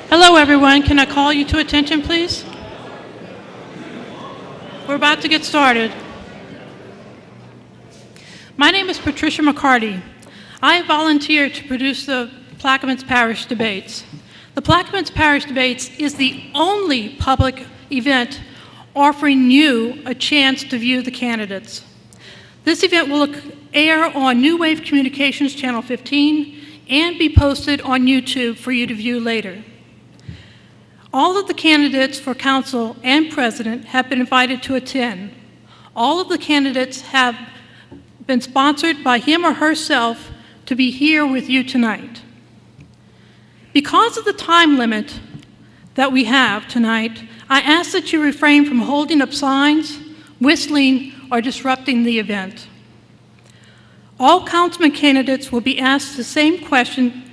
Hello, everyone. Can I call you to attention, please? We're about to get started. My name is Patricia McCarty. I volunteered to produce the Plaquemines Parish debates. The Plaquemines Parish debates is the only public event offering you a chance to view the candidates. This event will air on New Wave Communications Channel 15 and be posted on YouTube for you to view later. All of the candidates for council and president have been invited to attend. All of the candidates have been sponsored by him or herself to be here with you tonight. Because of the time limit that we have tonight, I ask that you refrain from holding up signs, whistling, or disrupting the event. All councilman candidates will be asked the same question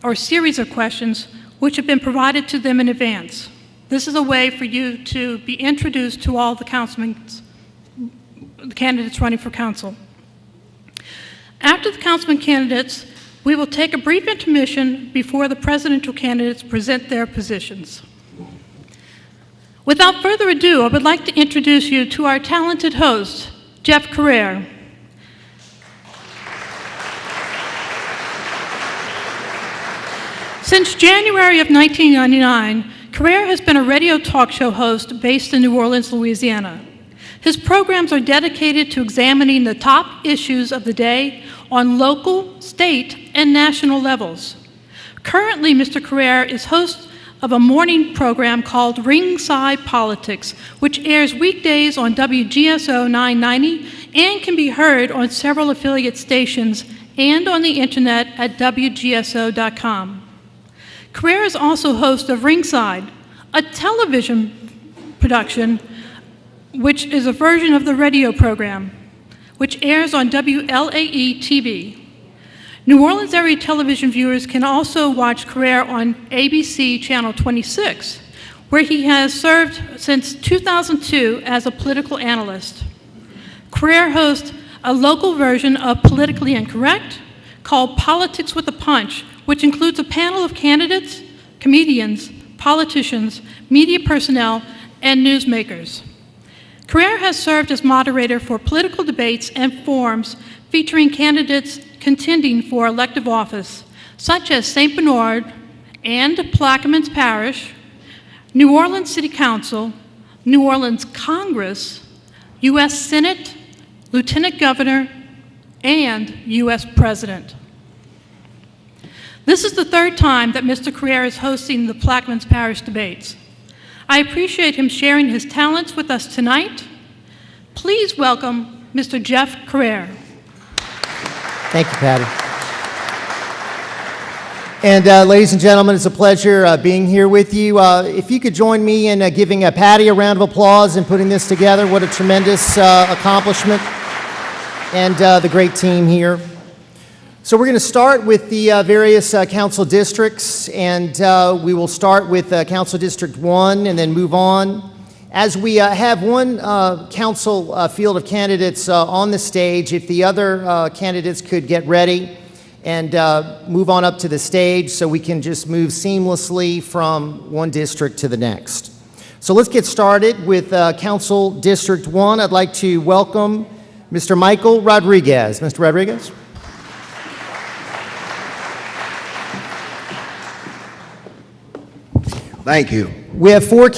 or series of questions which have been provided to them in advance. This is a way for you to be introduced to all the candidates running for council. After the councilman candidates, we will take a brief intermission before the presidential candidates present their positions. Without further ado, I would like to introduce you to our talented host, Jeff Carrere. Since January of 1999, Carrere has been a radio talk show host based in New Orleans, Louisiana. His programs are dedicated to examining the top issues of the day on local, state, and national levels. Currently, Mr. Carrere is host of a morning program called Ringside Politics, which airs weekdays on WGSO 990 and can be heard on several affiliate stations and on the internet at WGSO.com. Carrere is also host of Ringside, a television production which is a version of the radio program, which airs on WLAE TV. New Orleans area television viewers can also watch Carrere on ABC Channel 26, where he has served since 2002 as a political analyst. Carrere hosts a local version of Politically Incorrect called Politics with a Punch, which includes a panel of candidates, comedians, politicians, media personnel, and newsmakers. Carrere has served as moderator for political debates and forums featuring candidates contending for elective office, such as St. Bernard and Plaquemines Parish, New Orleans City Council, New Orleans Congress, U.S. Senate, Lieutenant Governor, and U.S. President. This is the third time that Mr. Carrere is hosting the Plaquemines Parish debates. I appreciate him sharing his talents with us tonight. Please welcome Mr. Jeff Carrere. Thank you, Patty. And ladies and gentlemen, it's a pleasure being here with you. If you could join me in giving Patty a round of applause and putting this together. What a tremendous accomplishment. And the great team here. So we're going to start with the various council districts, and we will start with Council District 1 and then move on. As we have one council field of candidates on the stage, if the other candidates could get ready and move on up to the stage so we can just move seamlessly from one district to the next. So let's get started with Council District 1. I'd like to welcome Mr. Michael Rodriguez. Mr. Rodriguez. Thank you. We have four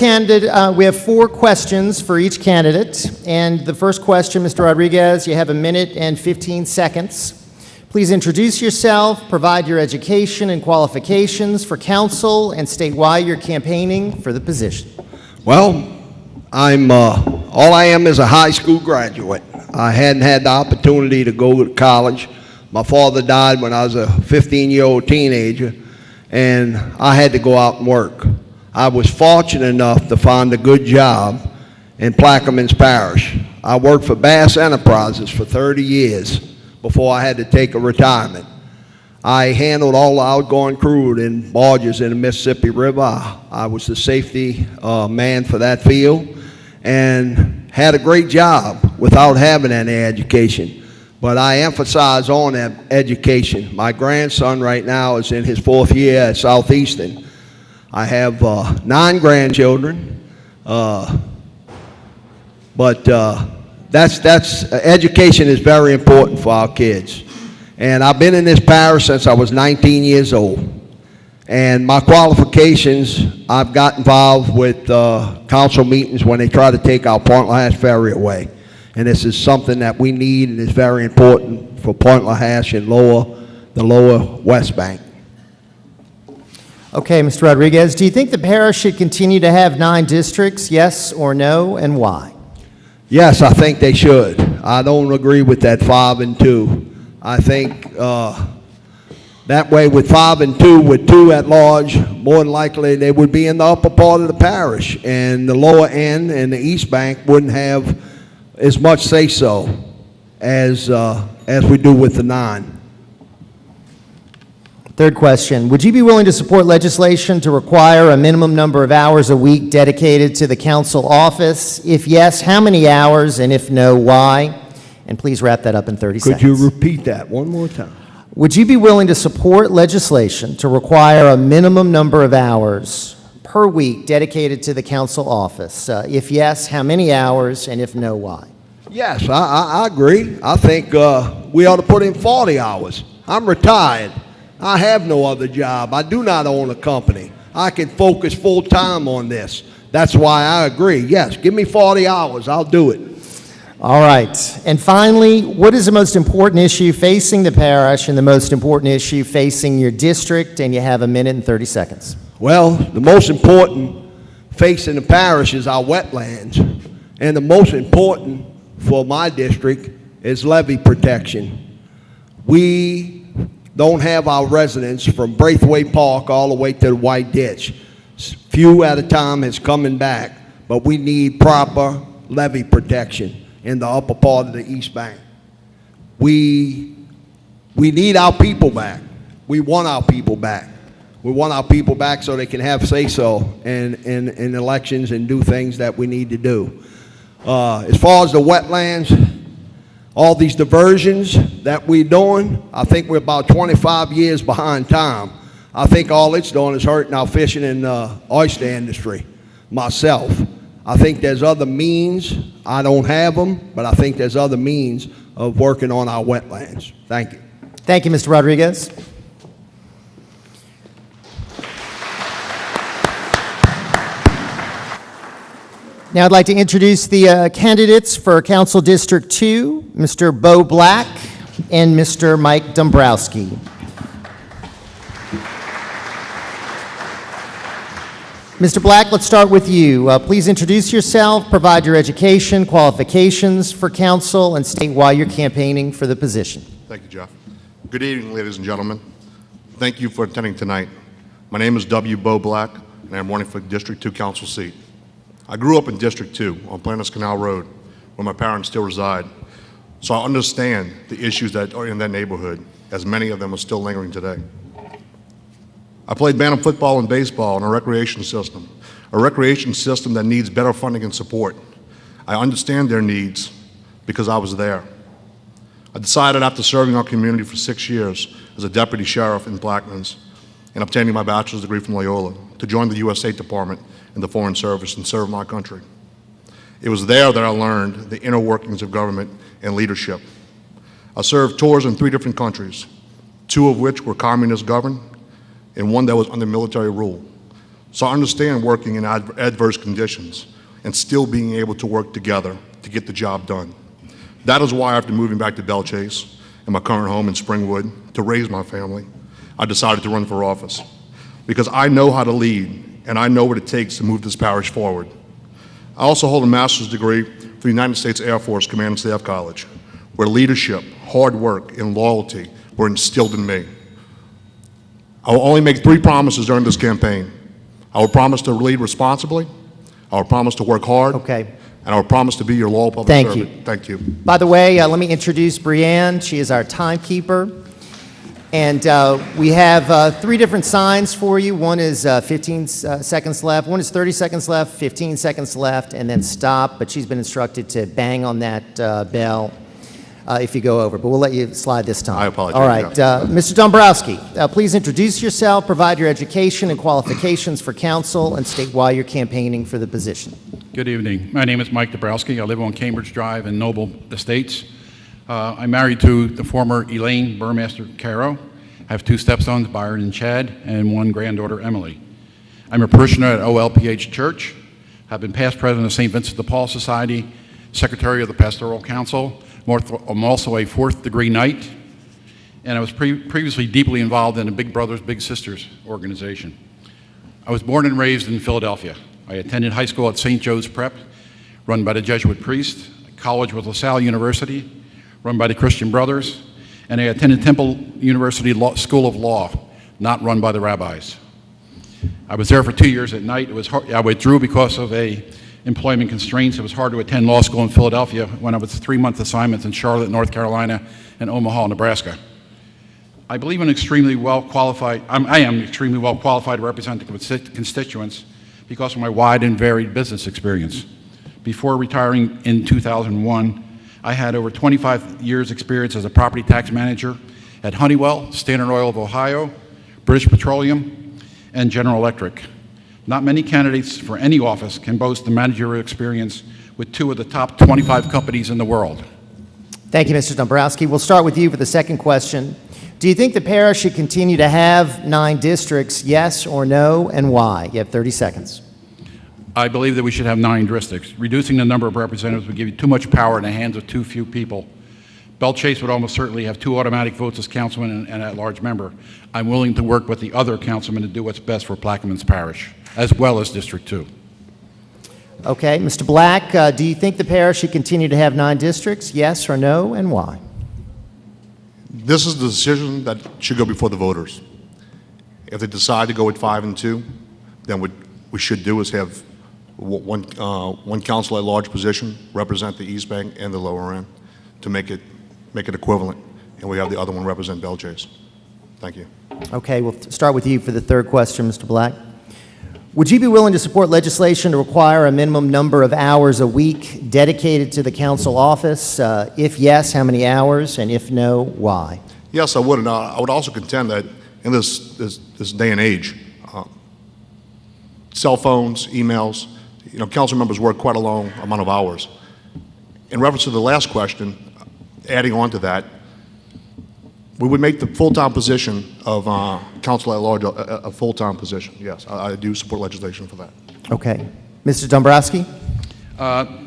questions for each candidate. And the first question, Mr. Rodriguez, you have 1 minute and 15 seconds. Please introduce yourself, provide your education and qualifications for council, and state why you're campaigning for the position. Well, all I am is a high school graduate. I hadn't had the opportunity to go to college. My father died when I was a 15-year-old teenager, and I had to go out and work. I was fortunate enough to find a good job in Plaquemines Parish. I worked for Bass Enterprises for 30 years before I had to take a retirement. I handled all the outgoing crude in barges in the Mississippi River. I was the safety man for that field and had a great job without having any education. But I emphasize on education. My grandson right now is in his 4th year at Southeastern. I have 9 grandchildren, but education is very important for our kids. And I've been in this parish since I was 19 years old. And my qualifications, I've got involved with council meetings when they try to take our Point Lahash ferry away. And this is something that we need and is very important for Point Lahash and the lower West Bank. Okay, Mr. Rodriguez, do you think the parish should continue to have 9 districts, yes or no, and why? Yes, I think they should. I don't agree with that 5 and 2. I think that way with 5 and 2, with 2 at large, more than likely they would be in the upper part of the parish, and the lower end and the East Bank wouldn't have as much say-so as we do with the 9. Third question, would you be willing to support legislation to require a minimum number of hours a week dedicated to the council office? If yes, how many hours, and if no, why? And please wrap that up in 30 seconds. Could you repeat that one more time? Would you be willing to support legislation to require a minimum number of hours per week dedicated to the council office? If yes, how many hours, and if no, why? Yes, I agree. I think we ought to put in 40 hours. I'm retired. I have no other job. I do not own a company. I can focus full-time on this. That's why I agree. Yes, give me 40 hours. I'll do it. All right. And finally, what is the most important issue facing the parish and the most important issue facing your district? And you have 1 minute and 30 seconds. Well, the most important facing the parish is our wetlands. And the most important for my district is levee protection. We don't have our residents from Braithwaite Park all the way to the White Ditch. Few at a time is coming back, but we need proper levee protection in the upper part of the East Bank. We need our people back. We want our people back. We want our people back so they can have say-so in elections and do things that we need to do. As far as the wetlands, all these diversions that we're doing, I think we're about 25 years behind time. I think all it's doing is hurting our fishing and oyster industry, myself. I think there's other means. I don't have them, but I think there's other means of working on our wetlands. Thank you. Thank you, Mr. Rodriguez. Now I'd like to introduce the candidates for Council District 2, Mr. Bo Black and Mr. Mike Dombrowski. Mr. Black, let's start with you. Please introduce yourself, provide your education, qualifications for council, and state why you're campaigning for the position. Thank you, Jeff. Good evening, ladies and gentlemen. Thank you for attending tonight. My name is W. Bo Black, and I'm running for District 2 council seat. I grew up in District 2 on Plaquemines Canal Road, where my parents still reside, so I understand the issues that are in that neighborhood, as many of them are still lingering today. I played bantam football and baseball in a recreation system that needs better funding and support. I understand their needs because I was there. I decided after serving our community for 6 years as a deputy sheriff in Plaquemines and obtaining my bachelor's degree from Loyola to join the U.S. State Department in the Foreign Service and serve my country. It was there that I learned the inner workings of government and leadership. I served tours in 3 different countries, 2 of which were communist governed and 1 that was under military rule. So I understand working in adverse conditions and still being able to work together to get the job done. That is why after moving back to Bellchase and my current home in Springwood to raise my family, I decided to run for office because I know how to lead and I know what it takes to move this parish forward. I also hold a master's degree from the United States Air Force Command and Staff College, where leadership, hard work, and loyalty were instilled in me. I will only make 3 promises during this campaign. I will promise to lead responsibly, I will promise to work hard, Okay. and I will promise to be your loyal public Thank servant. you. Thank you. By the way, let me introduce Brianne. She is our timekeeper. And we have 3 different signs for you. One is 15 seconds left, one is 30 seconds left, 15 seconds left, and then stop. But she's been instructed to bang on that bell. if you go over, but we'll let you slide this time. I apologize, All right. Mr. Dombrowski, please introduce yourself, provide your education and qualifications for council, and state why you're campaigning for the position. Good evening. My name is Mike Dombrowski. I live on Cambridge Drive in Noble Estates. I'm married to the former Elaine Burmaster Caro. I have 2 stepsons, Byron and Chad, and 1 granddaughter, Emily. I'm a parishioner at OLPH Church. I've been past president of St. Vincent de Paul Society, secretary of the Pastoral Council. I'm also a 4th-degree knight, and I was previously deeply involved in a Big Brothers Big Sisters organization. I was born and raised in Philadelphia. I attended high school at St. Joe's Prep, run by the Jesuit priest, college with LaSalle University, run by the Christian Brothers, and I attended Temple University School of Law, not run by the rabbis. I was there for 2 years at night. It was hard. I withdrew because of employment constraints. It was hard to attend law school in Philadelphia when I was 3-month assignments in Charlotte, North Carolina, and Omaha, Nebraska. I believe I'm extremely well qualified. I am extremely well qualified to represent the constituents because of my wide and varied business experience. Before retiring in 2001, I had over 25 years experience as a property tax manager at Honeywell, Standard Oil of Ohio, British Petroleum, and General Electric. Not many candidates for any office can boast the managerial experience with 2 of the top 25 companies in the world. Thank you, Mr. Dombrowski. We'll start with you for the second question. Do you think the parish should continue to have 9 districts, yes or no, and why? You have 30 seconds. I believe that we should have 9 districts. Reducing the number of representatives would give you too much power in the hands of too few people. Belchase would almost certainly have 2 automatic votes as councilman and at-large member. I'm willing to work with the other councilmen to do what's best for Plaquemines Parish, as well as District 2. Okay, Mr. Black, do you think the parish should continue to have 9 districts, yes or no, and why? This is the decision that should go before the voters. If they decide to go with 5 and 2, then what we should do is have one council at large position represent the East Bank and the lower end to make it equivalent, and we have the other one represent Belchase. Thank you. Okay, we'll start with you for the third question, Mr. Black. Would you be willing to support legislation to require a minimum number of hours a week dedicated to the council office? If yes, how many hours? And if no, why? Yes, I would, and I would also contend that in this day and age, cell phones, emails, council members work quite a long amount of hours. In reference to the last question, adding on to that, we would make the full-time position of council at large a full-time position. Yes, I do support legislation for that. Okay. Mr. Dombrowski?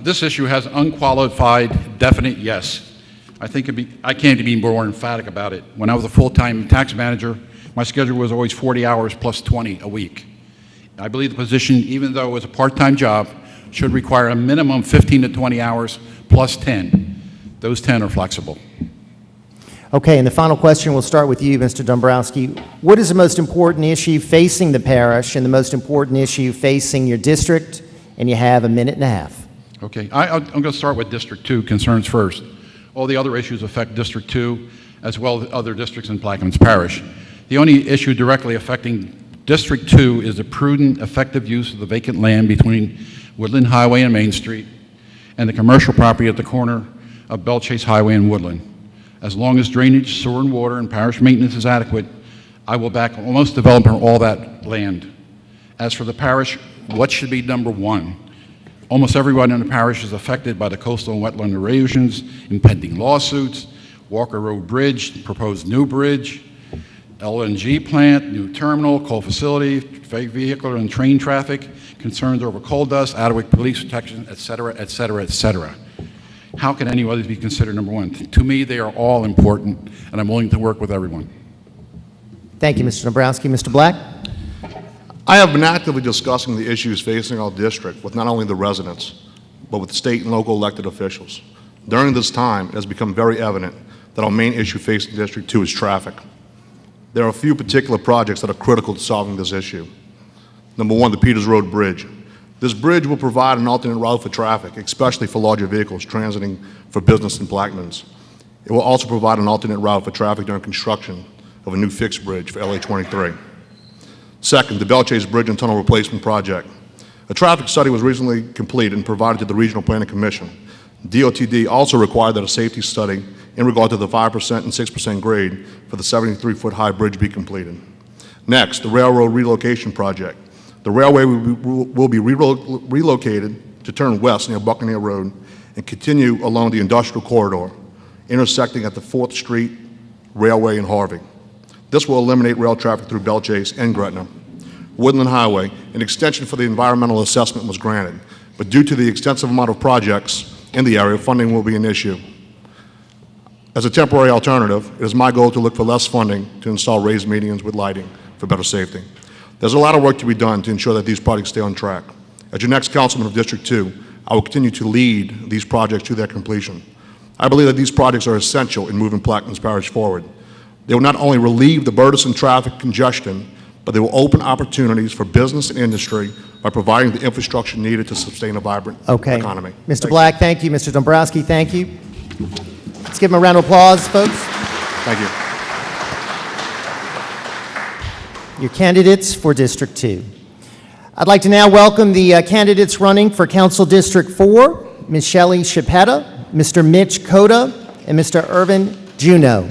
This issue has unqualified, definite yes. I can't be more emphatic about it. When I was a full-time tax manager, my schedule was always 40 hours plus 20 a week. I believe the position, even though it was a part-time job, should require a minimum 15 to 20 hours plus 10. Those 10 are flexible. Okay, and the final question, we'll start with you, Mr. Dombrowski. What is the most important issue facing the parish and the most important issue facing your district? And you have a minute and a half. Okay, I'm going to start with District 2 concerns first. All the other issues affect District 2 as well as other districts in Plaquemines Parish. The only issue directly affecting District 2 is the prudent, effective use of the vacant land between Woodland Highway and Main Street and the commercial property at the corner of Belchase Highway and Woodland. As long as drainage, sewer and water, and parish maintenance is adequate, I will back almost developing all that land. As for the parish, what should be number 1? Almost everyone in the parish is affected by the coastal and wetland erosions, impending lawsuits, Walker Road Bridge, proposed new bridge, LNG plant, new terminal, coal facility, vehicular and train traffic, concerns over coal dust, adequate police protection, et cetera, et cetera, et cetera. How can any of these be considered number 1? To me, they are all important, and I'm willing to work with everyone. Thank you, Mr. Dombrowski. Mr. Black? I have been actively discussing the issues facing our district with not only the residents, but with state and local elected officials. During this time, it has become very evident that our main issue facing District 2 is traffic. There are a few particular projects that are critical to solving this issue. Number 1, the Peters Road Bridge. This bridge will provide an alternate route for traffic, especially for larger vehicles transiting for business in Plaquemines. It will also provide an alternate route for traffic during construction of a new fixed bridge for LA 23. Second, the Belchase Bridge and Tunnel Replacement Project. A traffic study was recently completed and provided to the Regional Planning Commission. DOTD also required that a safety study in regard to the 5% and 6% grade for the 73-foot high bridge be completed. Next, the railroad relocation project. The railway will be relocated to turn west near Buccaneer Road and continue along the industrial corridor, intersecting at the 4th Street Railway in Harvey. This will eliminate rail traffic through Belle Chase and Gretna. Woodland Highway, an extension for the environmental assessment was granted, but due to the extensive amount of projects in the area, funding will be an issue. As a temporary alternative, it is my goal to look for less funding to install raised medians with lighting for better safety. There's a lot of work to be done to ensure that these projects stay on track. As your next councilman of District 2, I will continue to lead these projects to their completion. I believe that these projects are essential in moving Plaquemines Parish forward. They will not only relieve the burdensome traffic congestion, but they will open opportunities for business and industry by providing the infrastructure needed to sustain a vibrant economy. Mr. Black, thank you. Mr. Dombrowski, thank you. Let's give him a round of applause, folks. Thank you. Your candidates for District 2. I'd like to now welcome the candidates running for Council District 4, Ms. Shelley Chipetta, Mr. Mitch Cota, and Mr. Irvin Juneau.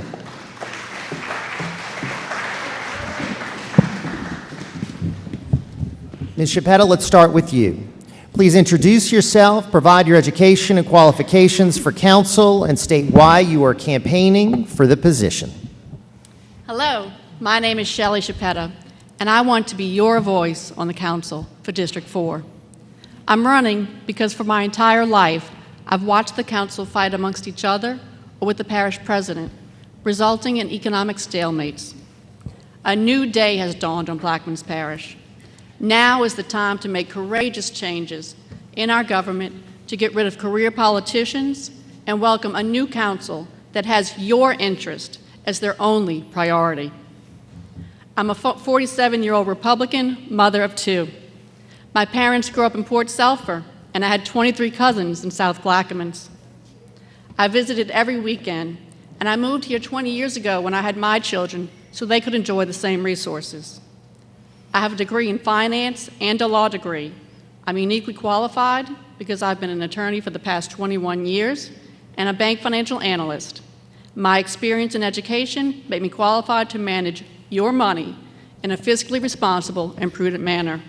Ms. Chipetta, let's start with you. Please introduce yourself, provide your education and qualifications for council, and state why you are campaigning for the position. Hello, my name is Shelley Chipetta, and I want to be your voice on the council for District 4. I'm running because for my entire life, I've watched the council fight amongst each other or with the parish president, resulting in economic stalemates. A new day has dawned on Plaquemines Parish. Now is the time to make courageous changes in our government to get rid of career politicians and welcome a new council that has your interest as their only priority. I'm a 47-year-old Republican, mother of 2. My parents grew up in Port Selfer, and I had 23 cousins in South Plaquemines. I visited every weekend, and I moved here 20 years ago when I had my children so they could enjoy the same resources. I have a degree in finance and a law degree. I'm uniquely qualified because I've been an attorney for the past 21 years and a bank financial analyst. My experience in education made me qualified to manage your money in a fiscally responsible and prudent manner.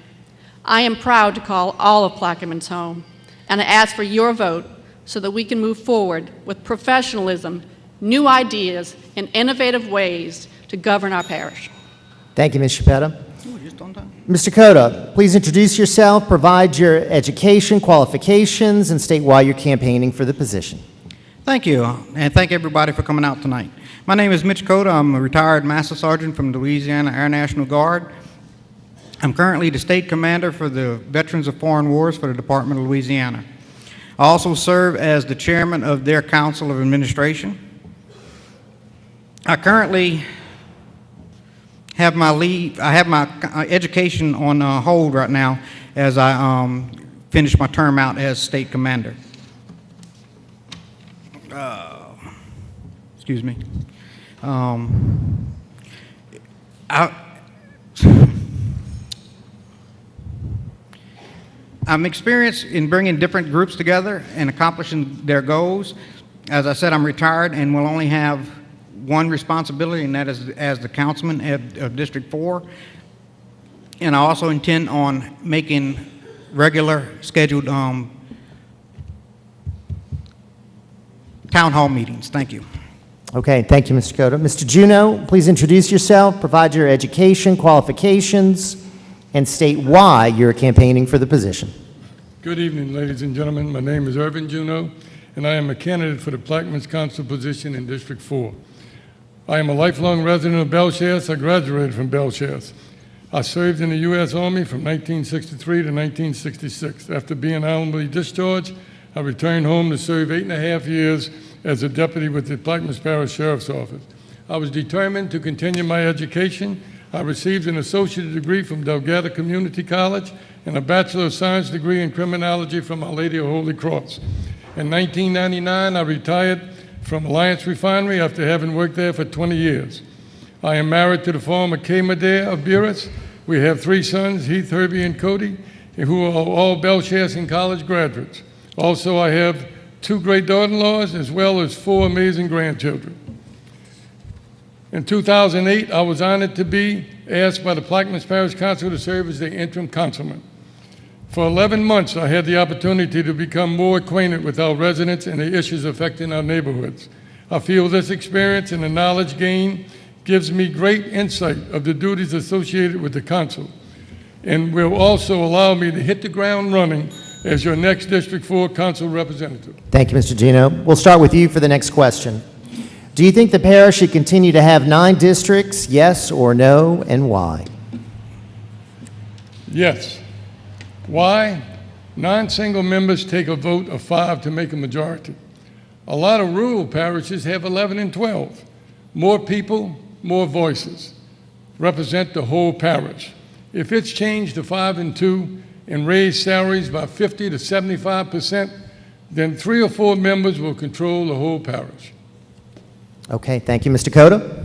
I am proud to call all of Plaquemines home, and I ask for your vote so that we can move forward with professionalism, new ideas, and innovative ways to govern our parish. Thank you, Ms. Chipetta. Mr. Cota, please introduce yourself, provide your education, qualifications, and state why you're campaigning for the position. Thank you, and thank everybody for coming out tonight. My name is Mitch Cota. I'm a retired Master Sergeant from the Louisiana Air National Guard. I'm currently the State Commander for the Veterans of Foreign Wars for the Department of Louisiana. I also serve as the Chairman of their Council of Administration. I currently have my education on hold right now as I finish my term out as State Commander. Excuse me. I'm experienced in bringing different groups together and accomplishing their goals. As I said, I'm retired and will only have one responsibility, and that is as the councilman of District 4. And I also intend on making regular scheduled town hall meetings. Thank you. Okay, thank you, Mr. Cota. Mr. Juneau, please introduce yourself, provide your education, qualifications, and state why you're campaigning for the position. Good evening, ladies and gentlemen. My name is Irvin Juneau, and I am a candidate for the Plaquemines Council position in District 4. I am a lifelong resident of Belchas. I graduated from Belchas. I served in the U.S. Army from 1963 to 1966. After being honorably discharged, I returned home to serve 8.5 years as a deputy with the Plaquemines Parish Sheriff's Office. I was determined to continue my education. I received an associate degree from Delgado Community College and a Bachelor of Science degree in criminology from Our Lady of Holy Cross. In 1999, I retired from Alliance Refinery after having worked there for 20 years. I am married to the farmer Kay Madere of Buras. We have 3 sons, Heath, Herbie, and Cody, who are all Belchas and college graduates. Also, I have 2 great daughter-in-laws, as well as 4 amazing grandchildren. In 2008, I was honored to be asked by the Plaquemines Parish Council to serve as their interim councilman. For 11 months, I had the opportunity to become more acquainted with our residents and the issues affecting our neighborhoods. I feel this experience and the knowledge gained gives me great insight of the duties associated with the council, and will also allow me to hit the ground running as your next District 4 Council representative. Thank you, Mr. Gino. We'll start with you for the next question. Do you think the parish should continue to have 9 districts, yes or no, and why? Yes. Why? 9 single members take a vote of 5 to make a majority. A lot of rural parishes have 11 and 12. More people, more voices. Represent the whole parish. If it's changed to 5 and 2 and raised salaries by 50 to 75%, then 3 or 4 members will control the whole parish. Okay, thank you. Mr. Cota?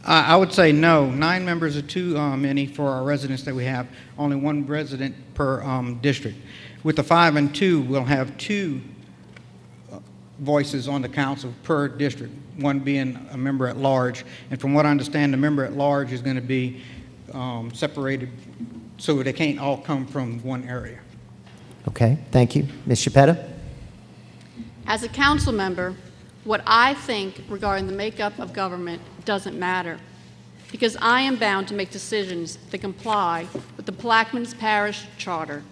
I would say no. 9 members are too many for our residents that we have. Only 1 resident per district. With the 5 and 2, we'll have 2 voices on the council per district, 1 being a member at large. And from what I understand, the member at large is going to be separated so they can't all come from 1 area. Okay, thank you. Ms. Chiappetta? As a council member, what I think regarding the makeup of government doesn't matter, because I am bound to make decisions that comply with the Plaquemines Parish Charter.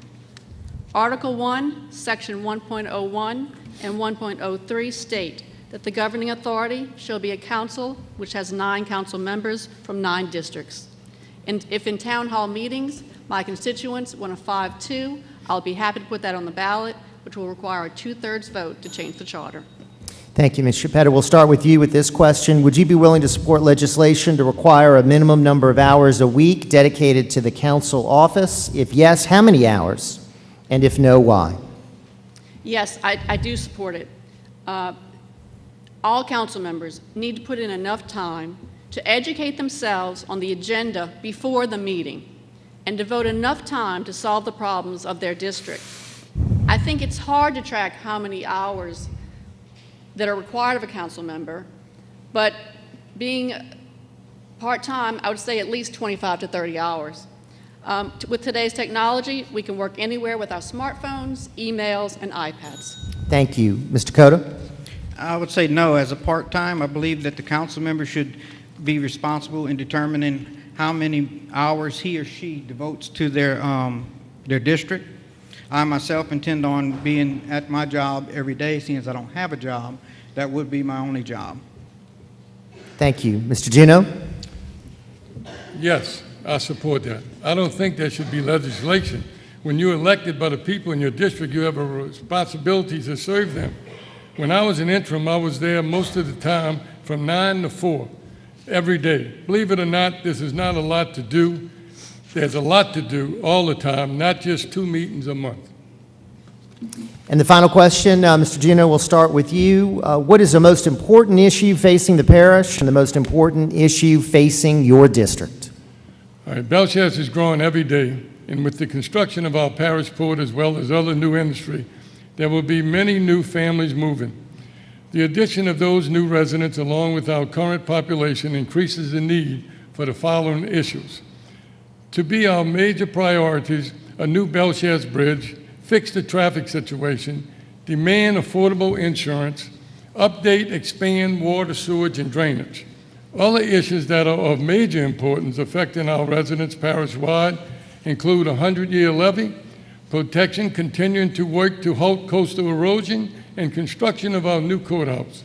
Article 1, Section 1.01 and 1.03 state that the governing authority shall be a council which has 9 council members from 9 districts. And if in town hall meetings my constituents want a 5-2, I'll be happy to put that on the ballot, which will require a 2/3 vote to change the charter. Thank you, Ms. Chiappetta. We'll start with you with this question. Would you be willing to support legislation to require a minimum number of hours a week dedicated to the council office? If yes, how many hours? And if no, why? Yes, I do support it. All council members need to put in enough time to educate themselves on the agenda before the meeting and devote enough time to solve the problems of their district. I think it's hard to track how many hours that are required of a council member, but being part-time, I would say at least 25 to 30 hours. With today's technology, we can work anywhere with our smartphones, emails, and iPads. Thank you. Mr. Cota? I would say no. As a part-time, I believe that the council member should be responsible in determining how many hours he or she devotes to their district. I myself intend on being at my job every day. Seeing as I don't have a job, that would be my only job. Thank you. Mr. Gino? Yes, I support that. I don't think there should be legislation. When you're elected by the people in your district, you have a responsibility to serve them. When I was an interim, I was there most of the time from 9 to 4 every day. Believe it or not, this is not a lot to do. There's a lot to do all the time, not just 2 meetings a month. And the final question, Mr. Gino, we'll start with you. What is the most important issue facing the parish and the most important issue facing your district? All right, Belchester is growing every day, and with the construction of our parish port as well as other new industry, there will be many new families moving. The addition of those new residents along with our current population increases the need for the following issues. To be our major priorities, a new Belchester Bridge, fix the traffic situation, demand affordable insurance, update, expand water, sewage, and drainage. Other issues that are of major importance affecting our residents parish-wide include a 100-year levy, protection continuing to work to halt coastal erosion, and construction of our new courthouse.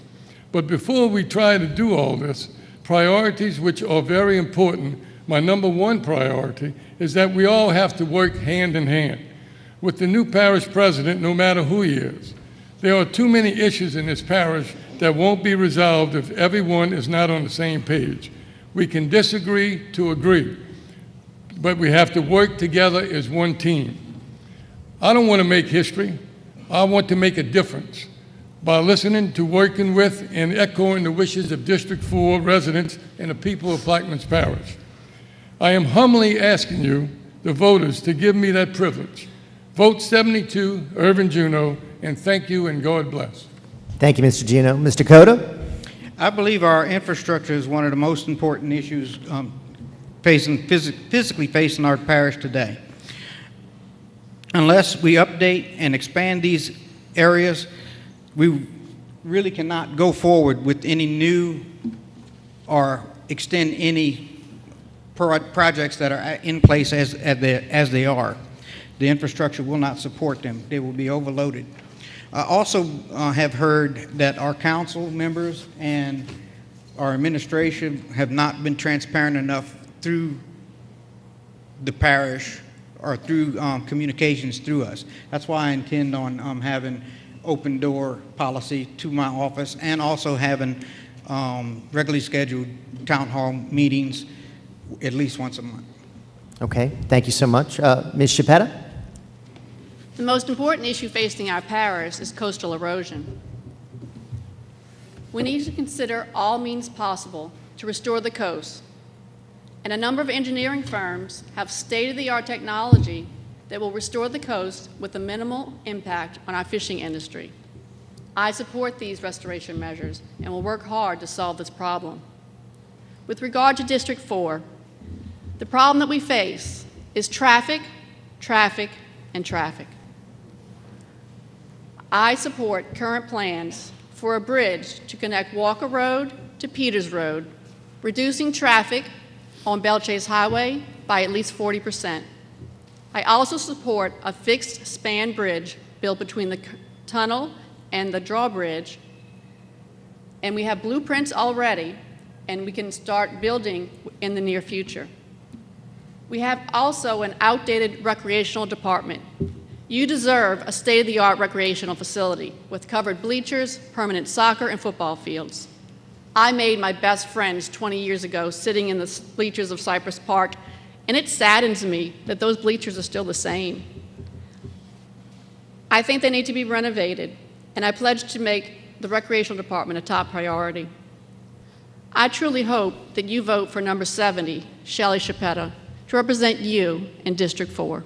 But before we try to do all this, priorities which are very important, my number 1 priority is that we all have to work hand in hand. With the new parish president, no matter who he is, there are too many issues in this parish that won't be resolved if everyone is not on the same page. We can disagree to agree, but we have to work together as one team. I don't want to make history. I want to make a difference by listening to, working with, and echoing the wishes of District 4 residents and the people of Plaquemines Parish. I am humbly asking you, the voters, to give me that privilege. Vote 72, Irvin Juneau, and thank you and God bless. Thank you, Mr. Gino. Mr. Cota? I believe our infrastructure is one of the most important issues physically facing our parish today. Unless we update and expand these areas, we really cannot go forward with any new or extend any projects that are in place as they are. The infrastructure will not support them. They will be overloaded. I also have heard that our council members and our administration have not been transparent enough through the parish or through communications through us. That's why I intend on having open door policy to my office and also having regularly scheduled town hall meetings at least once a month. Okay, thank you so much. Ms. Chiappetta? The most important issue facing our parish is coastal erosion. We need to consider all means possible to restore the coast, and a number of engineering firms have state-of-the-art technology that will restore the coast with a minimal impact on our fishing industry. I support these restoration measures and will work hard to solve this problem. With regard to District 4, the problem that we face is traffic, traffic, and traffic. I support current plans for a bridge to connect Walker Road to Peters Road, reducing traffic on Belle Chase Highway by at least 40%. I also support a fixed span bridge built between the tunnel and the drawbridge, and we have blueprints already, and we can start building in the near future. We have also an outdated recreational department. You deserve a state-of-the-art recreational facility with covered bleachers, permanent soccer and football fields. I made my best friends 20 years ago sitting in the bleachers of Cypress Park, and it saddens me that those bleachers are still the same. I think they need to be renovated, and I pledge to make the recreational department a top priority. I truly hope that you vote for number 70, Shelley Chiappetta, to represent you in District 4.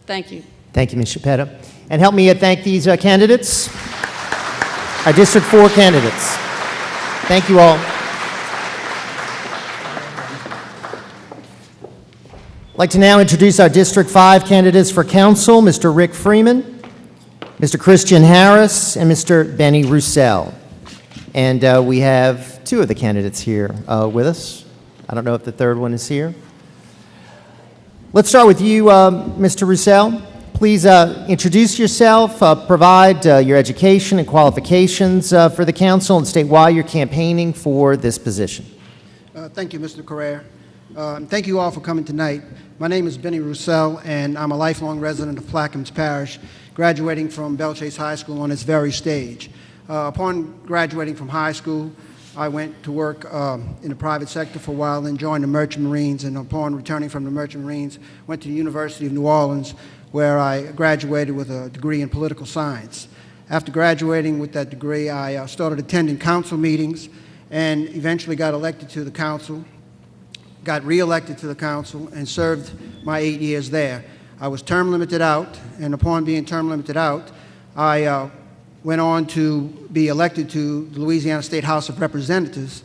Thank you. Thank you, Ms. Chiappetta. And help me thank these candidates, our District 4 candidates. Thank you all. I'd like to now introduce our District 5 candidates for council, Mr. Rick Freeman, Mr. Christian Harris, and Mr. Benny Roussel. And we have two of the candidates here with us. I don't know if the third one is here. Let's start with you, Mr. Roussel. Please introduce yourself, provide your education and qualifications for the council, and state why you're campaigning for this position. Thank you, Mr. Carrere. Thank you all for coming tonight. My name is Benny Roussel, and I'm a lifelong resident of Plaquemines Parish, graduating from Belle Chase High School on this very stage. Upon graduating from high school, I went to work in the private sector for a while, then joined the Merchant Marines, and upon returning from the Merchant Marines, went to the University of New Orleans, where I graduated with a degree in political science. After graduating with that degree, I started attending council meetings and eventually got elected to the council, got re-elected to the council, and served my 8 years there. I was term limited out, and upon being term limited out, I went on to be elected to the Louisiana State House of Representatives,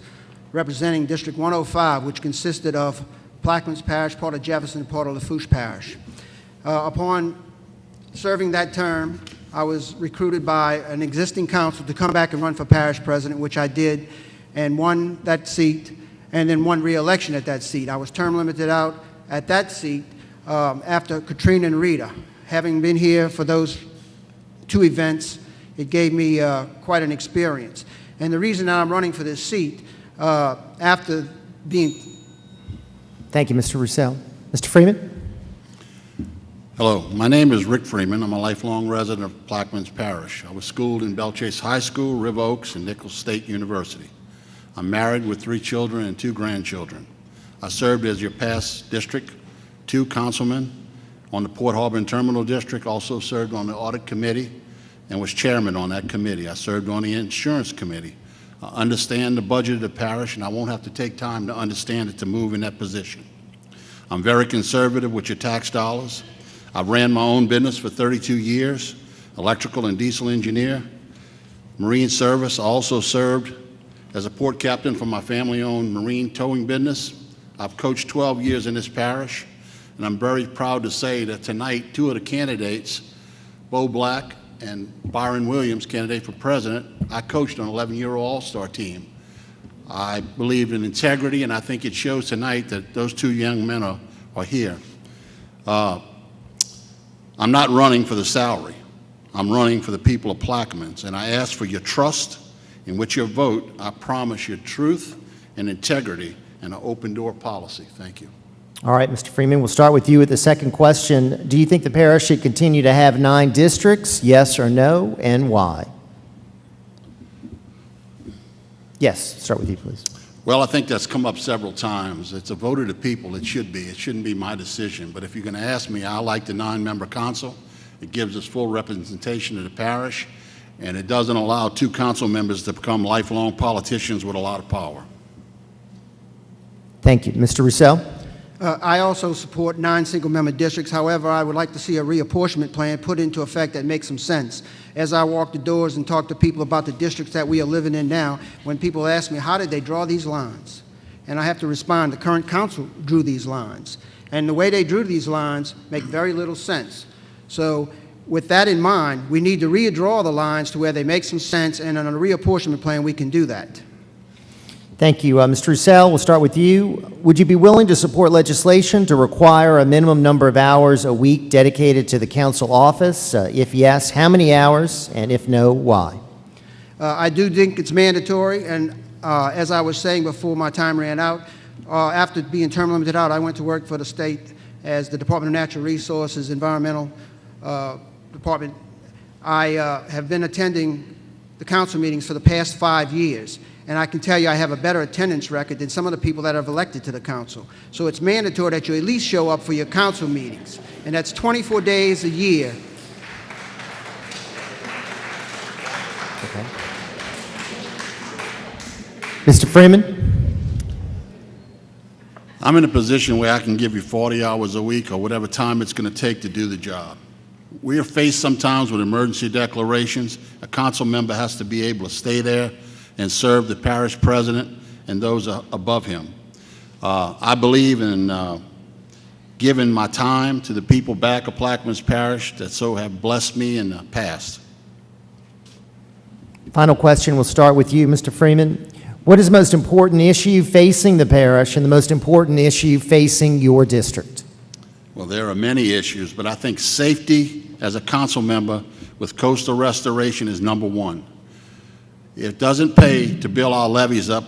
representing District 105, which consisted of Plaquemines Parish, part of Jefferson, and part of Lafourche Parish. Upon serving that term, I was recruited by an existing council to come back and run for parish president, which I did, and won that seat, and then won re-election at that seat. I was term limited out at that seat after Katrina and Rita. Having been here for those two events, it gave me quite an experience. And the reason that I'm running for this seat, after being... Thank you, Mr. Roussel. Mr. Freeman? Hello, my name is Rick Freeman. I'm a lifelong resident of Plaquemines Parish. I was schooled in Belle Chase High School, River Oaks, and Nichols State University. I'm married with 3 children and 2 grandchildren. I served as your past District 2 councilman on the Port Harbor and Terminal District, also served on the Audit Committee, and was chairman on that committee. I served on the Insurance Committee. I understand the budget of the parish, and I won't have to take time to understand it to move in that position. I'm very conservative with your tax dollars. I ran my own business for 32 years. electrical and diesel engineer. Marine service, I also served as a port captain for my family-owned marine towing business. I've coached 12 years in this parish, and I'm very proud to say that tonight, two of the candidates, Bo Black and Byron Williams, candidate for president, I coached an 11-year-old all-star team. I believe in integrity, and I think it shows tonight that those two young men are here. I'm not running for the salary. I'm running for the people of Plaquemines, and I ask for your trust. In with your vote, I promise you truth and integrity and an open-door policy. Thank you. All right, Mr. Freeman, we'll start with you with the second question. Do you think the parish should continue to have 9 districts, yes or no, and why? Yes, start with you, please. Well, I think that's come up several times. It's a vote of the people. It should be. It shouldn't be my decision. But if you're going to ask me, I like the 9-member council. It gives us full representation of the parish, and it doesn't allow 2 council members to become lifelong politicians with a lot of power. Thank you. Mr. Roussel? I also support 9 single-member districts. However, I would like to see a reapportionment plan put into effect that makes some sense. As I walk the doors and talk to people about the districts that we are living in now, when people ask me, how did they draw these lines? And I have to respond, the current council drew these lines. And the way they drew these lines make very little sense. So with that in mind, we need to redraw the lines to where they make some sense, and on a reapportionment plan, we can do that. Thank you. Mr. Roussel, we'll start with you. Would you be willing to support legislation to require a minimum number of hours a week dedicated to the council office? If yes, how many hours? And if no, why? I do think it's mandatory, and as I was saying before my time ran out, after being term limited out, I went to work for the state as the Department of Natural Resources, Environmental Department. I have been attending the council meetings for the past 5 years. And I can tell you I have a better attendance record than some of the people that have elected to the council. So it's mandatory that you at least show up for your council meetings. And that's 24 days a year. Okay. Mr. Freeman? I'm in a position where I can give you 40 hours a week or whatever time it's going to take to do the job. We are faced sometimes with emergency declarations. A council member has to be able to stay there and serve the parish president and those above him. I believe in giving my time to the people back of Plaquemines Parish that so have blessed me in the past. Final question, we'll start with you, Mr. Freeman. What is the most important issue facing the parish and the most important issue facing your district? Well, there are many issues, but I think safety as a council member with coastal restoration is number 1. It doesn't pay to build our levees up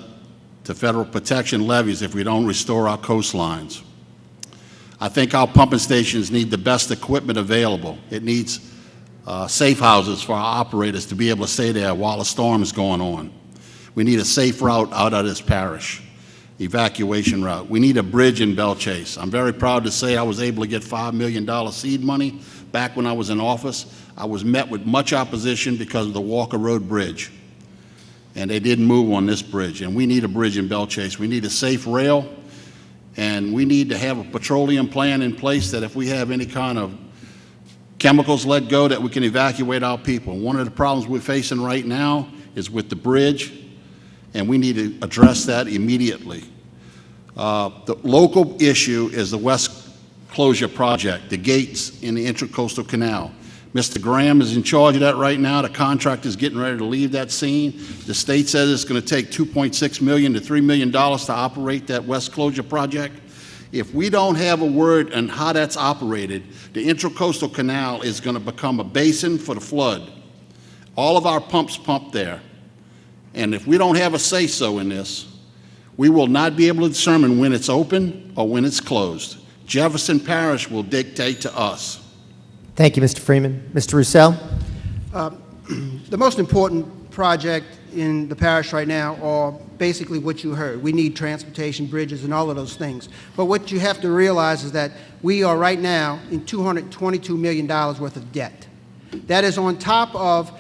to federal protection levees if we don't restore our coastlines. I think our pumping stations need the best equipment available. It needs safe houses for our operators to be able to stay there while a storm is going on. We need a safe route out of this parish, evacuation route. We need a bridge in Belle Chase. I'm very proud to say I was able to get $5 million seed money back when I was in office. I was met with much opposition because of the Walker Road Bridge. And they didn't move on this bridge. And we need a bridge in Belle Chase. We need a safe rail, and we need to have a petroleum plan in place that if we have any kind of chemicals let go, that we can evacuate our people. One of the problems we're facing right now is with the bridge, and we need to address that immediately. The local issue is the West Closure Project, the gates in the Intracoastal Canal. Mr. Graham is in charge of that right now. The contractor is getting ready to leave that scene. The state says it's going to take $2.6 million to $3 million to operate that West Closure Project. If we don't have a word on how that's operated, the Intracoastal Canal is going to become a basin for the flood. All of our pumps pump there. And if we don't have a say-so in this, we will not be able to determine when it's open or when it's closed. Jefferson Parish will dictate to us. Thank you, Mr. Freeman. Mr. Roussel? The most important project in the parish right now are basically what you heard. We need transportation, bridges, and all of those things. But what you have to realize is that we are right now in $222 million worth of debt. That is on top of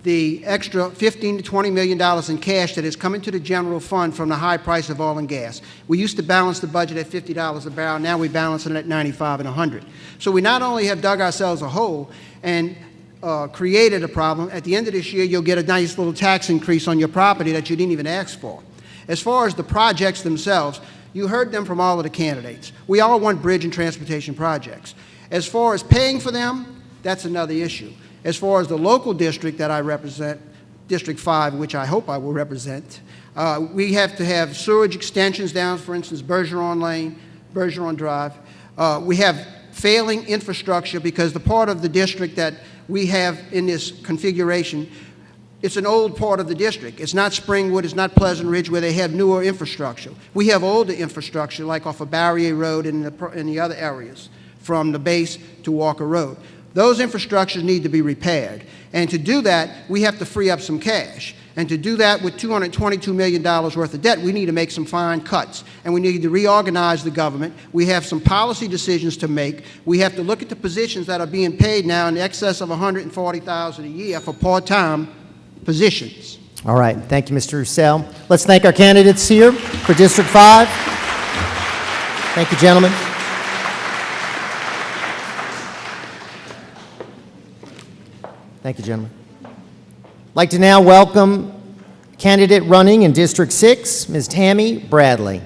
the extra $15 to $20 million in cash that is coming to the general fund from the high price of oil and gas. We used to balance the budget at $50 a barrel. Now we balance it at $95 and $100. So we not only have dug ourselves a hole, and created a problem. At the end of this year, you'll get a nice little tax increase on your property that you didn't even ask for. As far as the projects themselves, you heard them from all of the candidates. We all want bridge and transportation projects. As far as paying for them, that's another issue. As far as the local district that I represent, District 5, which I hope I will represent, we have to have sewage extensions down, for instance, Bergeron Lane, Bergeron Drive. We have failing infrastructure because the part of the district that we have in this configuration, it's an old part of the district. It's not Springwood, it's not Pleasant Ridge where they have newer infrastructure. We have older infrastructure like off of Barrier Road and in the other areas from the base to Walker Road. Those infrastructures need to be repaired. And to do that, we have to free up some cash. And to do that with $222 million worth of debt, we need to make some fine cuts. And we need to reorganize the government. We have some policy decisions to make. We have to look at the positions that are being paid now in excess of $140,000 a year for part-time positions. All right. Thank you, Mr. Roussel. Let's thank our candidates here for District 5. Thank you, gentlemen. Thank you, gentlemen. I'd like to now welcome candidate running in District 6, Ms. Tammy Bradley.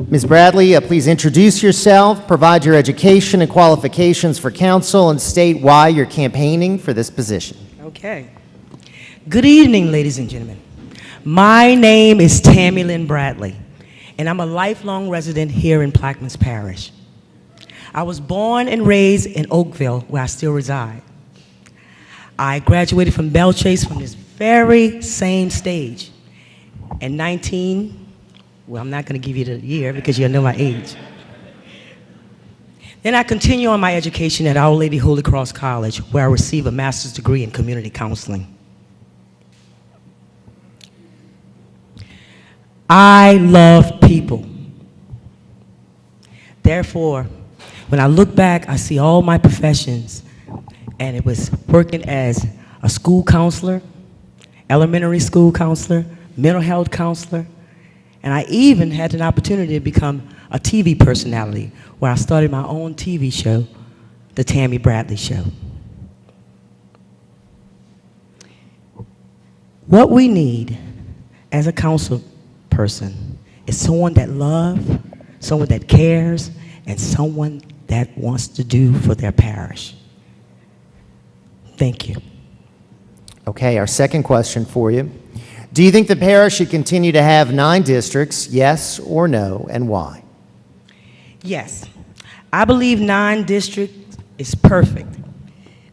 Ms. Bradley, please introduce yourself, provide your education and qualifications for council, and state why you're campaigning for this position. Okay. Good evening, ladies and gentlemen. My name is Tammy Lynn Bradley, and I'm a lifelong resident here in Plaquemines Parish. I was born and raised in Oakville, where I still reside. I graduated from Belle Chase from this very same stage. In well, I'm not going to give you the year because you'll know my age. Then I continue on my education at Our Lady Holy Cross College, where I received a master's degree in community counseling. I love people. Therefore, when I look back, I see all my professions, and it was working as a school counselor, elementary school counselor, mental health counselor, and I even had an opportunity to become a TV personality, where I started my own TV show, The Tammy Bradley Show. What we need as a council person is someone that loves, someone that cares, and someone that wants to do for their parish. Thank you. Okay, our second question for you. Do you think the parish should continue to have 9 districts, yes or no, and why? Yes. I believe 9 districts is perfect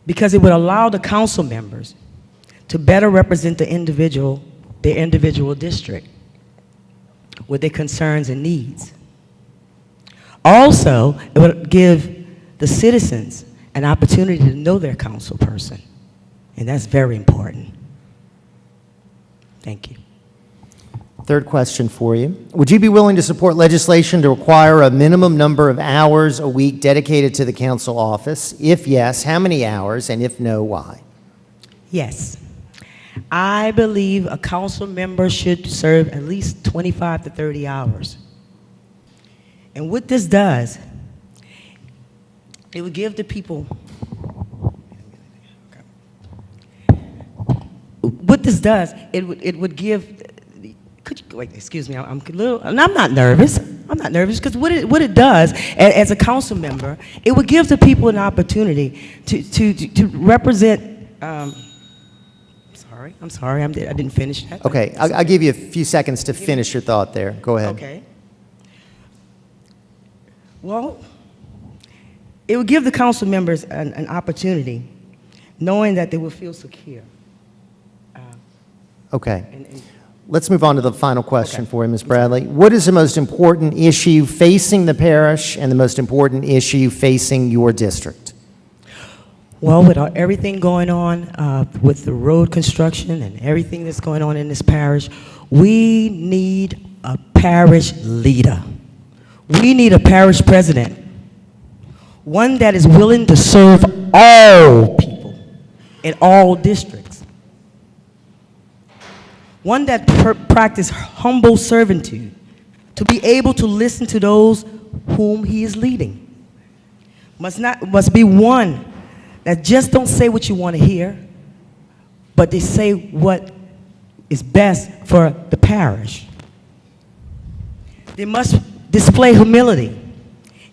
because it would allow the council members to better represent their individual district with their concerns and needs. Also, it would give the citizens an opportunity to know their council person, and that's very important. Thank you. Third question for you. Would you be willing to support legislation to require a minimum number of hours a week dedicated to the council office? If yes, how many hours, and if no, why? Yes. I believe a council member should serve at least 25 to 30 hours. And what this does, it would give the people, what this does, it would give, could you, wait, excuse me, I'm not nervous. I'm not nervous because what it does, as a council member, it would give the people an opportunity to represent, I'm sorry, I didn't finish that. Okay, I'll give you a few seconds to finish your thought there. Go ahead. Okay. Well, it would give the council members an opportunity, knowing that they will feel secure. Okay. Let's move on to the final question for you, Ms. Bradley. What is the most important issue facing the parish and the most important issue facing your district? Well, with everything going on with the road construction and everything that's going on in this parish, we need a parish leader. We need a parish president, one that is willing to serve all people in all districts, one that practices humble servitude to be able to listen to those whom he is leading. Must be one that just don't say what you want to hear, but they say what is best for the parish. They must display humility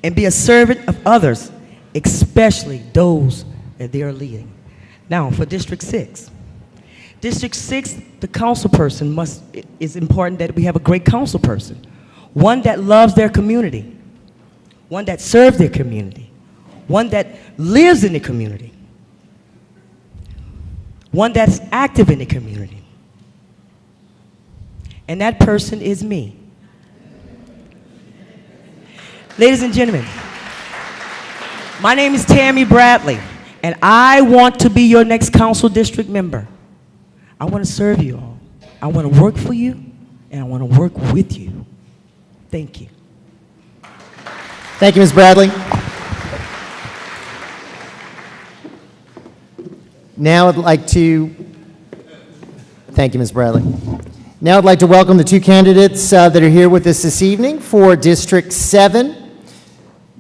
and be a servant of others, especially those that they are leading. Now, for District 6. District 6, the council person it's important that we have a great council person. One that loves their community. One that serves their community. One that lives in the community. One that's active in the community. And that person is me. Ladies and gentlemen, my name is Tammy Bradley, and I want to be your next council district member. I want to serve you all. I want to work for you, and I want to work with you. Thank you. Thank you, Ms. Bradley. Now I'd like to, thank you, Ms. Bradley. Now I'd like to welcome the two candidates that are here with us this evening for District 7,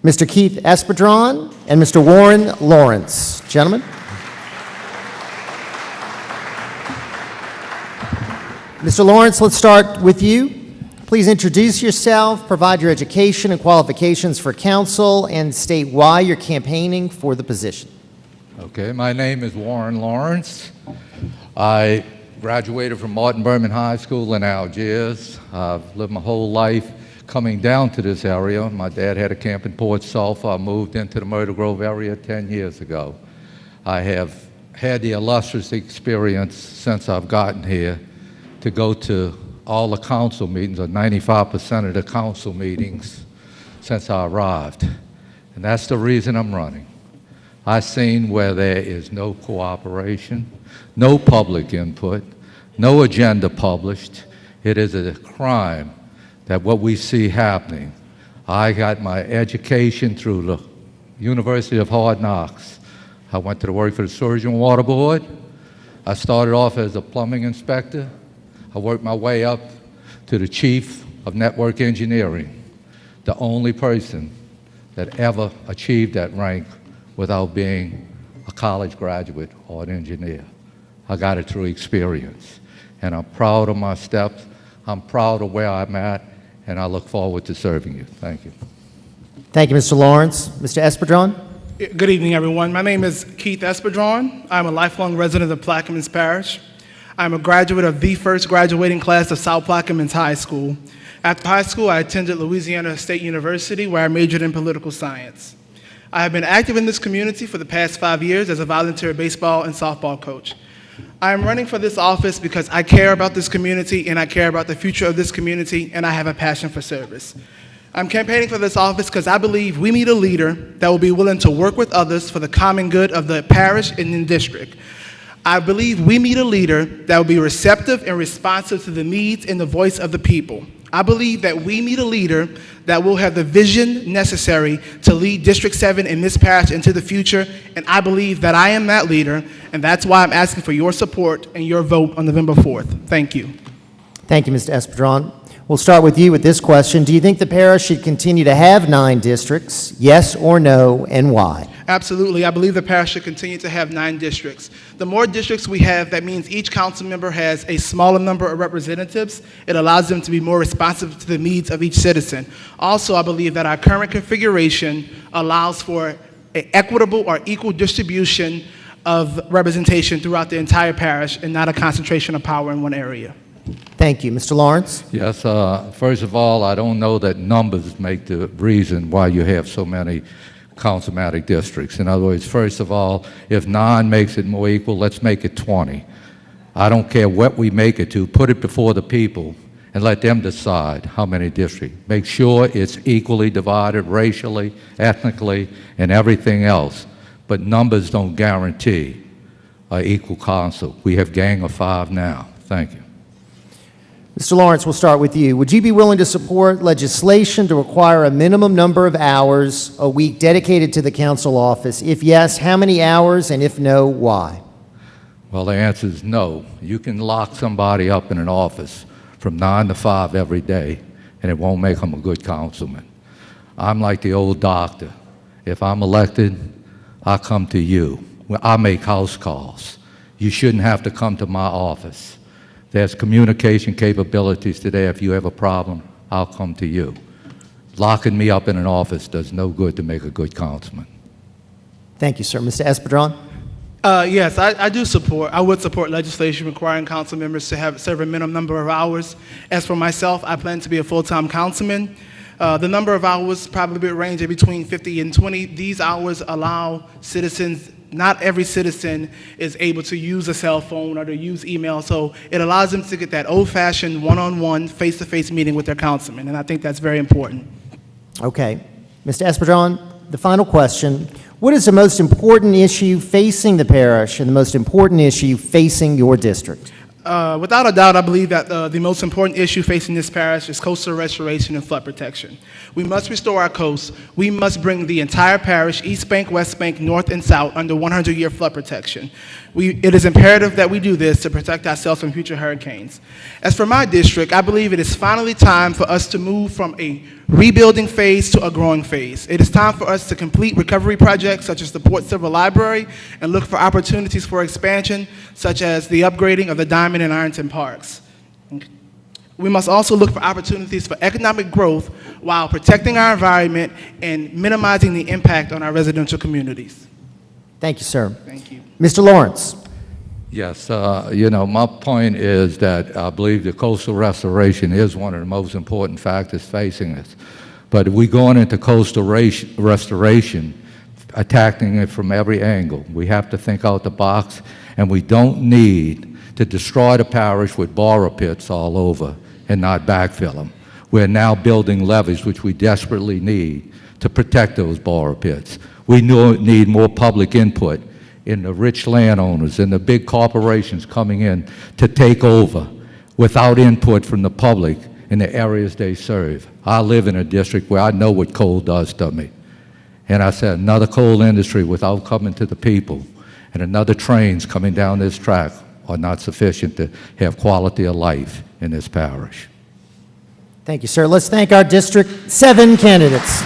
Mr. Keith Espedron and Mr. Warren Lawrence. Gentlemen. Mr. Lawrence, let's start with you. Please introduce yourself, provide your education and qualifications for council, and state why you're campaigning for the position. Okay, my name is Warren Lawrence. I graduated from Martin Berman High School in Algiers. I've lived my whole life coming down to this area. My dad had a camp in Port Sulphur. I moved into the Myrtle Grove area 10 years ago. I have had the illustrious experience since I've gotten here to go to all the council meetings, or 95% of the council meetings since I arrived. And that's the reason I'm running. I've seen where there is no cooperation, no public input, no agenda published. It is a crime that what we see happening. I got my education through the University of Hard Knocks. I went to work for the Sewage and Water Board. I started off as a plumbing inspector. I worked my way up to the chief of network engineering, the only person that ever achieved that rank without being a college graduate or an engineer. I got it through experience. And I'm proud of my steps. I'm proud of where I'm at, and I look forward to serving you. Thank you. Thank you, Mr. Lawrence. Mr. Espedron? Good evening, everyone. My name is Keith Espedron. I'm a lifelong resident of Plaquemines Parish. I'm a graduate of the first graduating class of South Plaquemines High School. After high school, I attended Louisiana State University, where I majored in political science. I have been active in this community for the past 5 years as a volunteer baseball and softball coach. I am running for this office because I care about this community and I care about the future of this community, and I have a passion for service. I'm campaigning for this office because I believe we need a leader that will be willing to work with others for the common good of the parish and the district. I believe we need a leader that will be receptive and responsive to the needs and the voice of the people. I believe that we need a leader that will have the vision necessary to lead District 7 in this parish into the future, and I believe that I am that leader, and that's why I'm asking for your support and your vote on November 4th. Thank you. Thank you, Mr. Espedron. We'll start with you with this question. Do you think the parish should continue to have 9 districts? Yes or no, and why? Absolutely. I believe the parish should continue to have 9 districts. The more districts we have, that means each council member has a smaller number of representatives. It allows them to be more responsive to the needs of each citizen. Also, I believe that our current configuration allows for an equitable or equal distribution of representation throughout the entire parish and not a concentration of power in one area. Thank you. Mr. Lawrence? Yes, first of all, I don't know that numbers make the reason why you have so many councilmatic districts. In other words, first of all, if 9 makes it more equal, let's make it 20. I don't care what we make it to, put it before the people and let them decide how many districts. Make sure it's equally divided racially, ethnically, and everything else. But numbers don't guarantee an equal council. We have gang of 5 now. Thank you. Mr. Lawrence, we'll start with you. Would you be willing to support legislation to require a minimum number of hours a week dedicated to the council office? If yes, how many hours, and if no, why? Well, the answer is no. You can lock somebody up in an office from 9 to 5 every day and it won't make him a good councilman. I'm like the old doctor. If I'm elected, I come to you. I make house calls. You shouldn't have to come to my office. There's communication capabilities today. If you have a problem, I'll come to you. Locking me up in an office does no good to make a good councilman. Thank you, sir. Mr. Espedron? Yes, I would support legislation requiring council members to serve a minimum number of hours. As for myself, I plan to be a full-time councilman. The number of hours probably range between 50 and 20. These hours allow citizens, not every citizen is able to use a cell phone or to use email, so it allows them to get that old-fashioned one-on-one, face-to-face meeting with their councilman, and I think that's very important. Okay. Mr. Espedron, the final question. What is the most important issue facing the parish and the most important issue facing your district? Without a doubt, I believe that the most important issue facing this parish is coastal restoration and flood protection. We must restore our coast. We must bring the entire parish, East Bank, West Bank, North and South, under 100-year flood protection. It is imperative that we do this to protect ourselves from future hurricanes. As for my district, I believe it is finally time for us to move from a rebuilding phase to a growing phase. It is time for us to complete recovery projects such as the Port Civil Library and look for opportunities for expansion such as the upgrading of the Diamond and Ironton parks. We must also look for opportunities for economic growth while protecting our environment and minimizing the impact on our residential communities. Thank you, sir. Thank you. Mr. Lawrence? Yes, my point is that I believe the coastal restoration is one of the most important factors facing us. But if we're going into coastal restoration, attacking it from every angle, we have to think out the box, and we don't need to destroy the parish with borrow pits all over and not backfill them. We're now building levees, which we desperately need to protect those borrow pits. We need more public input in the rich landowners and the big corporations coming in to take over without input from the public in the areas they serve. I live in a district where I know what coal does to me. And I said, another coal industry without coming to the people and another trains coming down this track are not sufficient to have quality of life in this parish. Thank you, sir. Let's thank our District 7 candidates.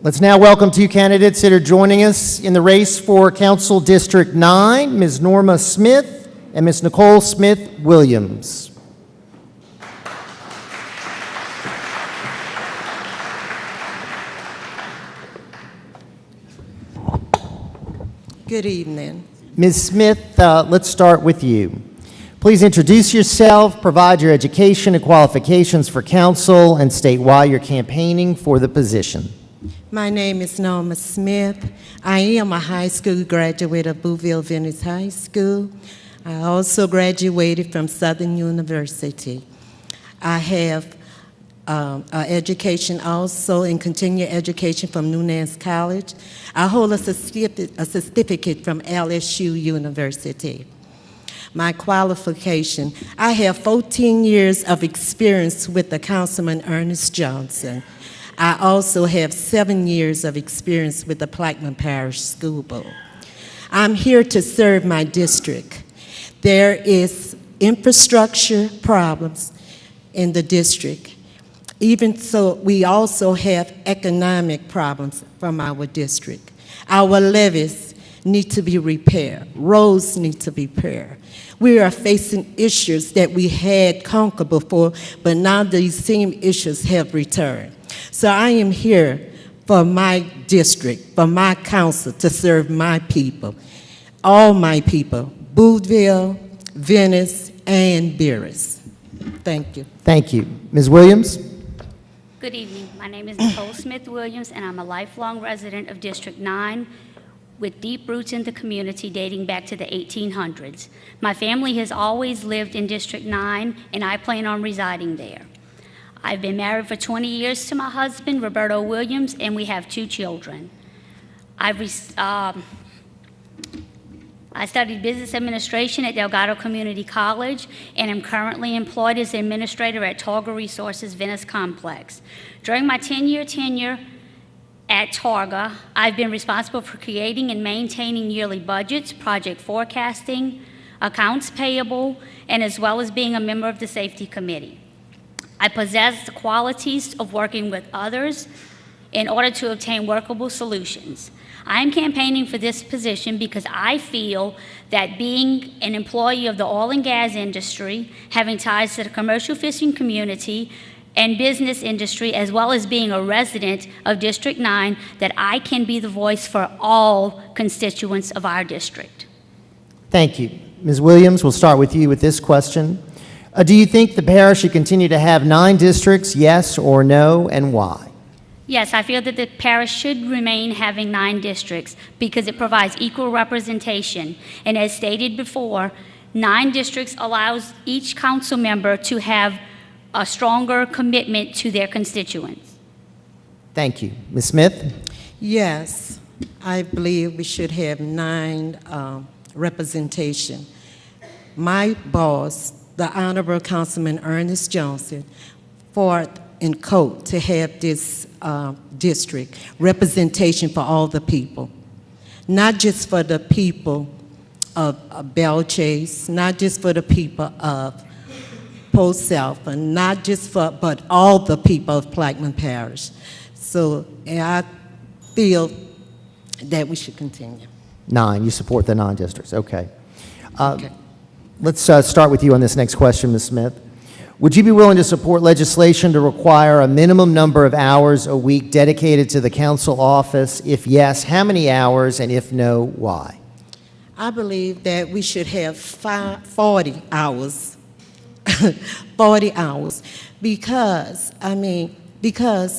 Let's now welcome two candidates that are joining us in the race for Council District 9, Ms. Norma Smith and Ms. Nicole Smith-Williams. Good evening. Ms. Smith, let's start with you. Please introduce yourself, provide your education and qualifications for council, and state why you're campaigning for the position. My name is Norma Smith. I am a high school graduate of Bouville Venice High School. I also graduated from Southern University. I have education also in continuing education from Nunez College. I hold a certificate from LSU University. My qualification, I have 14 years of experience with the Councilman Ernest Johnson. I also have 7 years of experience with the Plaquemines Parish School Board. I'm here to serve my district. There is infrastructure problems in the district. Even so, we also have economic problems from our district. Our levees need to be repaired. Roads need to be repaired. We are facing issues that we had conquered before, but now these same issues have returned. So I am here for my district, for my council, to serve my people, all my people, Boudville, Venice, and Beerus. Thank you. Thank you. Ms. Williams? Good evening. My name is Nicole Smith-Williams, and I'm a lifelong resident of District 9 with deep roots in the community dating back to the 1800s. My family has always lived in District 9, and I plan on residing there. I've been married for 20 years to my husband, Roberto Williams, and we have 2 children. I studied business administration at Delgado Community College and am currently employed as administrator at Tolga Resources Venice Complex. During my 10-year tenure at Targa, I've been responsible for creating and maintaining yearly budgets, project forecasting, accounts payable, and as well as being a member of the safety committee. I possess the qualities of working with others in order to obtain workable solutions. I am campaigning for this position because I feel that being an employee of the oil and gas industry, having ties to the commercial fishing community and business industry, as well as being a resident of District 9, that I can be the voice for all constituents of our district. Thank you. Ms. Williams, we'll start with you with this question. Do you think the parish should continue to have 9 districts, yes or no, and why? Yes, I feel that the parish should remain having 9 districts because it provides equal representation. And as stated before, 9 districts allows each council member to have a stronger commitment to their constituents. Thank you. Ms. Smith? Yes, I believe we should have 9 representation. My boss, the Honorable Councilman Ernest Johnson, fought in court to have this district representation for all the people, not just for the people of Belle Chase, not just for the people of Post South, and not just for, but all the people of Plaquemines Parish. So I feel that we should continue. 9. You support the 9 districts. Okay. Let's start with you on this next question, Ms. Smith. Would you be willing to support legislation to require a minimum number of hours a week dedicated to the council office? If yes, how many hours, and if no, why? I believe that we should have 40 hours, 40 hours, because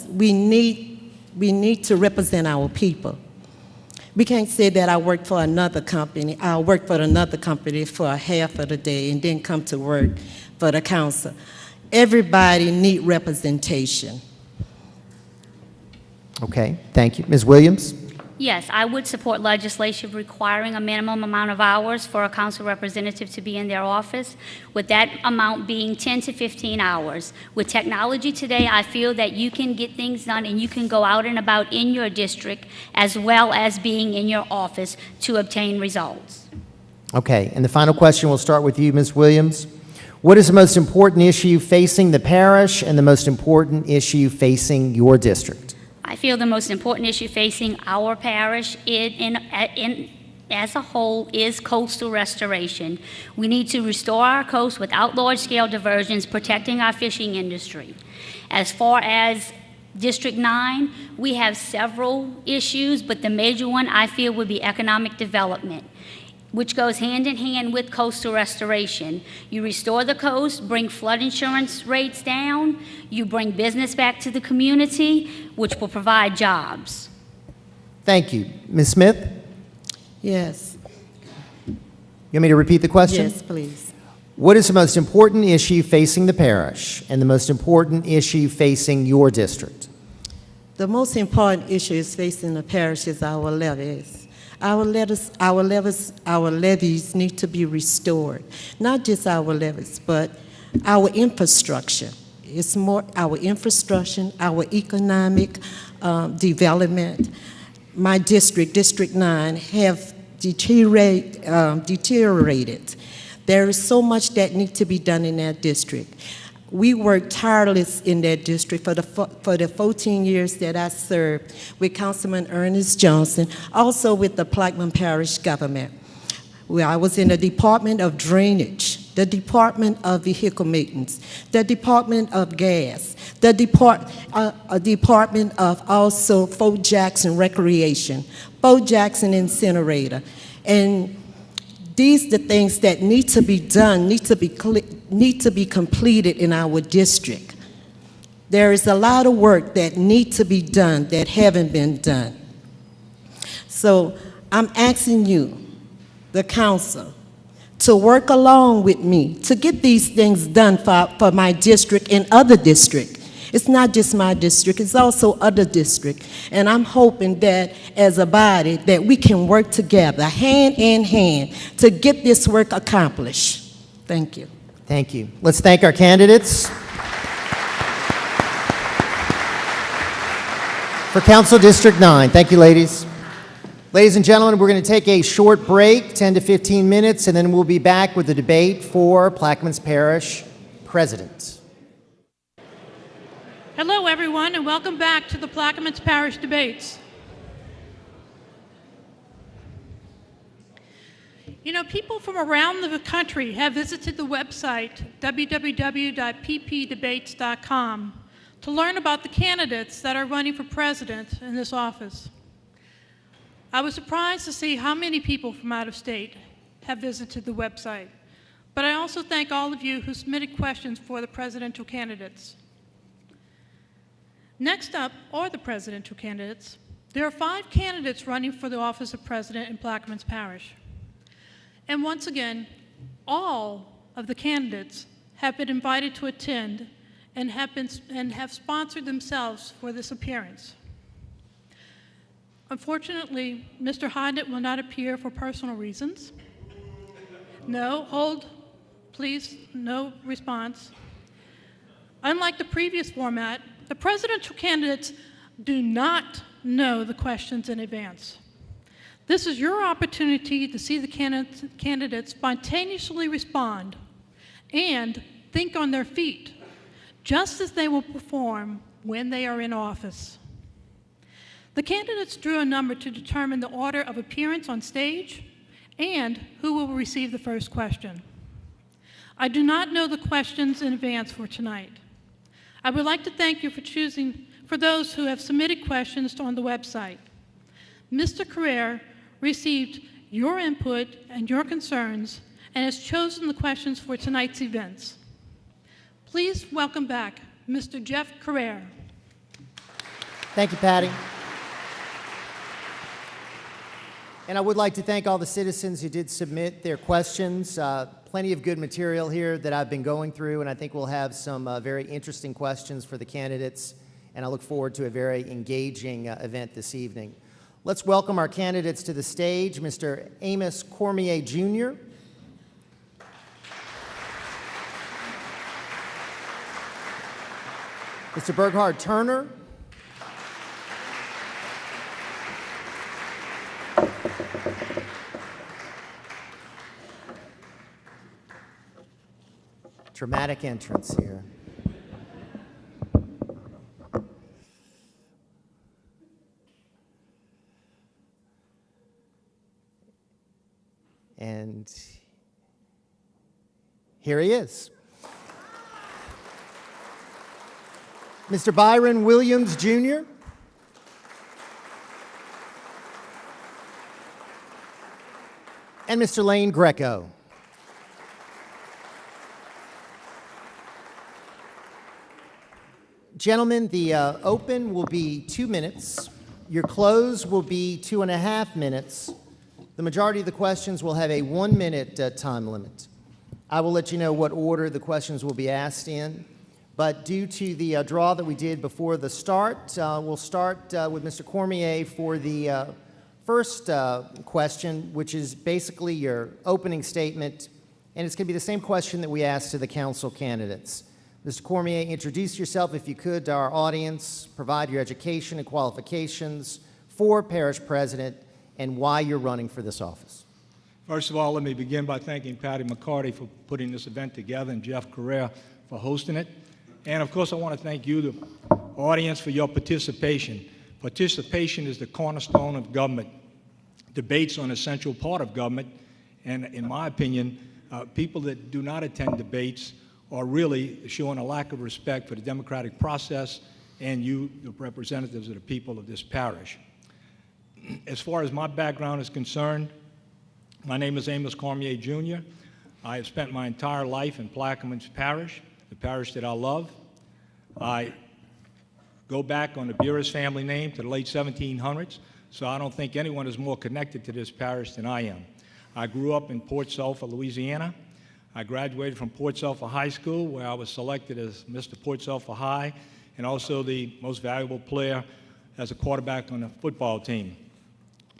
we need to represent our people. We can't say that I work for another company. I'll work for another company for a half of the day and then come to work for the council. Everybody needs representation. Okay, thank you. Ms. Williams? Yes, I would support legislation requiring a minimum amount of hours for a council representative to be in their office, with that amount being 10 to 15 hours. With technology today, I feel that you can get things done and you can go out and about in your district as well as being in your office to obtain results. Okay, and the final question, we'll start with you, Ms. Williams. What is the most important issue facing the parish and the most important issue facing your district? I feel the most important issue facing our parish as a whole is coastal restoration. We need to restore our coast without large-scale diversions, protecting our fishing industry. As far as District 9, we have several issues, but the major one I feel would be economic development, which goes hand in hand with coastal restoration. You restore the coast, bring flood insurance rates down, you bring business back to the community, which will provide jobs. Thank you. Ms. Smith? Yes. You want me to repeat the question? Yes, please. What is the most important issue facing the parish and the most important issue facing your district? The most important issue is facing the parish is our levees. Our levees need to be restored. Not just our levees, but our infrastructure. It's more our infrastructure, our economic development. My district, District 9, have deteriorated. There is so much that needs to be done in that district. We worked tireless in that district for the 14 years that I served with Councilman Ernest Johnson, also with the Plaquemines Parish government, where I was in the Department of Drainage, the Department of Vehicle Maintenance, the Department of Gas, the Department of also Fort Jackson Recreation, Fort Jackson Incinerator, and these are the things that need to be done, need to be completed in our district. There is a lot of work that need to be done that haven't been done. So I'm asking you, the council, to work along with me to get these things done for my district and other districts. It's not just my district, it's also other districts. And I'm hoping that as a body that we can work together, hand in hand, to get this work accomplished. Thank you. Thank you. Let's thank our candidates. for Council District 9. Thank you, ladies. Ladies and gentlemen, we're going to take a short break, 10 to 15 minutes, and then we'll be back with the debate for Plaquemines Parish President. Hello, everyone, and welcome back to the Plaquemines Parish debates. You know, people from around the country have visited the website www.ppdebates.com to learn about the candidates that are running for president in this office. I was surprised to see how many people from out of state have visited the website, but I also thank all of you who submitted questions for the presidential candidates. Next up are the presidential candidates. There are 5 candidates running for the office of president in Plaquemines Parish. And once again, all of the candidates have been invited to attend and have sponsored themselves for this appearance. Unfortunately, Mr. Hodnett will not appear for personal reasons. No, hold, please, no response. Unlike the previous format, the presidential candidates do not know the questions in advance. This is your opportunity to see the candidates spontaneously respond and think on their feet, just as they will perform when they are in office. The candidates drew a number to determine the order of appearance on stage and who will receive the first question. I do not know the questions in advance for tonight. I would like to thank you for those who have submitted questions on the website. Mr. Carrere received your input and your concerns and has chosen the questions for tonight's events. Please welcome back Mr. Jeff Carrere. Thank you, Patty. And I would like to thank all the citizens who did submit their questions. Plenty of good material here that I've been going through, and I think we'll have some very interesting questions for the candidates, and I look forward to a very engaging event this evening. Let's welcome our candidates to the stage, Mr. Amos Cormier, Jr., Mr. Burghard Turner, dramatic entrance here. And here he is. Mr. Byron Williams, Jr., and Mr. Lane Greco. Gentlemen, the open will be 2 minutes. Your close will be 2.5 minutes. The majority of the questions will have a 1-minute time limit. I will let you know what order the questions will be asked in, but due to the draw that we did before the start, we'll start with Mr. Cormier for the first question, which is basically your opening statement, and it's going to be the same question that we asked to the council candidates. Mr. Cormier, introduce yourself, if you could, to our audience, provide your education and qualifications for parish president, and why you're running for this office. First of all, let me begin by thanking Patty McCarty for putting this event together and Jeff Carrere for hosting it. And of course, I want to thank you, the audience, for your participation. Participation is the cornerstone of government. Debates are an essential part of government. And in my opinion, people that do not attend debates are really showing a lack of respect for the democratic process and you, the representatives of the people of this parish. As far as my background is concerned, my name is Amos Cormier, Jr. I have spent my entire life in Plaquemines Parish, the parish that I love. I go back on the Beerus family name to the late 1700s, so I don't think anyone is more connected to this parish than I am. I grew up in Port Sulphur, Louisiana. I graduated from Port Sulphur High School, where I was selected as Mr. Port Sulphur High and also the most valuable player as a quarterback on the football team.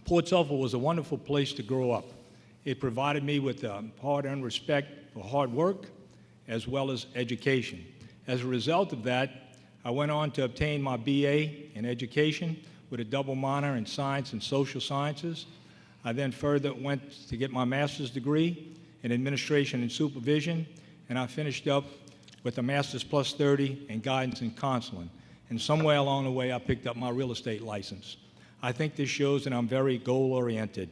Port Sulphur was a wonderful place to grow up. It provided me with hard-earned respect for hard work as well as education. As a result of that, I went on to obtain my BA in education with a double minor in science and social sciences. I then further went to get my master's degree in administration and supervision, and I finished up with a master's plus 30 in guidance and counseling. And somewhere along the way, I picked up my real estate license. I think this shows that I'm very goal-oriented.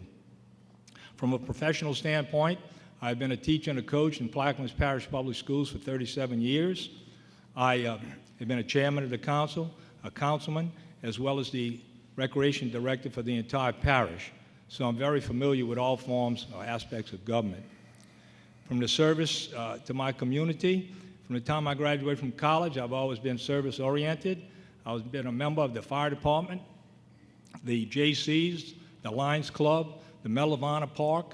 From a professional standpoint, I've been a teacher and a coach in Plaquemines Parish Public Schools for 37 years. I have been a chairman of the council, a councilman, as well as the recreation director for the entire parish. So I'm very familiar with all forms or aspects of government. From the service to my community, from the time I graduated from college, I've always been service-oriented. I've been a member of the fire department, the JCs, the Lions Club, the Medal of Honor Park,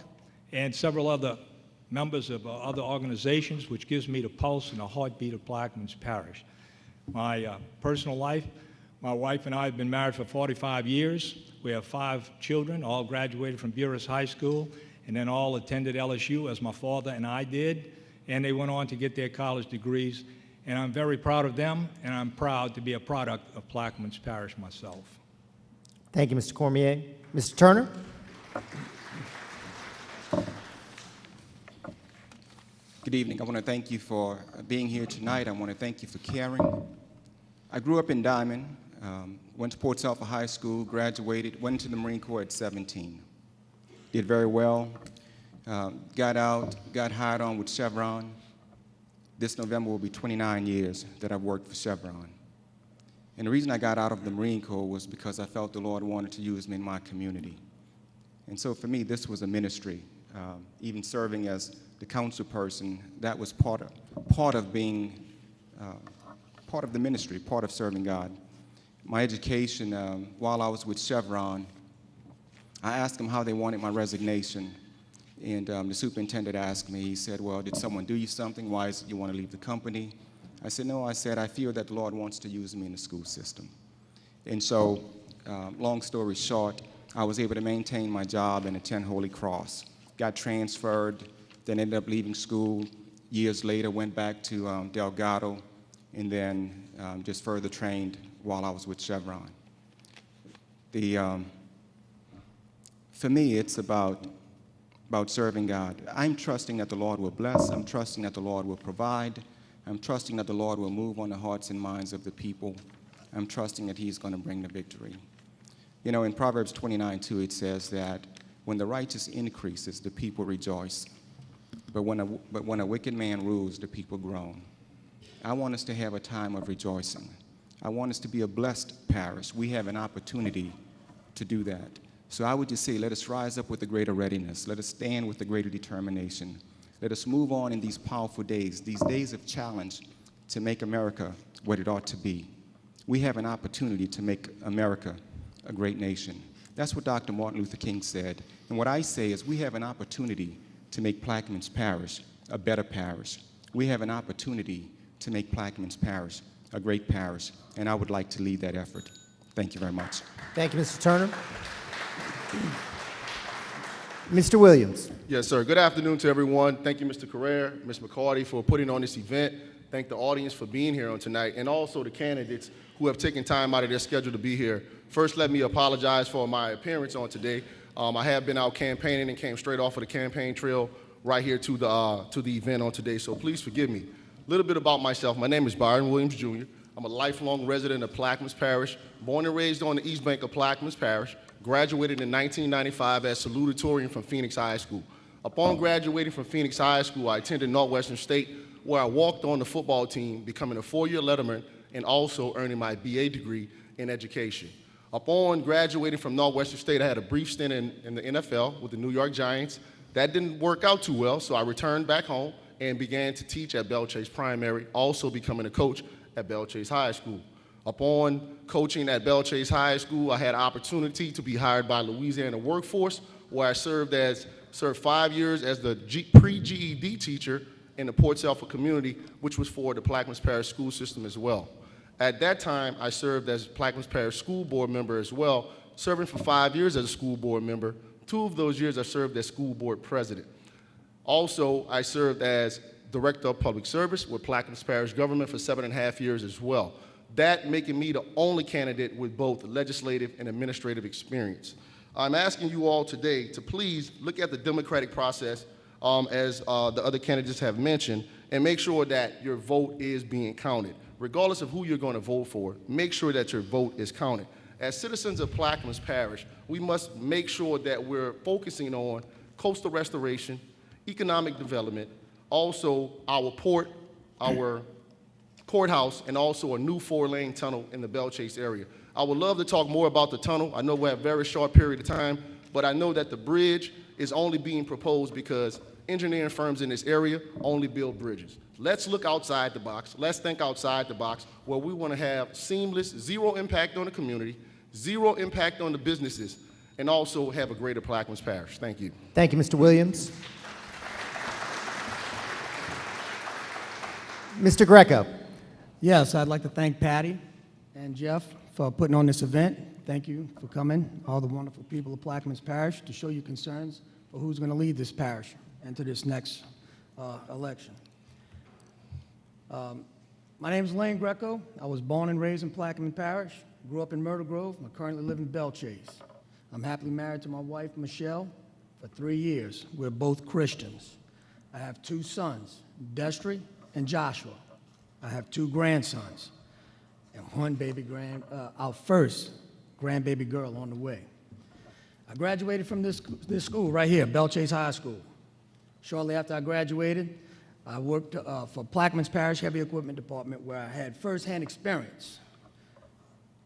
and several other members of other organizations, which gives me the pulse and the heartbeat of Plaquemines Parish. My personal life, my wife and I have been married for 45 years. We have 5 children, all graduated from Buras High School, and then all attended LSU as my father and I did, and they went on to get their college degrees. And I'm very proud of them, and I'm proud to be a product of Plaquemines Parish myself. Thank you, Mr. Cormier. Mr. Turner? Good evening. I want to thank you for being here tonight. I want to thank you for caring. I grew up in Diamond, went to Port Sulphur High School, graduated, went into the Marine Corps at 17. Did very well, got out, got hired on with Chevron. This November will be 29 years that I've worked for Chevron. And the reason I got out of the Marine Corps was because I felt the Lord wanted to use me in my community. And so for me, this was a ministry. Even serving as the council person, that was part of being part of the ministry, part of serving God. My education, while I was with Chevron, I asked them how they wanted my resignation. And the superintendent asked me, he said, well, did someone do you something? Why is it you want to leave the company? I said, no, I said, I feel that the Lord wants to use me in the school system. And so, long story short, I was able to maintain my job and attend Holy Cross. Got transferred, then ended up leaving school. Years later, went back to Delgado, and then just further trained while I was with Chevron. For me, it's about serving God. I'm trusting that the Lord will bless. I'm trusting that the Lord will provide. I'm trusting that the Lord will move on the hearts and minds of the people. I'm trusting that He's going to bring the victory. You know, in Proverbs 29:2, it says that when the righteous increases, the people rejoice. But when a wicked man rules, the people groan. I want us to have a time of rejoicing. I want us to be a blessed parish. We have an opportunity to do that. So I would just say, let us rise up with a greater readiness. Let us stand with a greater determination. Let us move on in these powerful days, these days of challenge, to make America what it ought to be. We have an opportunity to make America a great nation. That's what Dr. Martin Luther King said. And what I say is we have an opportunity to make Plaquemines Parish a better parish. We have an opportunity to make Plaquemines Parish a great parish, and I would like to lead that effort. Thank you very much. Thank you, Mr. Turner. Mr. Williams. Yes, sir. Good afternoon to everyone. Thank you, Mr. Carrere, Ms. McCarty, for putting on this event. Thank the audience for being here on tonight, and also the candidates who have taken time out of their schedule to be here. First, let me apologize for my appearance on today. I have been out campaigning and came straight off of the campaign trail right here to the event on today, so please forgive me. A little bit about myself. My name is Byron Williams, Jr. I'm a lifelong resident of Plaquemines Parish, born and raised on the East Bank of Plaquemines Parish, graduated in 1995 as salutatorian from Phoenix High School. Upon graduating from Phoenix High School, I attended Northwestern State, where I walked on the football team, becoming a 4-year letterman and also earning my BA degree in education. Upon graduating from Northwestern State, I had a brief stint in the NFL with the New York Giants. That didn't work out too well, so I returned back home and began to teach at Belle Chase Primary, also becoming a coach at Belle Chase High School. Upon coaching at Belle Chase High School, I had an opportunity to be hired by Louisiana Workforce, where I served 5 years as the pre-GED teacher in the Port Sulphur community, which was for the Plaquemines Parish school system as well. At that time, I served as Plaquemines Parish school board member as well, serving for 5 years as a school board member. 2 of those years I served as school board president. Also, I served as Director of Public Service with Plaquemines Parish Government for 7.5 years as well. that making me the only candidate with both legislative and administrative experience. I'm asking you all today to please look at the democratic process as the other candidates have mentioned, and make sure that your vote is being counted. Regardless of who you're going to vote for, make sure that your vote is counted. As citizens of Plaquemines Parish, we must make sure that we're focusing on coastal restoration, economic development, also our port, our courthouse, and also a new 4-lane tunnel in the Belle Chase area. I would love to talk more about the tunnel. I know we have a very short period of time, but I know that the bridge is only being proposed because engineering firms in this area only build bridges. Let's look outside the box. Let's think outside the box where we want to have seamless, zero impact on the community, zero impact on the businesses, and also have a greater Plaquemines Parish. Thank you. Thank you, Mr. Williams. Mr. Greco. Yes, I'd like to thank Patty and Jeff for putting on this event. Thank you for coming, all the wonderful people of Plaquemines Parish, to show your concerns for who's going to lead this parish into this next election. My name is Lane Greco. I was born and raised in Plaquemines Parish, grew up in Myrtle Grove. I currently live in Belle Chase. I'm happily married to my wife, Michelle, for 3 years. We're both Christians. I have 2 sons, Destry and Joshua. I have 2 grandsons and 1 our first grandbaby girl on the way. I graduated from this school right here, Belle Chase High School. Shortly after I graduated, I worked for Plaquemines Parish Heavy Equipment Department, where I had firsthand experience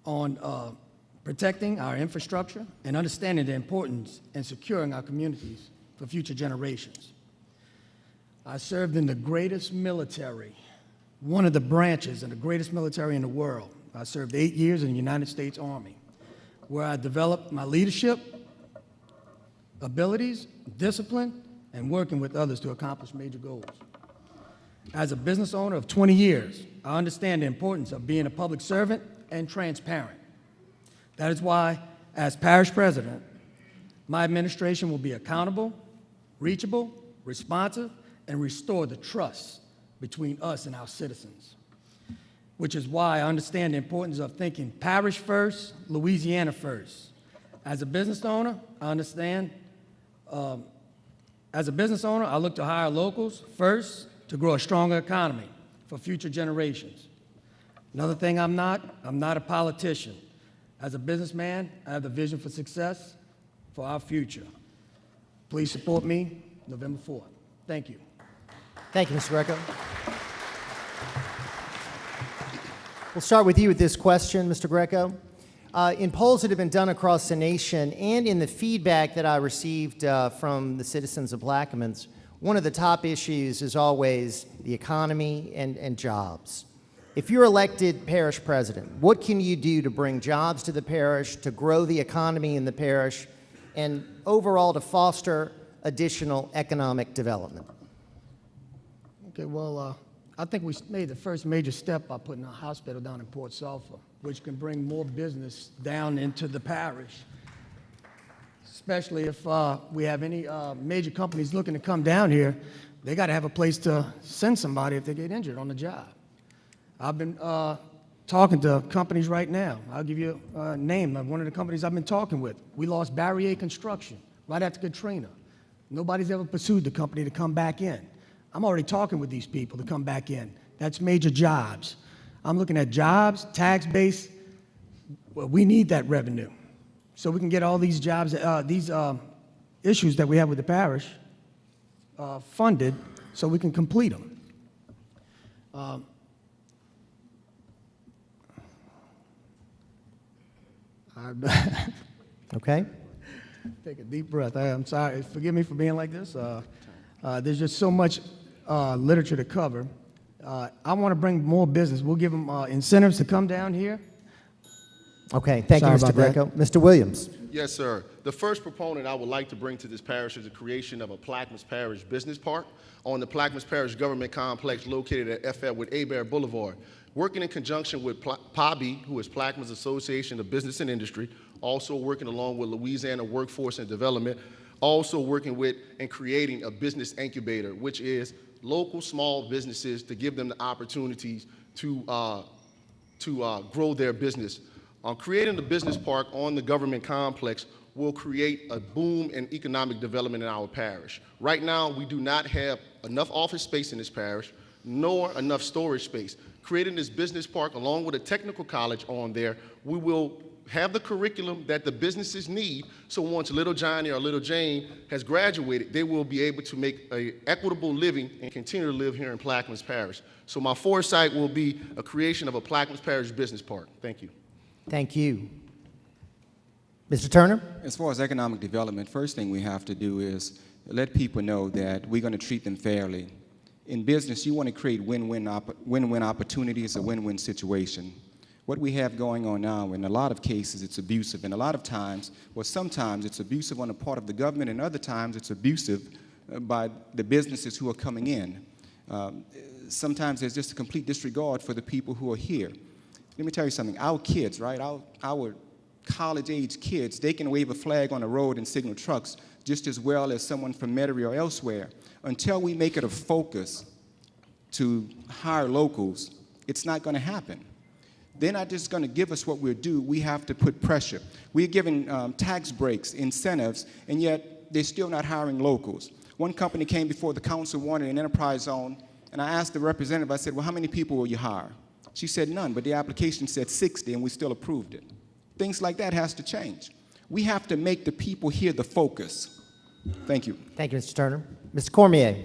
on protecting our infrastructure and understanding the importance in securing our communities for future generations. I served in the greatest military, one of the branches in the greatest military in the world. I served 8 years in the United States Army, where I developed my leadership abilities, discipline, and working with others to accomplish major goals. As a business owner of 20 years, I understand the importance of being a public servant and transparent. That is why, as parish president, my administration will be accountable, reachable, responsive, and restore the trust between us and our citizens, which is why I understand the importance of thinking parish first, Louisiana first. As a business owner, I understand, as a business owner, I look to hire locals first to grow a stronger economy for future generations. Another thing I'm not a politician. As a businessman, I have the vision for success for our future. Please support me November 4th. Thank you. Thank you, Mr. Greco. We'll start with you with this question, Mr. Greco. In polls that have been done across the nation and in the feedback that I received from the citizens of Plaquemines, one of the top issues is always the economy and jobs. If you're elected parish president, what can you do to bring jobs to the parish, to grow the economy in the parish, and overall to foster additional economic development? Okay, well, I think we made the first major step by putting a hospital down in Port Sulphur, which can bring more business down into the parish, especially if we have any major companies looking to come down here. They got to have a place to send somebody if they get injured on the job. I've been talking to companies right now. I'll give you a name of one of the companies I've been talking with. We lost Barrier Construction right after Katrina. Nobody's ever pursued the company to come back in. I'm already talking with these people to come back in. That's major jobs. I'm looking at jobs, tax base. Well, we need that revenue so we can get all these jobs, these issues that we have with the parish funded so we can complete them. Okay. Take a deep breath. I'm sorry. Forgive me for being like this. There's just so much literature to cover. I want to bring more business. We'll give them incentives to come down here. Okay, thank you, Mr. Greco. Mr. Williams. Yes, sir. The first proponent I would like to bring to this parish is the creation of a Plaquemines Parish Business Park on the Plaquemines Parish Government Complex located at FF with Hebert Boulevard. Working in conjunction with PABI, who is Plaquemines Association of Business and Industry, also working along with Louisiana Workforce and Development, also working with and creating a business incubator, which is local small businesses to give them the opportunities to to grow their business. Creating the business park on the government complex will create a boom in economic development in our parish. Right now, we do not have enough office space in this parish, nor enough storage space. Creating this business park along with a technical college on there, we will have the curriculum that the businesses need, so once little Johnny or little Jane has graduated, they will be able to make an equitable living and continue to live here in Plaquemines Parish. So my foresight will be a creation of a Plaquemines Parish business park. Thank you. Thank you. Mr. Turner? As far as economic development, first thing we have to do is let people know that we're going to treat them fairly. In business, you want to create win-win opportunities, a win-win situation. What we have going on now, in a lot of cases, it's abusive, and a lot of times, well, sometimes it's abusive on the part of the government, and other times it's abusive by the businesses who are coming in. Sometimes there's just a complete disregard for the people who are here. Let me tell you something. Our kids, right, our college-age kids, they can wave a flag on the road and signal trucks just as well as someone from Metairie or elsewhere. Until we make it a focus to hire locals, it's not going to happen. They're not just going to give us what we're due. We have to put pressure. We're giving tax breaks, incentives, and yet they're still not hiring locals. One company came before the council, wanted an enterprise zone, and I asked the representative, I said, well, how many people will you hire? She said none, but the application said 60, and we still approved it. Things like that has to change. We have to make the people here the focus. Thank you. Thank you, Mr. Turner. Mr. Cormier.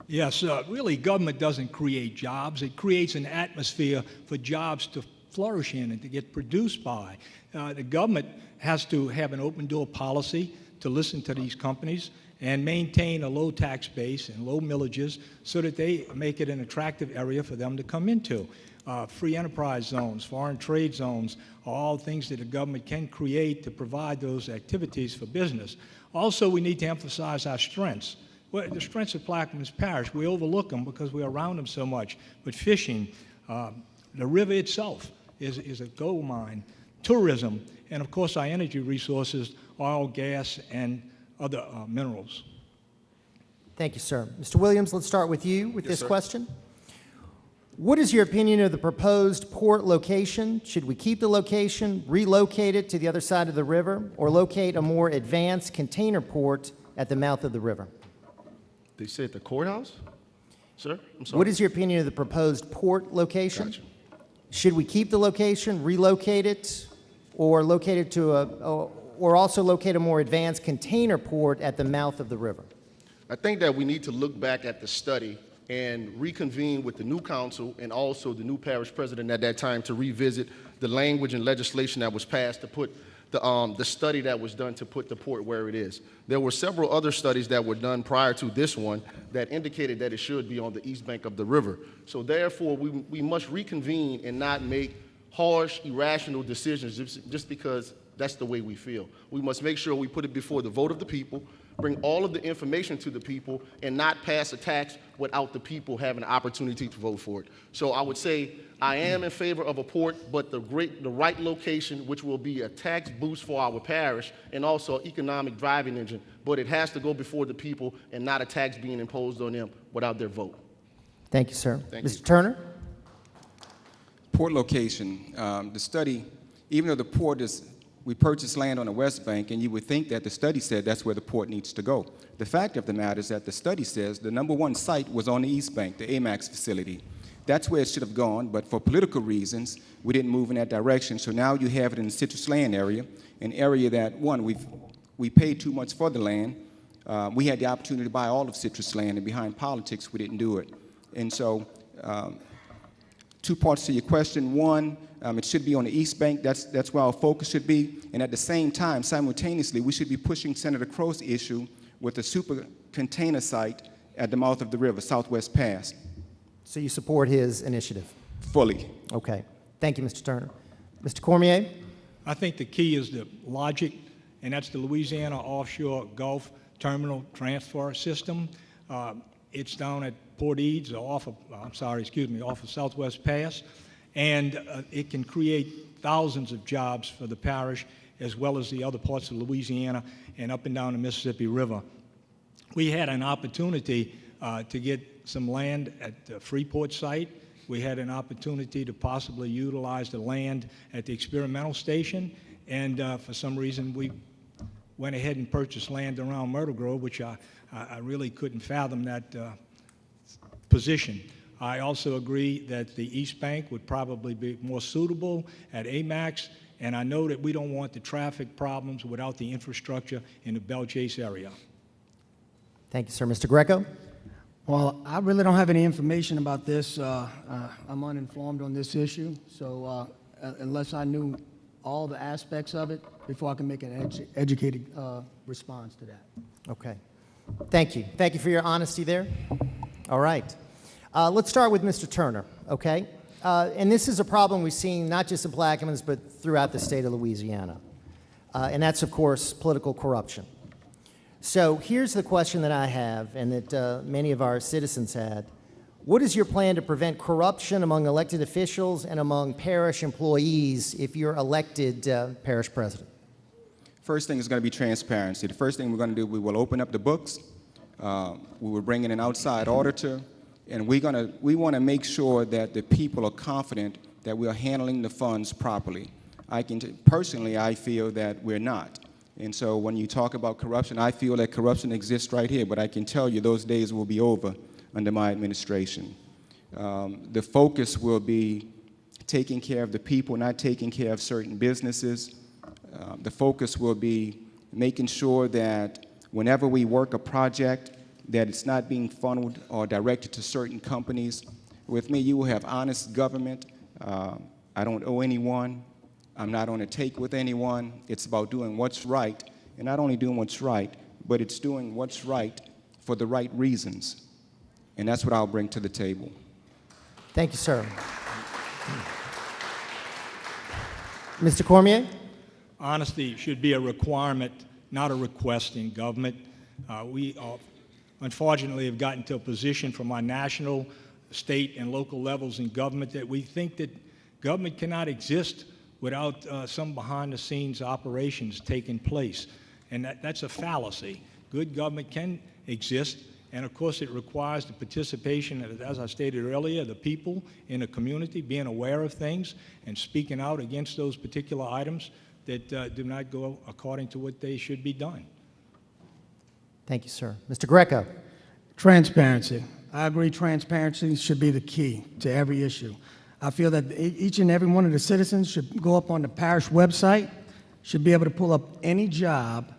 Yes, really, government doesn't create jobs. It creates an atmosphere for jobs to flourish in and to get produced by. The government has to have an open-door policy to listen to these companies and maintain a low tax base and low millages so that they make it an attractive area for them to come into. Free enterprise zones, foreign trade zones are all things that the government can create to provide those activities for business. Also, we need to emphasize our strengths. Well, the strengths of Plaquemines Parish, we overlook them because we're around them so much. But fishing, the river itself is a gold mine, tourism, and of course our energy resources, oil, gas, and other minerals. Thank you, sir. Mr. Williams, let's start with you with Yes, this sir. question. What is your opinion of the proposed port location? Should we keep the location, relocate it to the other side of the river, or locate a more advanced container port at the mouth of the river? They said the courthouse? Sir, I'm sorry. What is your opinion of the proposed port location? Gotcha. Should we keep the location, relocate it, or locate it to or also locate a more advanced container port at the mouth of the river? I think that we need to look back at the study and reconvene with the new council and also the new parish president at that time to revisit the language and legislation that was passed to put the study that was done to put the port where it is. There were several other studies that were done prior to this one that indicated that it should be on the east bank of the river. So therefore, we must reconvene and not make harsh, irrational decisions just because that's the way we feel. We must make sure we put it before the vote of the people, bring all of the information to the people, and not pass a tax without the people having the opportunity to vote for it. So I would say I am in favor of a port, but the right location, which will be a tax boost for our parish and also an economic driving engine, but it has to go before the people and not a tax being imposed on them without their vote. Thank you, sir. Thank Mr. you. Turner? Port location, the study, even though the port is, we purchased land on the West Bank, and you would think that the study said that's where the port needs to go. The fact of the matter is that the study says the #1 site was on the East Bank, the AMAX facility. That's where it should have gone, but for political reasons, we didn't move in that direction. So now you have it in the Citrus Land area, an area that, one, we paid too much for the land. We had the opportunity to buy all of Citrus Land, and behind politics, we didn't do it. And so, two parts to your question. One, it should be on the East Bank. That's where our focus should be. And at the same time, simultaneously, we should be pushing Senator Crow's issue with a super container site at the mouth of the river, Southwest Pass. So you support his initiative? Fully. Okay. Thank you, Mr. Turner. Mr. Cormier? I think the key is the logic, and that's the Louisiana Offshore Gulf Terminal Transfer System. It's down at Port Eads, off of Southwest Pass, and it can create thousands of jobs for the parish as well as the other parts of Louisiana and up and down the Mississippi River. We had an opportunity to get some land at the Freeport site, We had an opportunity to possibly utilize the land at the experimental station, and for some reason we went ahead and purchased land around Myrtle Grove, which I really couldn't fathom that position. I also agree that the East Bank would probably be more suitable at AMAX, and I know that we don't want the traffic problems without the infrastructure in the Belle Chase area. Thank you, sir. Mr. Greco? Well, I really don't have any information about this. I'm uninformed on this issue, so unless I knew all the aspects of it before I can make an educated response to that. Okay. Thank you. Thank you for your honesty there. All right. Let's start with Mr. Turner, okay? And this is a problem we've seen not just in Plaquemines, but throughout the state of Louisiana. And that's, of course, political corruption. So here's the question that I have and that many of our citizens had. What is your plan to prevent corruption among elected officials and among parish employees if you're elected parish president? First thing is going to be transparency. The first thing we're going to do, we will open up the books. We will bring in an outside auditor, and we want to make sure that the people are confident that we are handling the funds properly. Personally, I feel that we're not. And so when you talk about corruption, I feel that corruption exists right here, but I can tell you those days will be over under my administration. The focus will be taking care of the people, not taking care of certain businesses. The focus will be making sure that whenever we work a project, that it's not being funneled or directed to certain companies. With me, you will have honest government. I don't owe anyone. I'm not on a take with anyone. It's about doing what's right, and not only doing what's right, but it's doing what's right for the right reasons. And that's what I'll bring to the table. Thank you, sir. Mr. Cormier? Honesty should be a requirement, not a request in government. We unfortunately have gotten to a position from our national, state, and local levels in government that we think that government cannot exist without some behind-the-scenes operations taking place. And that's a fallacy. Good government can exist, and of course it requires the participation, as I stated earlier, the people in the community being aware of things and speaking out against those particular items that do not go according to what they should be done. Thank you, sir. Mr. Greco? Transparency. I agree transparency should be the key to every issue. I feel that each and every one of the citizens should go up on the parish website, should be able to pull up any job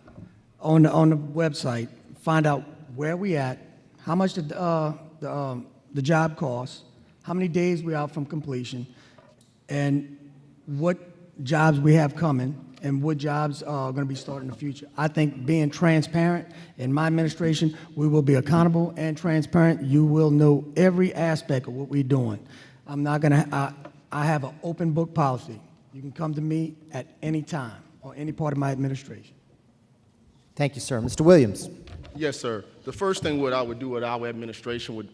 on the website, find out where we at, how much the job costs, how many days we're out from completion, and what jobs we have coming, and what jobs are going to be starting in the future. I think being transparent in my administration, we will be accountable and transparent. You will know every aspect of what we're doing. I'm not going to, I have an open book policy. You can come to me at any time or any part of my administration. Thank you, sir. Mr. Williams? Yes, sir. The first thing what I would do with our administration would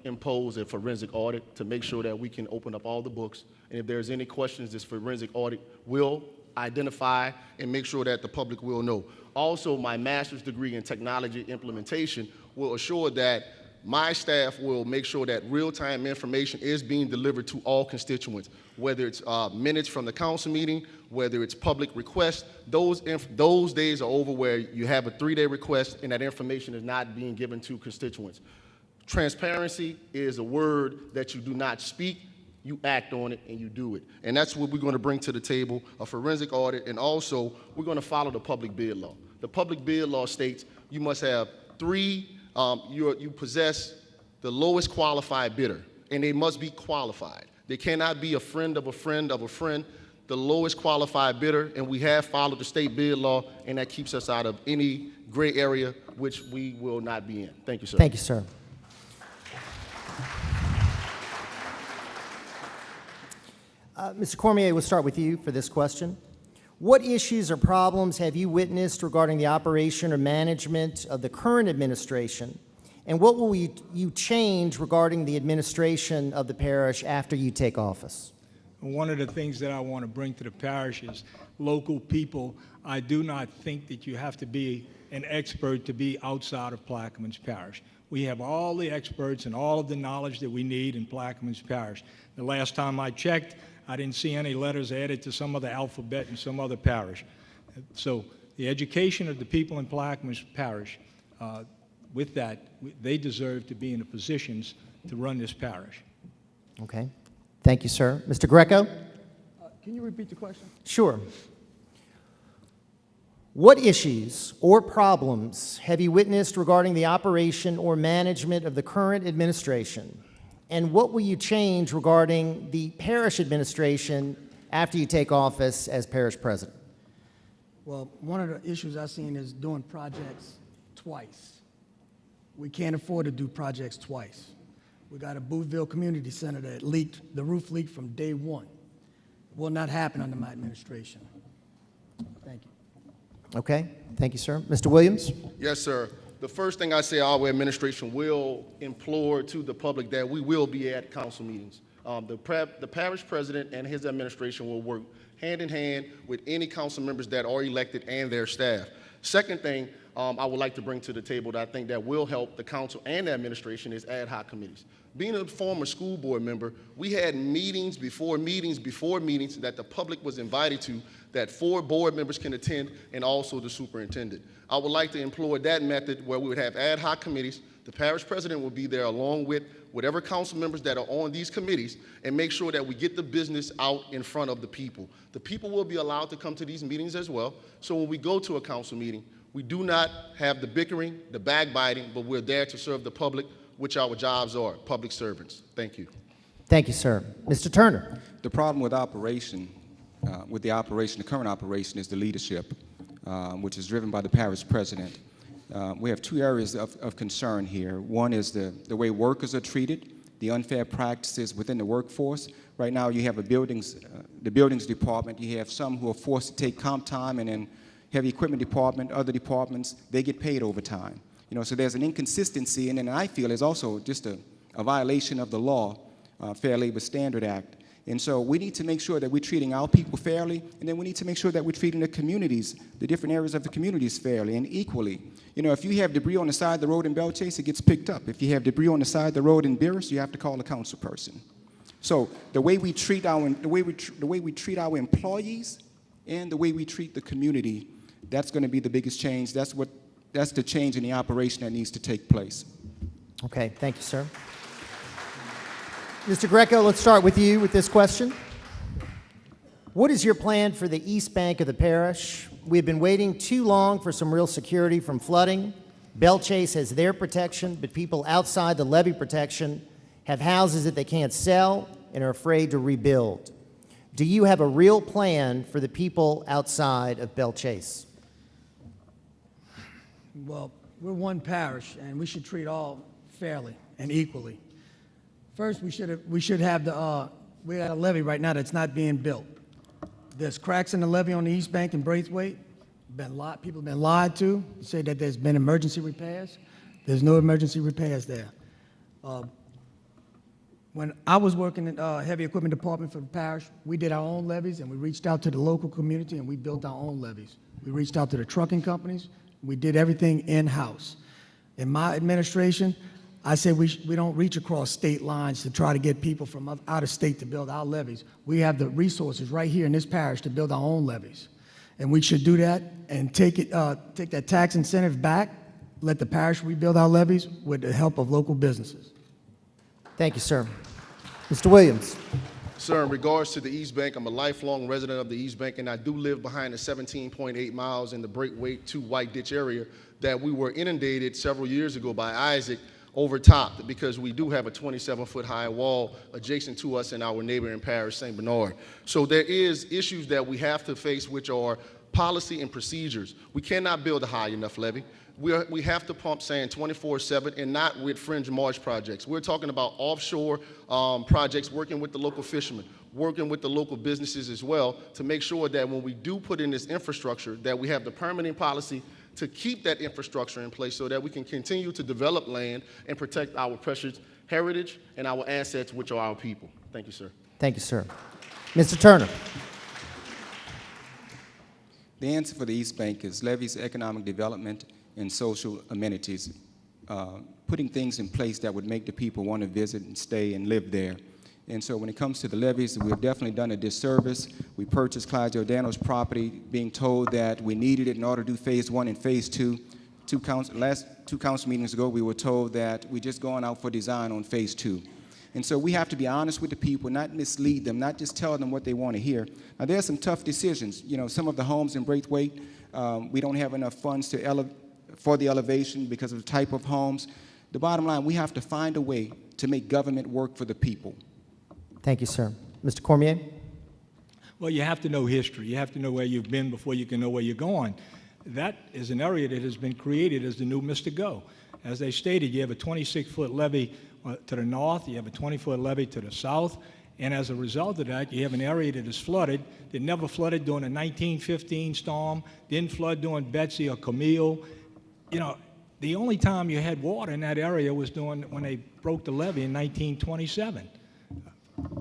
impose a forensic audit to make sure that we can open up all the books. And if there's any questions, this forensic audit will identify and make sure that the public will know. Also, my master's degree in technology implementation will assure that my staff will make sure that real-time information is being delivered to all constituents, whether it's minutes from the council meeting, whether it's public requests. Those days are over where you have a 3-day request and that information is not being given to constituents. Transparency is a word that you do not speak, you act on it and you do it. And that's what we're going to bring to the table, a forensic audit, and also we're going to follow the public bid law. The public bid law states you must have you possess the lowest qualified bidder, and they must be qualified. They cannot be a friend of a friend of a friend, the lowest qualified bidder, and we have followed the state bid law, and that keeps us out of any gray area, which we will not be in. Thank you, sir. Thank you, sir. Mr. Cormier, we'll start with you for this question. What issues or problems have you witnessed regarding the operation or management of the current administration, and what will you change regarding the administration of the parish after you take office? One of the things that I want to bring to the parish is local people. I do not think that you have to be an expert to be outside of Plaquemines Parish. We have all the experts and all of the knowledge that we need in Plaquemines Parish. The last time I checked, I didn't see any letters added to some other alphabet in some other parish. So the education of the people in Plaquemines Parish, with that, they deserve to be in the positions to run this parish. Okay. Thank you, sir. Mr. Greco? Can you repeat the question? Sure. What issues or problems have you witnessed regarding the operation or management of the current administration? And what will you change regarding the parish administration after you take office as parish president? Well, one of the issues I've seen is doing projects twice. We can't afford to do projects twice. We got a Boothville Community Center that leaked, the roof leaked from day one. It will not happen under my administration. Thank you. Okay. Thank you, sir. Mr. Williams? Yes, sir. The first thing I say, our administration will implore to the public that we will be at council meetings. The parish president and his administration will work hand in hand with any council members that are elected and their staff. Second thing I would like to bring to the table that I think that will help the council and the administration is ad hoc committees. Being a former school board member, we had meetings before meetings before meetings that the public was invited to that 4 board members can attend and also the superintendent. I would like to employ that method where we would have ad hoc committees. The parish president will be there along with whatever council members that are on these committees and make sure that we get the business out in front of the people. The people will be allowed to come to these meetings as well. So when we go to a council meeting, we do not have the bickering, the backbiting, but we're there to serve the public, which our jobs are, public servants. Thank you. Thank you, sir. Mr. Turner? The problem with operation, the current operation is the leadership, which is driven by the parish president. We have 2 areas of concern here. One is the way workers are treated, the unfair practices within the workforce. Right now you have the buildings department, you have some who are forced to take comp time, and then heavy equipment department, other departments, they get paid overtime. So there's an inconsistency, and then I feel there's also just a violation of the law, Fair Labor Standard Act. And so we need to make sure that we're treating our people fairly, and then we need to make sure that we're treating the communities, the different areas of the communities fairly and equally. If you have debris on the side of the road in Belchase, it gets picked up. If you have debris on the side of the road in Beerus, you have to call a council person. So the way we treat our employees and the way we treat the community, that's going to be the biggest change. That's the change in the operation that needs to take place. Okay, thank you, sir. Mr. Greco, let's start with you with this question. What is your plan for the east bank of the parish? We've been waiting too long for some real security from flooding. Belchase has their protection, but people outside the levee protection have houses that they can't sell and are afraid to rebuild. Do you have a real plan for the people outside of Belchase? Well, we're one parish, and we should treat all fairly and equally. First, we should have we got a levee right now that's not being built. There's cracks in the levee on the East Bank and Braithwaite. People have been lied to, say that there's been emergency repairs. There's no emergency repairs there. When I was working in heavy equipment department for the parish, we did our own levees, and we reached out to the local community, and we built our own levees. We reached out to the trucking companies. We did everything in-house. In my administration, I said we don't reach across state lines to try to get people from out of state to build our levees. We have the resources right here in this parish to build our own levees. And we should do that and take that tax incentive back, let the parish rebuild our levees with the help of local businesses. Thank you, sir. Mr. Williams. Sir, in regards to the East Bank, I'm a lifelong resident of the East Bank, and I do live behind the 17.8 miles in the Braithwaite to White Ditch area that we were inundated several years ago by Isaac overtopped because we do have a 27-foot high wall adjacent to us in our neighboring parish, St. Bernard. So there is issues that we have to face, which are policy and procedures. We cannot build a high enough levee. We have to pump sand 24/7 and not with fringe marsh projects. We're talking about offshore projects, working with the local fishermen, working with the local businesses as well to make sure that when we do put in this infrastructure that we have the permitting policy to keep that infrastructure in place so that we can continue to develop land and protect our precious heritage and our assets, which are our people. Thank you, sir. Thank you, sir. Mr. Turner. The answer for the East Bank is levees, economic development, and social amenities. putting things in place that would make the people want to visit and stay and live there. And so when it comes to the levees, we have definitely done a disservice. We purchased Clyde Giordano's property, being told that we needed it in order to do phase 1 and phase 2. Last two council meetings ago, we were told that we're just going out for design on phase 2. And so we have to be honest with the people, not mislead them, not just tell them what they want to hear. Now, there are some tough decisions. You know, some of the homes in Braithwaite, we don't have enough funds for the elevation because of the type of homes. The bottom line, we have to find a way to make government work for the people. Thank you, sir. Mr. Cormier? Well, you have to know history. You have to know where you've been before you can know where you're going. That is an area that has been created as the new Mr. Go. As they stated, you have a 26-foot levee to the north, you have a 20-foot levee to the south, and as a result of that, you have an area that is flooded, that never flooded during the 1915 storm, didn't flood during Betsy or Camille. You know, the only time you had water in that area was when they broke the levee in 1927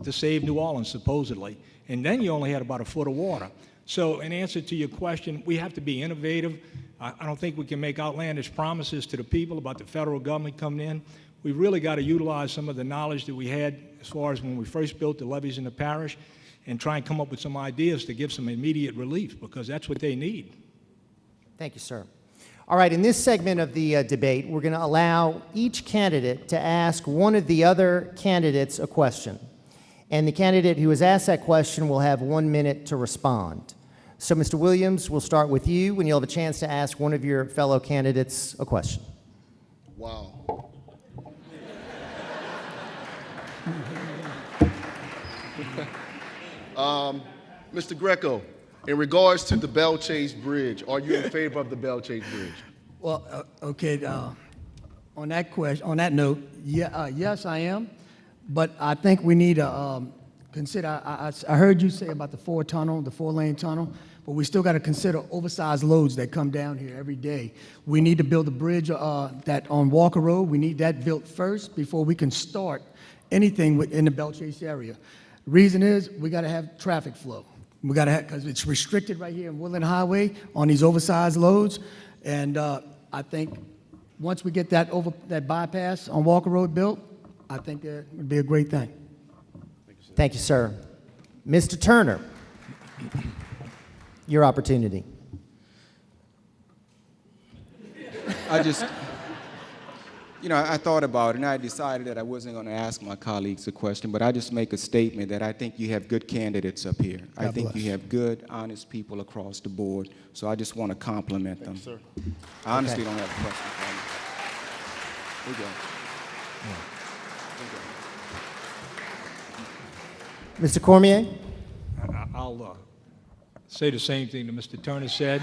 to save New Orleans, supposedly. And then you only had about a foot of water. So in answer to your question, we have to be innovative. I don't think we can make outlandish promises to the people about the federal government coming in. We've really got to utilize some of the knowledge that we had as far as when we first built the levees in the parish and try and come up with some ideas to give some immediate relief, because that's what they need. Thank you, sir. All right, in this segment of the debate, we're going to allow each candidate to ask one of the other candidates a question. And the candidate who has asked that question will have 1 minute to respond. So, Mr. Williams, we'll start with you, and you'll have a chance to ask one of your fellow candidates a question. Wow. Mr. Greco, in regards to the Belle Chase Bridge, are you in favor of the Belle Chase Bridge? Well, okay, on that note, yes, I am. But I think we need to consider, I heard you say about the 4-lane tunnel, but we still got to consider oversized loads that come down here every day. We need to build a bridge that on Walker Road. We need that built first before we can start anything in the Belle Chase area. Reason is we got to have traffic flow. We got to have, because it's restricted right here in Woodland Highway on these oversized loads. And I think once we get that bypass on Walker Road built, I think that would be a great thing. Thank you, sir. Mr. Turner, your opportunity. I thought about it, and I decided that I wasn't going to ask my colleagues a question, but I just make a statement that I think you have good candidates up here. I think you have good, honest people across the board, so I just want to compliment them. Thank you, sir. I honestly don't have a question for you. Here we go. Yeah. Mr. Cormier? I'll say the same thing that Mr. Turner said.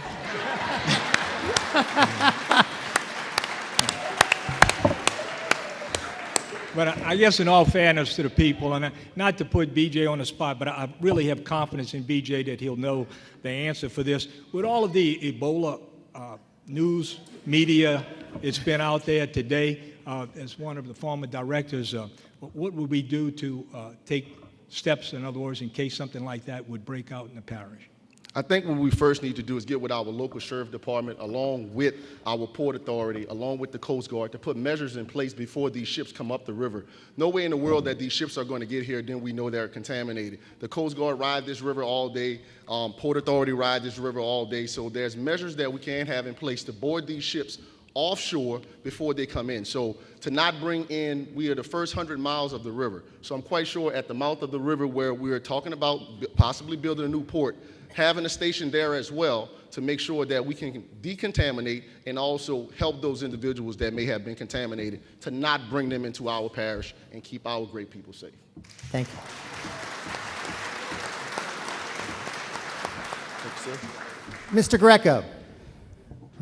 But I guess in all fairness to the people, and not to put BJ on the spot, but I really have confidence in BJ that he'll know the answer for this. With all of the Ebola news media it's been out there today, as one of the former directors, what would we do to take steps, in other words, in case something like that would break out in the parish? I think what we first need to do is get with our local sheriff department, along with our port authority, along with the Coast Guard, to put measures in place before these ships come up the river. No way in the world that these ships are going to get here, then we know they're contaminated. The Coast Guard ride this river all day. Port Authority ride this river all day. So there's measures that we can have in place to board these ships offshore before they come in. So to not bring in, we are the first 100 miles of the river. So I'm quite sure at the mouth of the river where we're talking about possibly building a new port, having a station there as well to make sure that we can decontaminate and also help those individuals that may have been contaminated to not bring them into our parish and keep our great people safe. Thank you. Thank you, sir. Mr. Greco.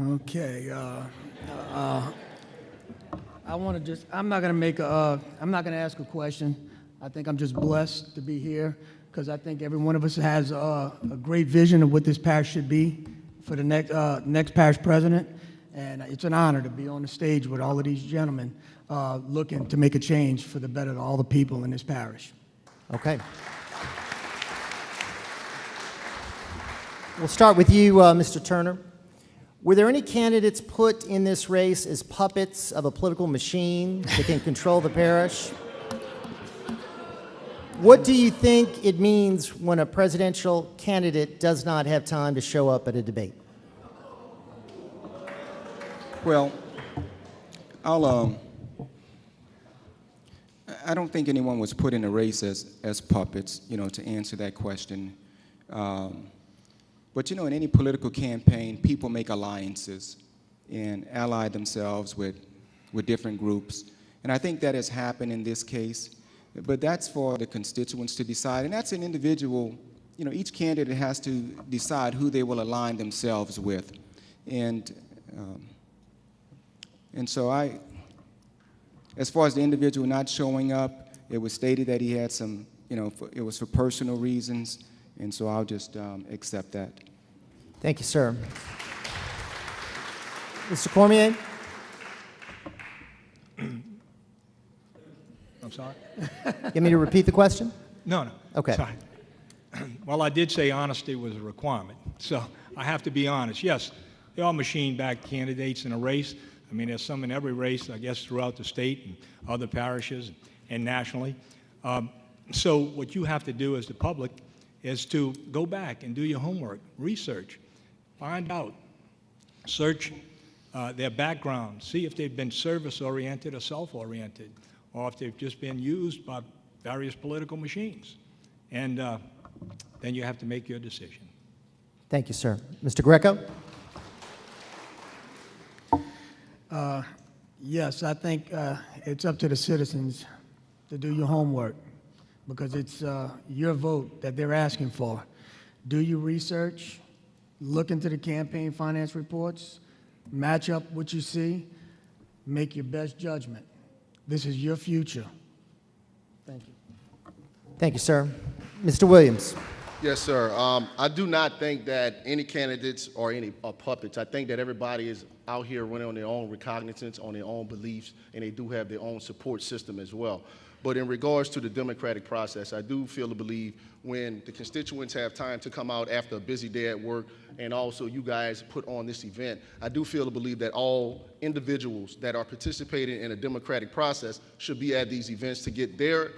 Okay. I want to I'm not going to ask a question. I think I'm just blessed to be here, because I think every one of us has a great vision of what this parish should be for the next parish president. And it's an honor to be on the stage with all of these gentlemen looking to make a change for the better of all the people in this parish. Okay. We'll start with you, Mr. Turner. Were there any candidates put in this race as puppets of a political machine that can control the parish? What do you think it means when a presidential candidate does not have time to show up at a debate? Well, I don't think anyone was put in a race as puppets, to answer that question. But, in any political campaign, people make alliances and ally themselves with different groups. And I think that has happened in this case. But that's for the constituents to decide. And that's an individual, each candidate has to decide who they will align themselves with. And so as far as the individual not showing up, it was stated that he had some, it was for personal reasons. And so I'll just accept that. Thank you, sir. Mr. Cormier? I'm sorry? You me to repeat the question? No. Okay. Sorry. Well, I did say honesty was a requirement, so I have to be honest. Yes, they are machine-backed candidates in a race. I mean, there's some in every race, I guess, throughout the state and other parishes and nationally. So what you have to do as the public is to go back and do your homework, research, find out, search their background, see if they've been service-oriented or self-oriented, or if they've just been used by various political machines. And then you have to make your decision. Thank you, sir. Mr. Greco? Yes, I think it's up to the citizens to do your homework because it's your vote that they're asking for. Do your research, look into the campaign finance reports, match up what you see, make your best judgment. This is your future. Thank you. Thank you, sir. Mr. Williams? Yes, sir. I do not think that any candidates are puppets. I think that everybody is out here running on their own recognizance, on their own beliefs, and they do have their own support system as well. But in regards to the democratic process, I do feel to believe when the constituents have time to come out after a busy day at work, and also you guys put on this event, I do feel to believe that all individuals that are participating in a democratic process should be at these events to get their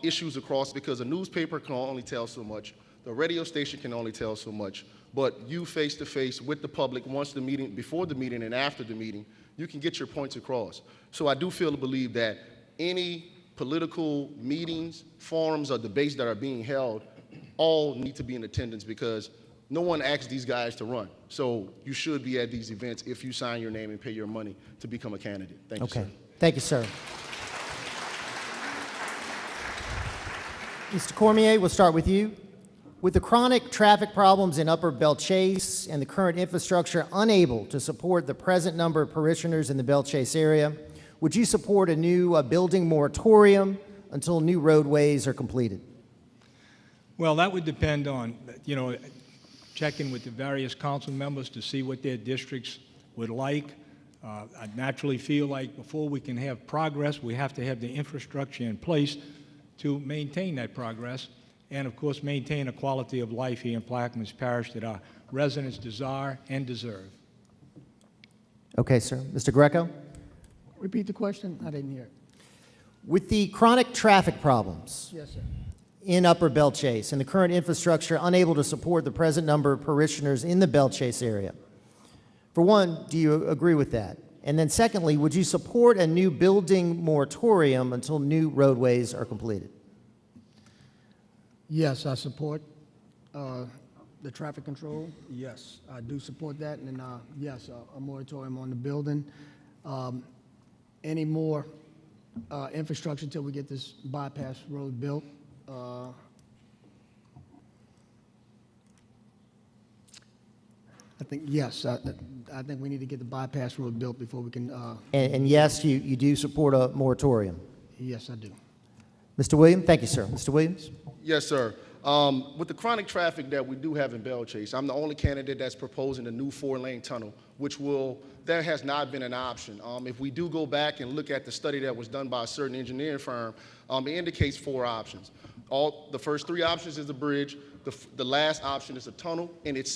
issues across, because a newspaper can only tell so much, the radio station can only tell so much, but you face-to-face with the public once the meeting, before the meeting and after the meeting, you can get your points across. So I do feel to believe that any political meetings, forums, or debates that are being held all need to be in attendance because no one asked these guys to run. So you should be at these events if you sign your name and pay your money to become a candidate. Thank you, sir. Thank you, sir. Mr. Cormier, we'll start with you. With the chronic traffic problems in Upper Belchase and the current infrastructure unable to support the present number of parishioners in the Belchase area, would you support a new building moratorium until new roadways are completed? Well, that would depend on, checking with the various council members to see what their districts would like. I naturally feel like before we can have progress, we have to have the infrastructure in place to maintain that progress and, of course, maintain a quality of life here in Plaquemines Parish that our residents desire and deserve. Okay, sir. Mr. Greco? Repeat the question. I didn't hear it. With the chronic traffic problems Yes, sir. in Upper Belchase and the current infrastructure unable to support the present number of parishioners in the Belchase area, for one, do you agree with that? And then secondly, would you support a new building moratorium until new roadways are completed? Yes, I support the traffic control. Yes, I do support that. And yes, a moratorium on the building. Any more infrastructure until we get this bypass road built. I think, yes, I think we need to get the bypass road built before we can. And yes, you do support a moratorium? Yes, I do. Mr. Williams? Thank you, sir. Mr. Williams? Yes, sir. With the chronic traffic that we do have in Belle Chase, I'm the only candidate that's proposing a new 4-lane tunnel, that has not been an option. If we do go back and look at the study that was done by a certain engineering firm, it indicates 4 options. The first 3 options is the bridge, the last option is a tunnel, and it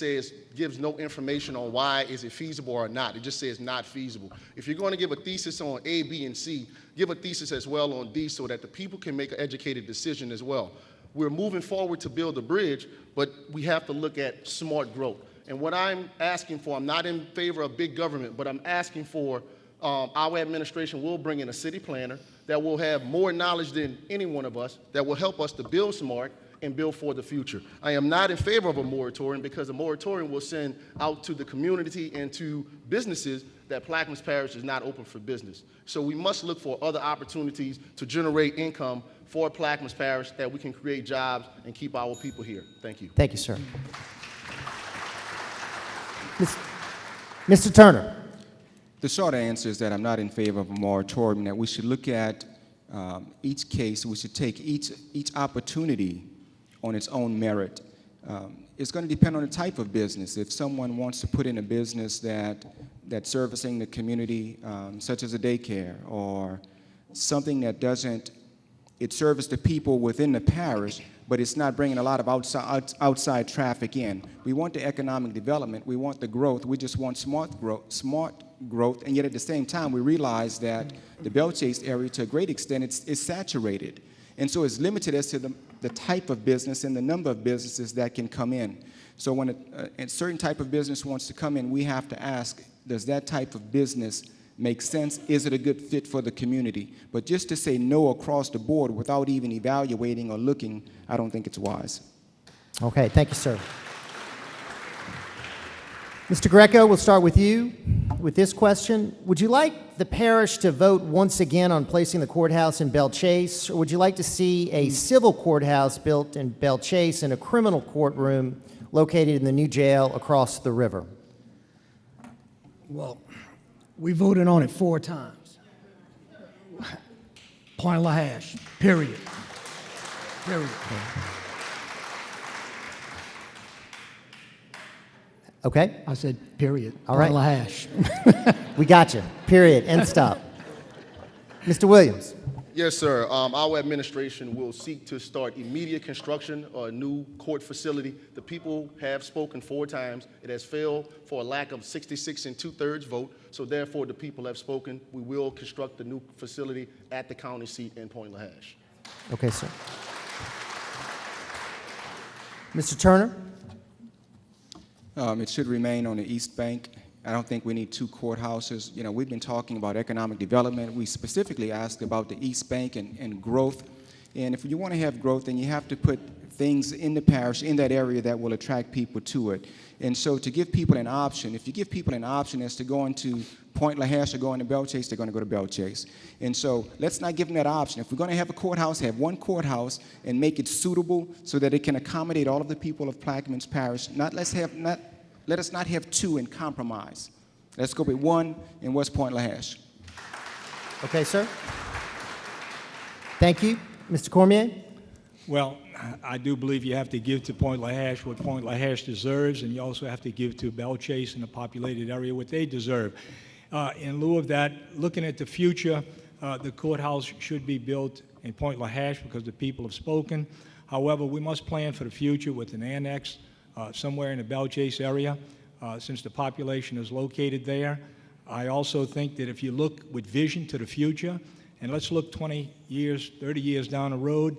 gives no information on why is it feasible or not. It just says not feasible. If you're going to give a thesis on A, B, and C, give a thesis as well on D so that the people can make an educated decision as well. We're moving forward to build a bridge, but we have to look at smart growth. And what I'm asking for, I'm not in favor of big government, but I'm asking for our administration will bring in a city planner that will have more knowledge than any one of us, that will help us to build smart and build for the future. I am not in favor of a moratorium because a moratorium will send out to the community and to businesses that Plaquemines Parish is not open for business. So we must look for other opportunities to generate income for Plaquemines Parish that we can create jobs and keep our people here. Thank you. Thank you, sir. Mr. Turner. The short answer is that I'm not in favor of a moratorium, that we should look at each case, we should take each opportunity on its own merit. It's going to depend on the type of business. If someone wants to put in a business that's servicing the community, such as a daycare, or something that it serves the people within the parish, but it's not bringing a lot of outside traffic in. We want the economic development, we want the growth, we just want smart growth, and yet at the same time we realize that the Belle Chase area, to a great extent, it's saturated. And so it's limited as to the type of business and the number of businesses that can come in. So when a certain type of business wants to come in, we have to ask, does that type of business make sense? Is it a good fit for the community? But just to say no across the board without even evaluating or looking, I don't think it's wise. Okay, thank you, sir. Mr. Greco, we'll start with you with this question. Would you like the parish to vote once again on placing the courthouse in Belle Chase, or would you like to see a civil courthouse built in Belle Chase and a criminal courtroom located in the new jail across the river? Well, we voted on it 4 times. Point La Hash, period. Period. Okay. I said period. All right. Point La Hash. We got you. Period. End stop. Mr. Williams. Yes, sir. Our administration will seek to start immediate construction of a new court facility. The people have spoken 4 times. It has failed for a lack of 66 2/3 vote. So therefore, the people have spoken. We will construct the new facility at the county seat in Point La Hash. Okay, sir. Mr. Turner. It should remain on the East Bank. I don't think we need 2 courthouses. You know, we've been talking about economic development. We specifically asked about the East Bank and growth. And if you want to have growth, then you have to put things in the parish, in that area, that will attract people to it. And so to give people an option, if you give people an option as to going to Point La Hash or going to Belle Chase, they're going to go to Belle Chase. And so let's not give them that option. If we're going to have a courthouse, have 1 courthouse and make it suitable so that it can accommodate all of the people of Plaquemines Parish. Let us not have 2 and compromise. Let's go with 1 in West Point La Hash. Okay, sir. Thank you. Mr. Cormier? Well, I do believe you have to give to Point La Hash what Point La Hash deserves, and you also have to give to Belle Chase and the populated area what they deserve. In lieu of that, looking at the future, the courthouse should be built in Point La Hash because the people have spoken. However, we must plan for the future with an annex somewhere in the Belle Chase area, since the population is located there. I also think that if you look with vision to the future, and let's look 20 years, 30 years down the road,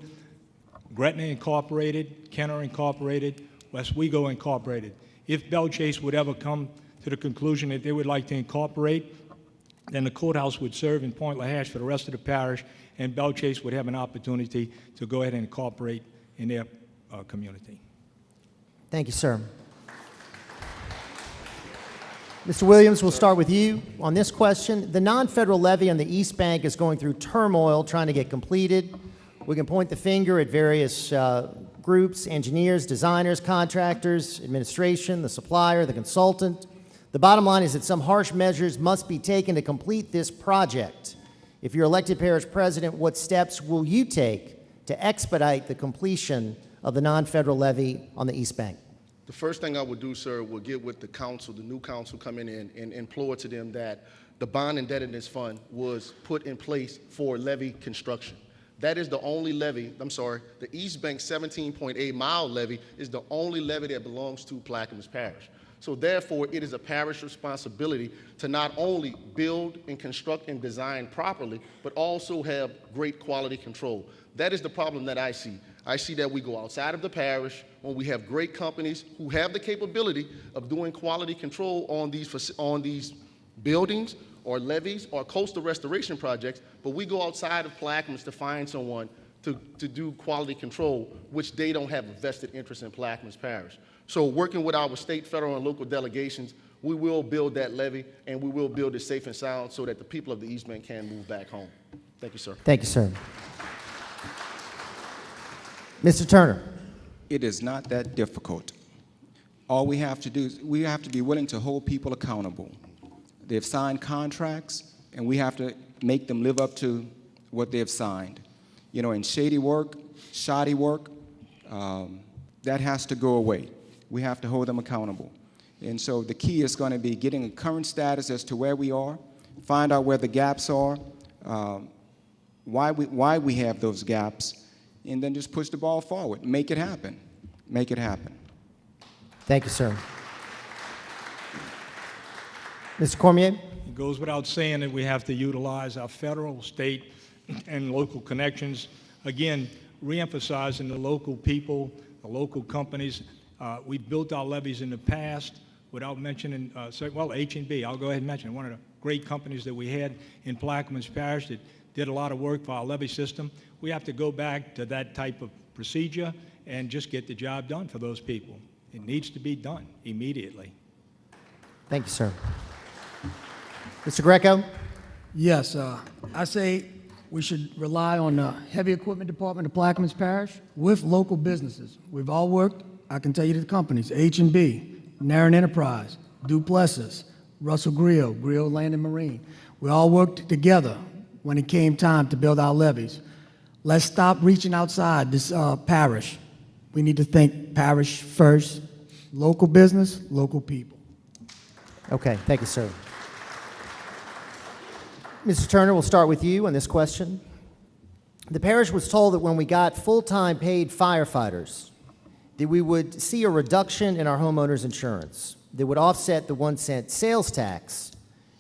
Gretna Incorporated, Kenner Incorporated, Westwego Incorporated. If Belle Chase would ever come to the conclusion that they would like to incorporate, then the courthouse would serve in Point La Hash for the rest of the parish, and Belle Chase would have an opportunity to go ahead and incorporate in their community. Thank you, sir. Mr. Williams, we'll start with you on this question. The non-federal levy on the East Bank is going through turmoil trying to get completed. We can point the finger at various groups, engineers, designers, contractors, administration, the supplier, the consultant. The bottom line is that some harsh measures must be taken to complete this project. If you're elected parish president, what steps will you take to expedite the completion of the non-federal levy on the East Bank? The first thing I would do, sir, will get with the council, the new council coming in, and implore to them that the bond indebtedness fund was put in place for levee construction. That is the only levee, the East Bank 17.8 mile levee is the only levee that belongs to Plaquemines Parish. So therefore, it is a parish responsibility to not only build and construct and design properly, but also have great quality control. That is the problem that I see. I see that we go outside of the parish when we have great companies who have the capability of doing quality control on these buildings or levees or coastal restoration projects, but we go outside of Plaquemines to find someone to do quality control, which they don't have a vested interest in Plaquemines Parish. So working with our state, federal, and local delegations, we will build that levee and we will build it safe and sound so that the people of the East Bank can move back home. Thank you, sir. Thank you, sir. Mr. Turner. It is not that difficult. All we have to do is we have to be willing to hold people accountable. They've signed contracts, and we have to make them live up to what they've signed. You know, in shady work, shoddy work, that has to go away. We have to hold them accountable. And so the key is going to be getting a current status as to where we are, find out where the gaps are, why we have those gaps, and then just push the ball forward. Make it happen. Make it happen. Thank you, sir. Mr. Cormier? It goes without saying that we have to utilize our federal, state, and local connections. Again, reemphasizing the local people, the local companies. We've built our levees in the past without mentioning, H&B, I'll go ahead and mention it. One of the great companies that we had in Plaquemines Parish that did a lot of work for our levee system. We have to go back to that type of procedure and just get the job done for those people. It needs to be done immediately. Thank you, sir. Mr. Greco? Yes, I say we should rely on the heavy equipment department of Plaquemines Parish with local businesses. We've all worked, I can tell you the companies, H&B, Naren Enterprise, Duplessis, Russell Grill, Grill Land and Marine. We all worked together when it came time to build our levees. Let's stop reaching outside this parish. We need to think parish first, local business, local people. Okay, thank you, sir. Mr. Turner, we'll start with you on this question. The parish was told that when we got full-time paid firefighters, that we would see a reduction in our homeowners' insurance that would offset the 1-cent sales tax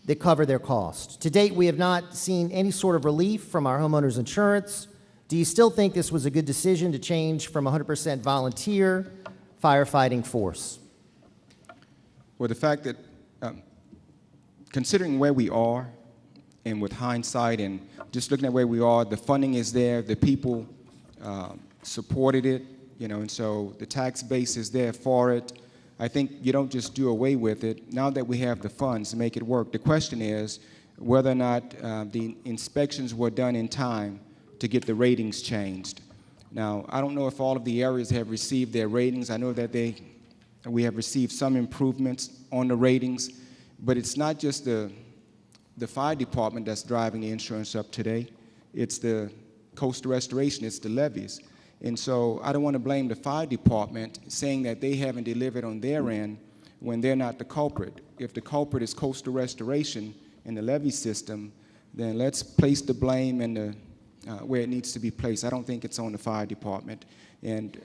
that covered their cost. To date, we have not seen any sort of relief from our homeowners' insurance. Do you still think this was a good decision to change from 100% volunteer firefighting force? Well, the fact that, considering where we are, and with hindsight and just looking at where we are, the funding is there, the people supported it, you know, and so the tax base is there for it. I think you don't just do away with it. Now that we have the funds to make it work, the question is whether or not the inspections were done in time to get the ratings changed. Now, I don't know if all of the areas have received their ratings. I know that we have received some improvements on the ratings, but it's not just the fire department that's driving the insurance up today. It's the coastal restoration, it's the levees. And so I don't want to blame the fire department saying that they haven't delivered on their end when they're not the culprit. If the culprit is coastal restoration and the levee system, then let's place the blame in where it needs to be placed. I don't think it's on the fire department. And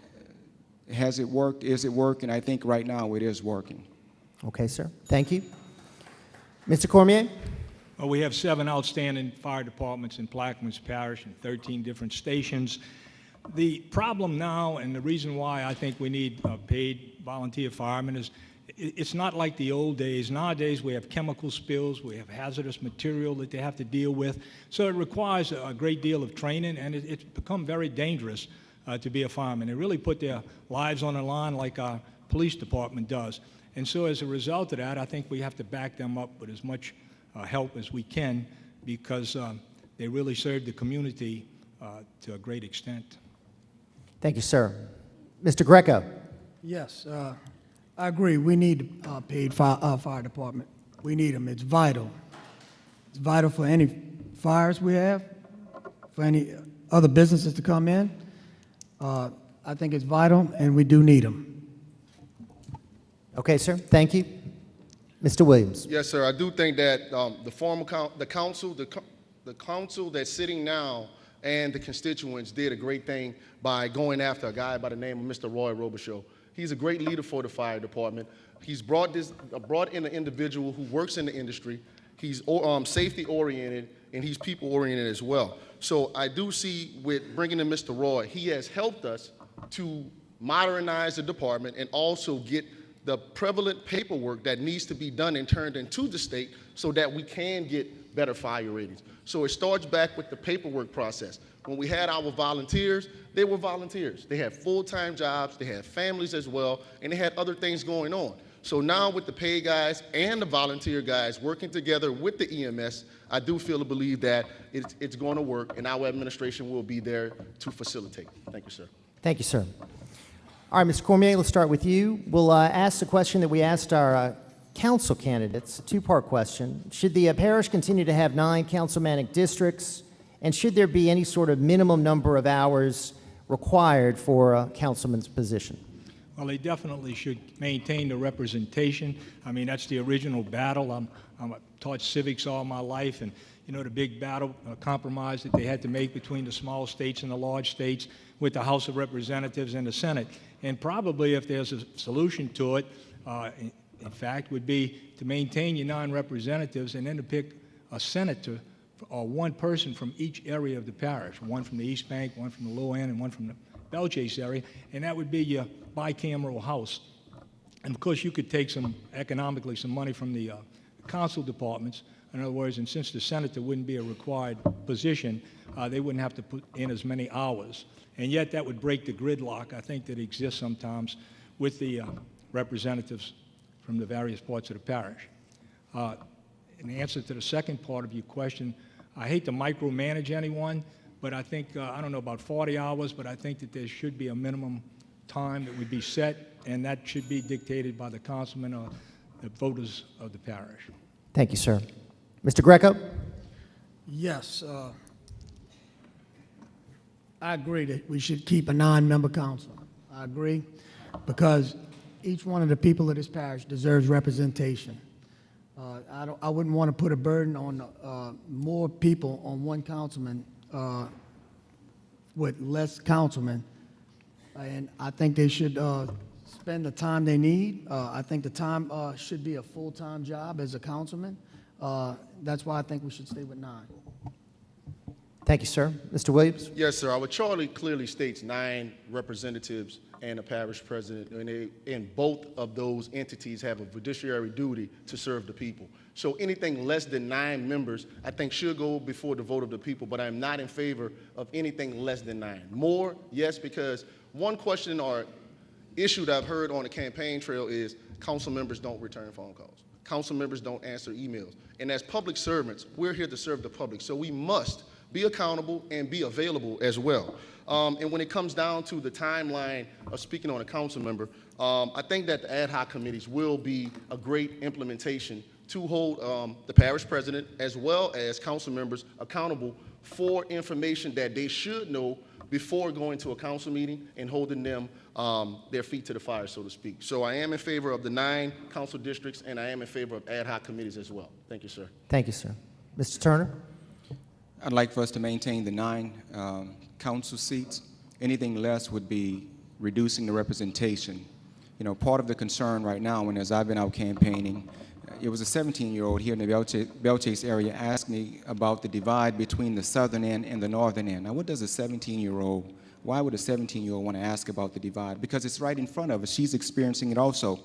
has it worked? Is it working? I think right now it is working. Okay, sir. Thank you. Mr. Cormier? Well, we have 7 outstanding fire departments in Plaquemines Parish and 13 different stations. The problem now, and the reason why I think we need paid volunteer firemen, is it's not like the old days. Nowadays, we have chemical spills, we have hazardous material that they have to deal with. So it requires a great deal of training, and it's become very dangerous to be a fireman. They really put their lives on the line like our police department does. And so as a result of that, I think we have to back them up with as much help as we can, because they really serve the community to a great extent. Thank you, sir. Mr. Greco? Yes, I agree. We need paid fire department. We need them. It's vital. It's vital for any fires we have, for any other businesses to come in. I I think it's vital, and we do need them. Okay, sir. Thank you. Mr. Williams. Yes, sir. I do think that the council that's sitting now and the constituents did a great thing by going after a guy by the name of Mr. Roy Robichaud. He's a great leader for the fire department. He's brought in an individual who works in the industry. He's safety oriented and he's people oriented as well. So I do see with bringing in Mr. Roy, he has helped us to modernize the department and also get the prevalent paperwork that needs to be done and turned into the state so that we can get better fire ratings. So it starts back with the paperwork process. When we had our volunteers, they were volunteers. They had full-time jobs, they had families as well, and they had other things going on. So now with the paid guys and the volunteer guys working together with the EMS, I do feel and believe that it's going to work, and our administration will be there to facilitate. Thank you, sir. Thank you, sir. All right, Mr. Cormier, let's start with you. We'll ask the question that we asked our council candidates, a two-part question. Should the parish continue to have 9 councilmanic districts, and should there be any sort of minimum number of hours required for a councilman's position? Well, they definitely should maintain the representation. I mean, that's the original battle. I'm taught civics all my life, and you know the big battle compromise that they had to make between the small states and the large states with the House of Representatives and the Senate. And probably if there's a solution to it, in fact, would be to maintain your 9 representatives and then to pick a senator or one person from each area of the parish, one from the East Bank, one from the low end, and one from the Belchase area, and that would be your bicameral house. And of course, you could take economically some money from the council departments. In other words, and since the senator wouldn't be a required position, they wouldn't have to put in as many hours. And yet that would break the gridlock, I think, that exists sometimes with the representatives from the various parts of the parish. In answer to the second part of your question, I hate to micromanage anyone, but I think, I don't know about 40 hours, but I think that there should be a minimum time that would be set, and that should be dictated by the councilmen or the voters of the parish. Thank you, sir. Mr. Greco? Yes, I agree that we should keep a 9-member council. I agree, because each one of the people of this parish deserves representation. I wouldn't want to put a burden on more people on one councilman with less councilmen, and I think they should spend the time they need. I think the time should be a full-time job as a councilman. That's why I think we should stay with 9. Thank you, sir. Mr. Williams? Yes, sir. Our charter clearly states 9 representatives and a parish president, and both of those entities have a fiduciary duty to serve the people. So anything less than 9 members, I think, should go before the vote of the people, but I'm not in favor of anything less than 9. More, yes, because one question or issue that I've heard on the campaign trail is council members don't return phone calls. Council members don't answer emails. And as public servants, we're here to serve the public, so we must be accountable and be available as well. And when it comes down to the timeline of speaking on a council member, I think that the ad hoc committees will be a great implementation to hold the parish president as well as council members accountable for information that they should know before going to a council meeting and holding them their feet to the fire, so to speak. So I am in favor of the 9 council districts, and I am in favor of ad hoc committees as well. Thank you, sir. Thank you, sir. Mr. Turner? I'd like for us to maintain the 9 council seats. Anything less would be reducing the representation. You know, part of the concern right now, as I've been out campaigning, it was a 17-year-old here in the Belchase area asked me about the divide between the southern end and the northern end. Now, what does a 17-year-old, why would a 17-year-old want to ask about the divide? Because it's right in front of us. She's experiencing it also.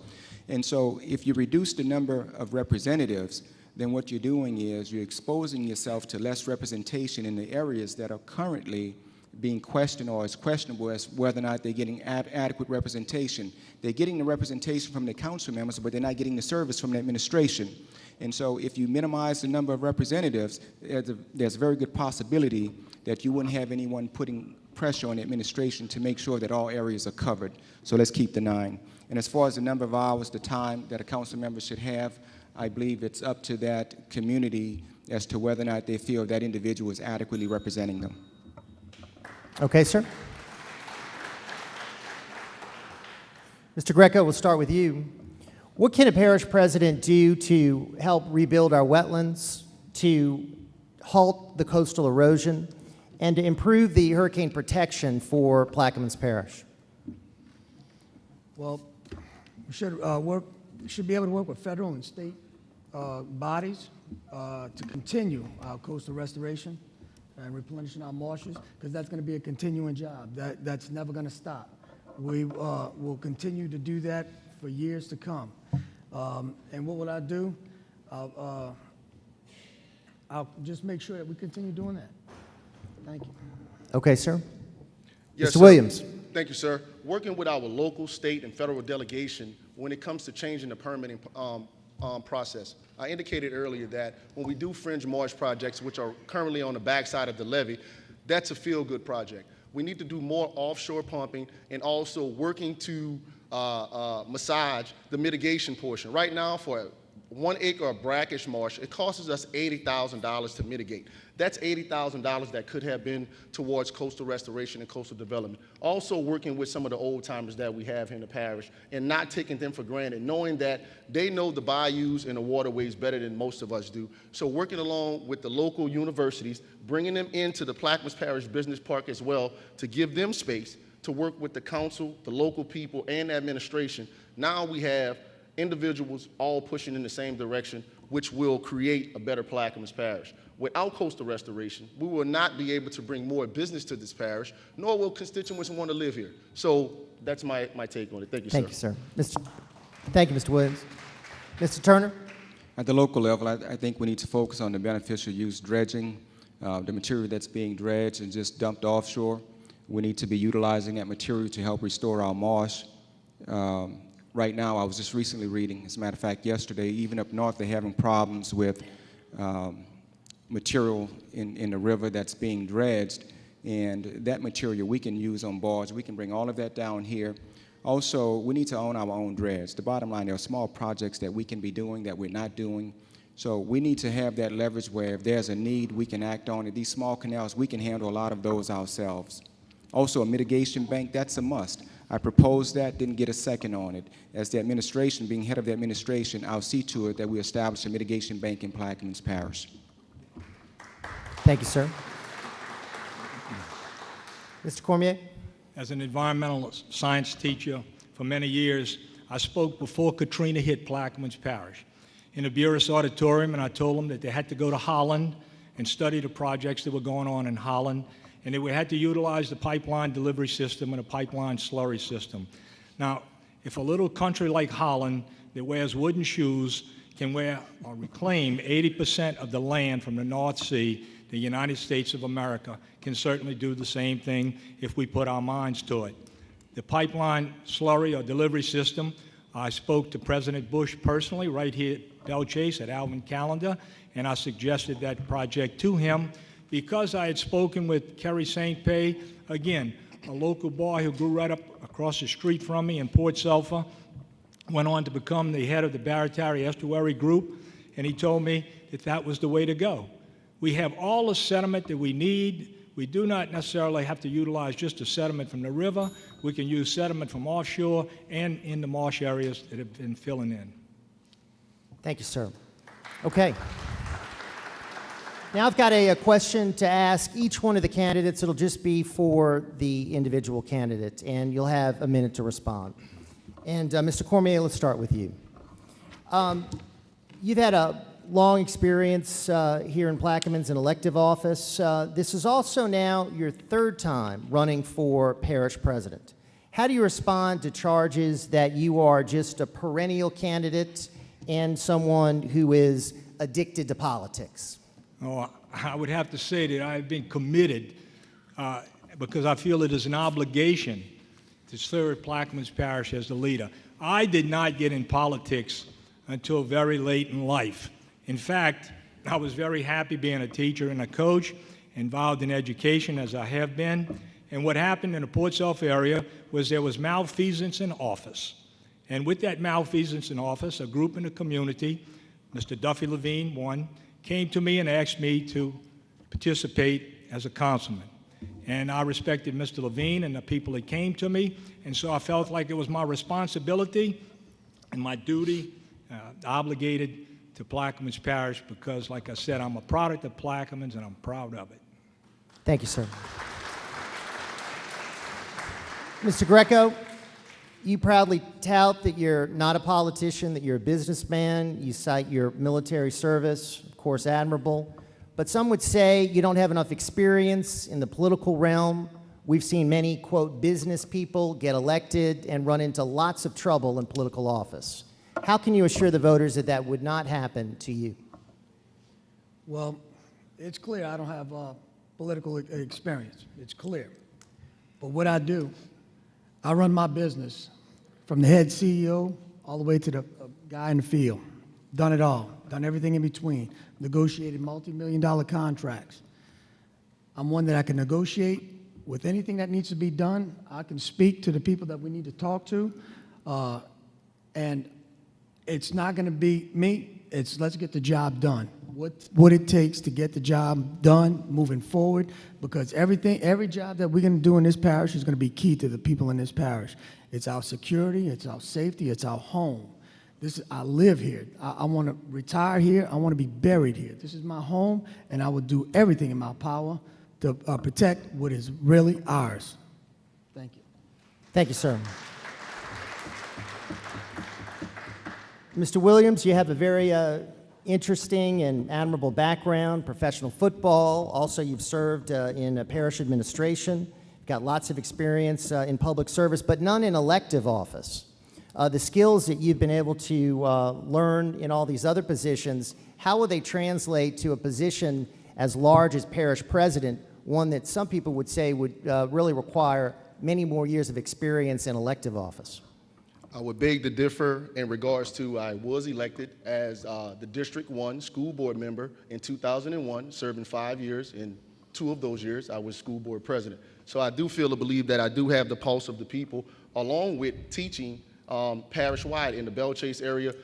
And so if you reduce the number of representatives, then what you're doing is you're exposing yourself to less representation in the areas that are currently being questioned or is questionable as whether or not they're getting adequate representation. They're getting the representation from the council members, but they're not getting the service from the administration. And so if you minimize the number of representatives, there's a very good possibility that you wouldn't have anyone putting pressure on the administration to make sure that all areas are covered. So let's keep the 9. And as far as the number of hours, the time that a council member should have, I believe it's up to that community as to whether or not they feel that individual is adequately representing them. Okay, sir. Mr. Greco, we'll start with you. What can a parish president do to help rebuild our wetlands, to halt the coastal erosion, and to improve the hurricane protection for Plaquemines Parish? Well, we should be able to work with federal and state bodies to continue our coastal restoration and replenishing our marshes, because that's going to be a continuing job. That's never going to stop. We will continue to do that for years to come. And what will I do? I'll just make sure that we continue doing that. Thank you. Okay, sir. Yes, Mr. sir. Williams. Thank you, sir. Working with our local, state, and federal delegation when it comes to changing the permitting process. I indicated earlier that when we do fringe marsh projects, which are currently on the backside of the levee, that's a feel-good project. We need to do more offshore pumping and also working to massage the mitigation portion. Right now, for 1 acre of brackish marsh, it costs us $80,000 to mitigate. That's $80,000 that could have been towards coastal restoration and coastal development. Also working with some of the old timers that we have here in the parish and not taking them for granted, knowing that they know the bayous and the waterways better than most of us do. So working along with the local universities, bringing them into the Plaquemines Parish Business Park as well to give them space to work with the council, the local people, and the administration. Now we have individuals all pushing in the same direction, which will create a better Plaquemines Parish. Without coastal restoration, we will not be able to bring more business to this parish, nor will constituents want to live here. So that's my take on it. Thank you, Thank sir. you, sir. Thank you, Mr. Williams. Mr. Turner? At the local level, I think we need to focus on the beneficial use dredging, the material that's being dredged and just dumped offshore. We need to be utilizing that material to help restore our marsh. Right now, I was just recently reading, as a matter of fact, yesterday, even up north, they're having problems with material in the river that's being dredged, and that material we can use on barge. We can bring all of that down here. Also, we need to own our own dredge. The bottom line, there are small projects that we can be doing that we're not doing. So we need to have that leverage where if there's a need, we can act on it. These small canals, we can handle a lot of those ourselves. Also, a mitigation bank, that's a must. I proposed that, didn't get a second on it. As the administration, being head of the administration, I'll see to it that we establish a mitigation bank in Plaquemines Parish. Thank you, sir. Mr. Cormier? As an environmental science teacher for many years, I spoke before Katrina hit Plaquemines Parish in the Buras Auditorium, and I told them that they had to go to Holland and study the projects that were going on in Holland, and they had to utilize the pipeline delivery system and a pipeline slurry system. Now, if a little country like Holland that wears wooden shoes can wear or reclaim 80% of the land from the North Sea, the United States of America can certainly do the same thing if we put our minds to it. The pipeline slurry or delivery system, I spoke to President Bush personally right here at Belle Chase at Alvin Callender, and I suggested that project to him because I had spoken with Kerry St. Pé, again, a local boy who grew right up across the street from me in Port Sulphur, went on to become the head of the Barataria Estuary Group, and he told me that that was the way to go. We have all the sediment that we need. We do not necessarily have to utilize just the sediment from the river. We can use sediment from offshore and in the marsh areas that have been filling in. Thank you, sir. Okay. Now I've got a question to ask each one of the candidates. It'll just be for the individual candidate, and you'll have a minute to respond. And Mr. Cormier, let's start with you. You've had a long experience here in Plaquemines in elective office. This is also now your third time running for parish president. How do you respond to charges that you are just a perennial candidate and someone who is addicted to politics? Oh, I would have to say that I've been committed because I feel it is an obligation to serve Plaquemines Parish as the leader. I did not get in politics until very late in life. In fact, I was very happy being a teacher and a coach, involved in education as I have been. And what happened in the Port Sulphur area was there was malfeasance in office. And with that malfeasance in office, a group in the community, Mr. Duffy Levine, one, came to me and asked me to participate as a councilman. And I respected Mr. Levine and the people that came to me, and so I felt like it was my responsibility and my duty, obligated to Plaquemines Parish, because, like I said, I'm a product of Plaquemines and I'm proud of it. Thank you, sir. Mr. Greco, you proudly tout that you're not a politician, that you're a businessman. You cite your military service, of course, admirable. But some would say you don't have enough experience in the political realm. We've seen many, quote, business people get elected and run into lots of trouble in political office. How can you assure the voters that that would not happen to you? Well, it's clear I don't have political experience. It's clear. But what I do, I run my business from the head CEO all the way to the guy in the field. Done it all. Done everything in between. Negotiated multi-million-dollar contracts. I'm one that I can negotiate with anything that needs to be done. I can speak to the people that we need to talk to. And it's not going to be me. It's let's get the job done. What it takes to get the job done moving forward, because every job that we're going to do in this parish is going to be key to the people in this parish. It's our security, it's our safety, it's our home. I live here. I want to retire here. I want to be buried here. This is my home, and I will do everything in my power to protect what is really ours. Thank you. Thank you, sir. Mr. Williams, you have a very interesting and admirable background, professional football. Also, you've served in parish administration. Got lots of experience in public service, but none in elective office. The skills that you've been able to learn in all these other positions, how will they translate to a position as large as parish president, one that some people would say would really require many more years of experience in elective office? I would beg to differ in regards to I was elected as the District 1 school board member in 2001, serving 5 years. In 2 of those years, I was school board president. So I do feel to believe that I do have the pulse of the people, along with teaching parish-wide in the Belle Chase area,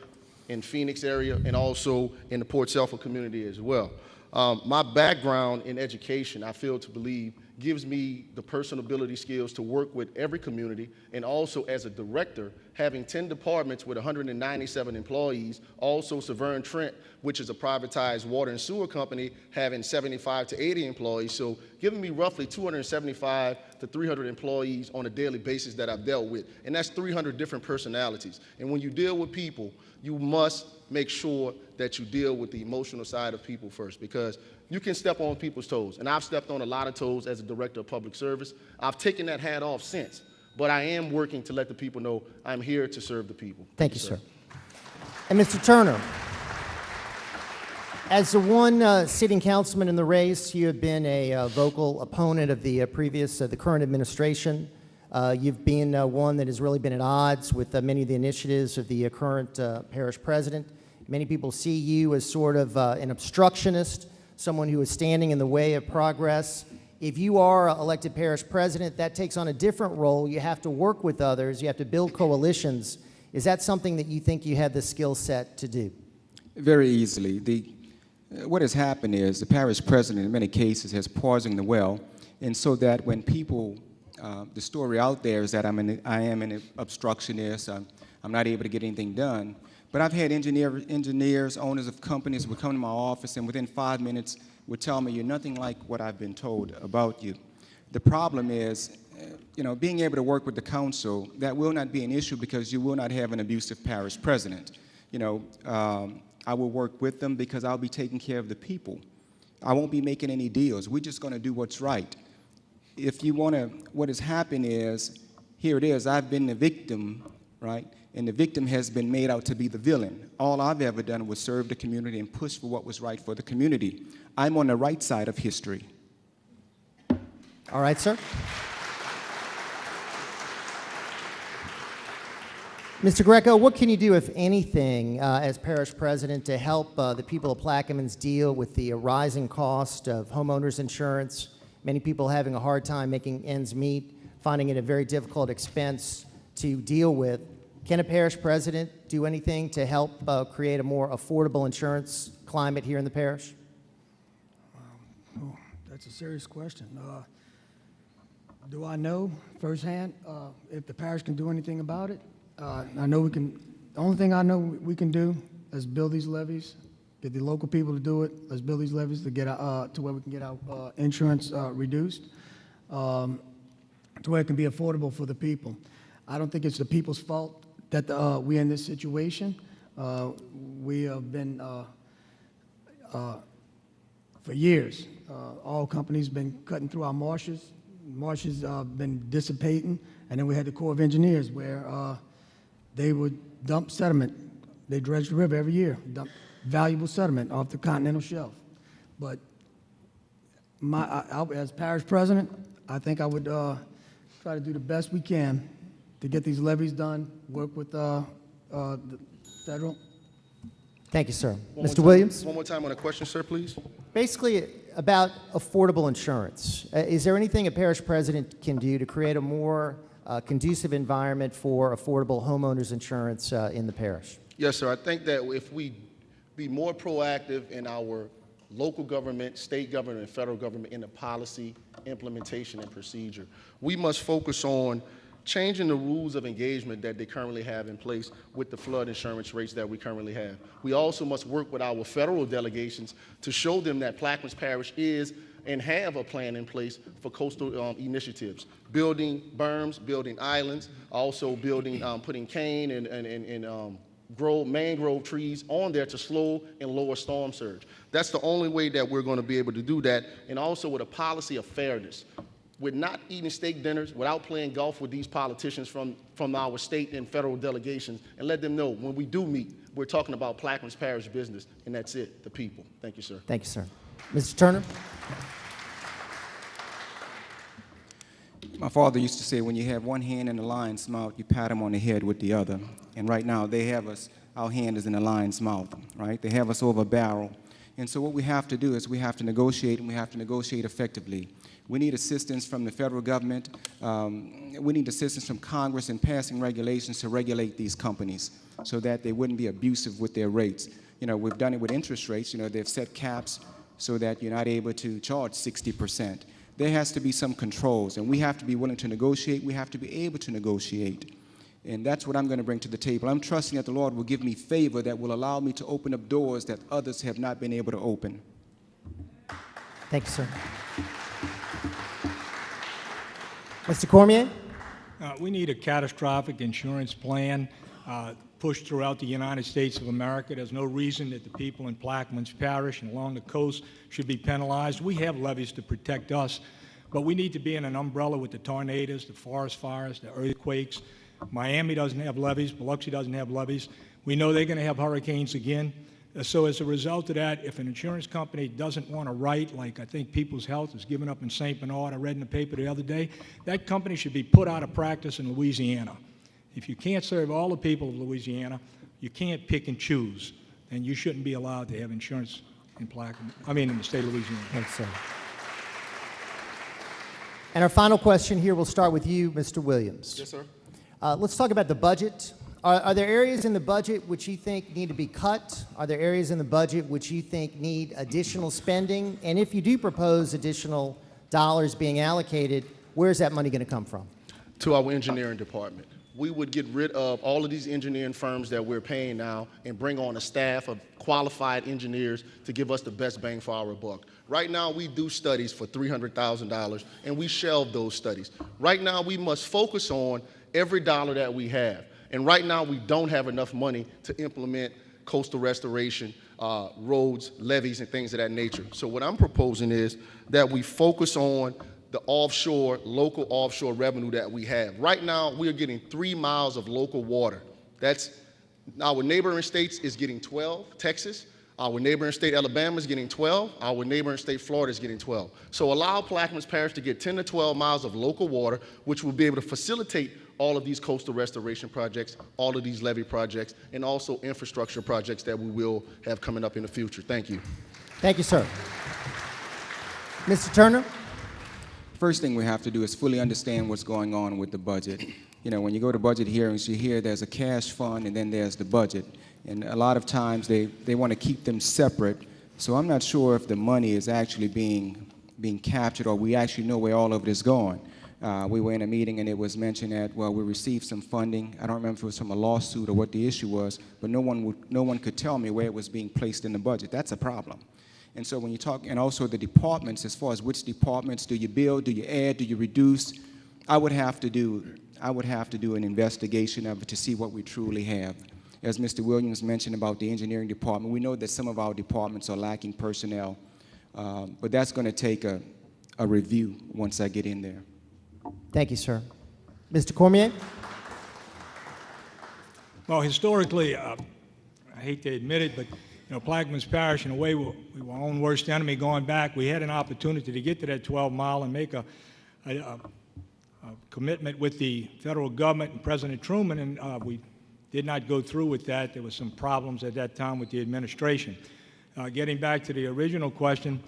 in Phoenix area, and also in the Port Selfa community as well. My background in education, I feel to believe, gives me the personability skills to work with every community, and also as a director, having 10 departments with 197 employees, also Severn Trent, which is a privatized water and sewer company, having 75 to 80 employees, so giving me roughly 275 to 300 employees on a daily basis that I've dealt with, and that's 300 different personalities. And when you deal with people, you must make sure that you deal with the emotional side of people first, because you can step on people's toes, and I've stepped on a lot of toes as a director of public service. I've taken that hat off since, but I am working to let the people know I'm here to serve the people. Thank you, sir. And Mr. Turner, as the one sitting councilman in the race, you have been a vocal opponent of the the current administration. You've been one that has really been at odds with many of the initiatives of the current parish president. Many people see you as sort of an obstructionist, someone who is standing in the way of progress. If you are elected parish president, that takes on a different role. You have to work with others. You have to build coalitions. Is that something that you think you have the skill set to do? Very easily. What has happened is the parish president in many cases has poisoned the well, and so that when people, the story out there is that I am an obstructionist, I'm not able to get anything done. But I've had engineers, owners of companies would come to my office and within 5 minutes would tell me, you're nothing like what I've been told about you. The problem is, being able to work with the council, that will not be an issue because you will not have an abusive parish president. I will work with them because I'll be taking care of the people. I won't be making any deals. We're just going to do what's right. If you want to, what has happened is, here it is, I've been the victim, right? And the victim has been made out to be the villain. All I've ever done was serve the community and push for what was right for the community. I'm on the right side of history. All right, sir. Mr. Greco, what can you do, if anything, as parish president to help the people of Plaquemines deal with the rising cost of homeowners insurance? Many people having a hard time making ends meet, finding it a very difficult expense to deal with. Can a parish president do anything to help create a more affordable insurance climate here in the parish? That's a serious question. Do I know firsthand if the parish can do anything about it? I know we can. The only thing I know we can do is build these levees, get the local people to do it. Let's build these levees to get to where we can get our insurance reduced, to where it can be affordable for the people. I don't think it's the people's fault that we're in this situation. We have been for years. All companies been cutting through our marshes. Marshes been dissipating, and then we had the Corps of Engineers where they would dump sediment. They dredge the river every year, dump valuable sediment off the continental shelf. But as parish president, I think I would try to do the best we can to get these levees done, work with the federal. Thank you, sir. One more Mr. time- Williams? One more time on a question, sir, please. Basically, about affordable insurance. Is there anything a parish president can do to create a more conducive environment for affordable homeowners insurance in the parish? Yes, sir. I think that if we be more proactive in our local government, state government, and federal government in the policy, implementation, and procedure, we must focus on changing the rules of engagement that they currently have in place with the flood insurance rates that we currently have. We also must work with our federal delegations to show them that Plaquemines Parish is and have a plan in place for coastal initiatives, building berms, building islands, also building, putting cane and mangrove trees on there to slow and lower storm surge. That's the only way that we're going to be able to do that, and also with a policy of fairness. We're not eating steak dinners without playing golf with these politicians from our state and federal delegations, and let them know when we do meet, we're talking about Plaquemines Parish business, and that's it, the people. Thank you, sir. Thank you, sir. Mr. Turner? My father used to say, when you have one hand in the lion's mouth, you pat him on the head with the other. And right now, they have us, our hand is in the lion's mouth, right? They have us over a barrel. And so what we have to do is we have to negotiate, and we have to negotiate effectively. We need assistance from the federal government. We need assistance from Congress in passing regulations to regulate these companies so that they wouldn't be abusive with their rates. You know, we've done it with interest rates. You know, they've set caps so that you're not able to charge 60%. There has to be some controls, and we have to be willing to negotiate. We have to be able to negotiate. And that's what I'm going to bring to the table. I'm trusting that the Lord will give me favor that will allow me to open up doors that others have not been able to open. Thank you, sir. Mr. Cormier? We need a catastrophic insurance plan pushed throughout the United States of America. There's no reason that the people in Plaquemines Parish and along the coast should be penalized. We have levees to protect us, but we need to be in an umbrella with the tornadoes, the forest fires, the earthquakes. Miami doesn't have levees. Biloxi doesn't have levees. We know they're going to have hurricanes again. So as a result of that, if an insurance company doesn't want to write, like I think People's Health is giving up in St. Bernard, I read in the paper the other day, that company should be put out of practice in Louisiana. If you can't serve all the people of Louisiana, you can't pick and choose, and you shouldn't be allowed to have insurance in in the state of Louisiana. Thanks, sir. And our final question here, we'll start with you, Mr. Williams. Yes, sir. Let's talk about the budget. Are there areas in the budget which you think need to be cut? Are there areas in the budget which you think need additional spending? And if you do propose additional dollars being allocated, where's that money going to come from? To our engineering department. We would get rid of all of these engineering firms that we're paying now and bring on a staff of qualified engineers to give us the best bang for our buck. Right now, we do studies for $300,000, and we shelve those studies. Right now, we must focus on every dollar that we have. And right now, we don't have enough money to implement coastal restoration, roads, levees, and things of that nature. So what I'm proposing is that we focus on the local offshore revenue that we have. Right now, we are getting 3 miles of local water. That's, our neighboring states is getting 12, Texas. Our neighboring state, Alabama, is getting 12. Our neighboring state, Florida, is getting 12. So allow Plaquemines Parish to get 10 to 12 miles of local water, which will be able to facilitate all of these coastal restoration projects, all of these levee projects, and also infrastructure projects that we will have coming up in the future. Thank you. Thank you, sir. Mr. Turner? First thing we have to do is fully understand what's going on with the budget. You know, when you go to budget hearings, you hear there's a cash fund and then there's the budget. And a lot of times they want to keep them separate. So I'm not sure if the money is actually being captured or we actually know where all of it is going. We were in a meeting and it was mentioned that, well, we received some funding. I don't remember if it was from a lawsuit or what the issue was, but no one could tell me where it was being placed in the budget. That's a problem. And so when you talk, and also the departments, as far as which departments, do you build, do you add, do you reduce? I would have to do an investigation of it to see what we truly have. As Mr. Williams mentioned about the engineering department, we know that some of our departments are lacking personnel, but that's going to take a review once I get in there. Thank you, sir. Mr. Cormier? Well, historically, I hate to admit it, but Plaquemines Parish, in a way, we were our own worst enemy going back. We had an opportunity to get to that 12-mile and make a commitment with the federal government and President Truman, and we did not go through with that. There were some problems at that time with the administration. Getting back to the original question,